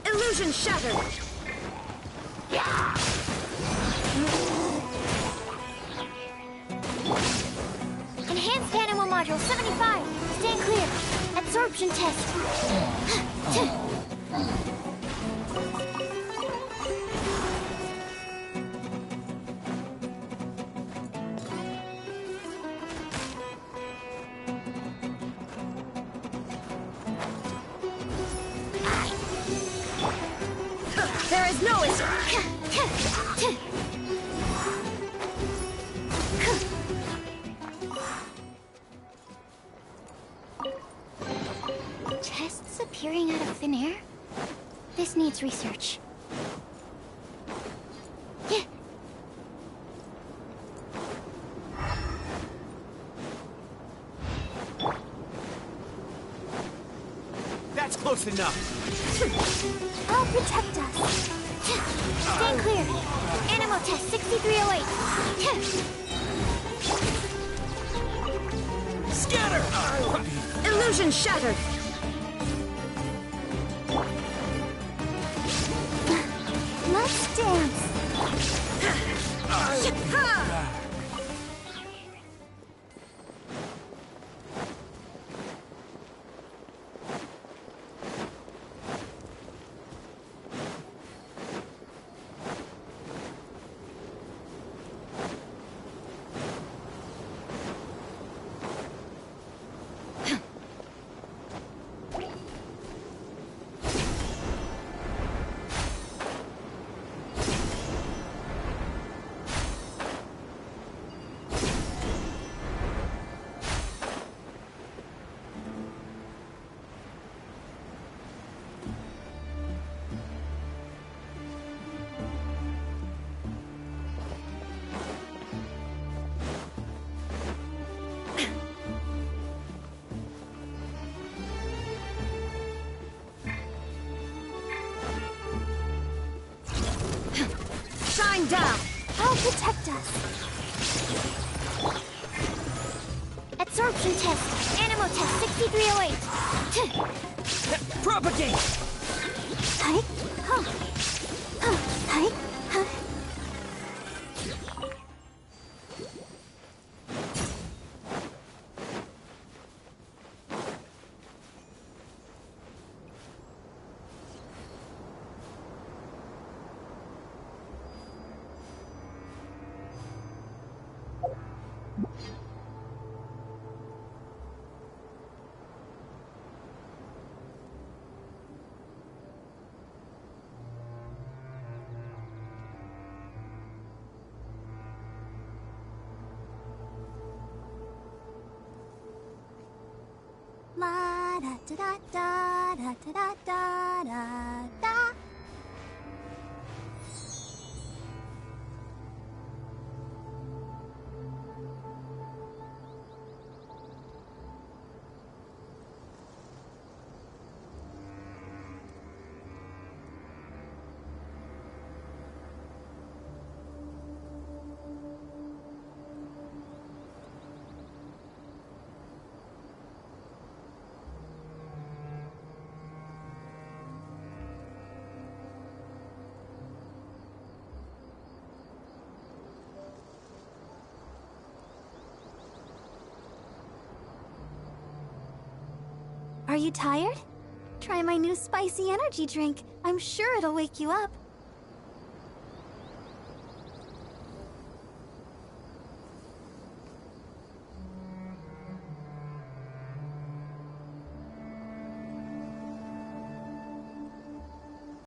Illusion shattered! Enhanced animal module 75! Stand clear! Absorption test! There is no escape! Tests appearing out of thin air? This needs research. That's close enough! I'll protect us. Stand clear. Animal test 6308. Scatter! Illusion shattered! Let's dance. Shine down! I'll protect us. Absorption test. Animal test 6308. Propagate! Hi. Huh. Huh. Hi. Huh. La da da da da da da da da da. Are you tired? Try my new spicy energy drink. I'm sure it'll wake you up.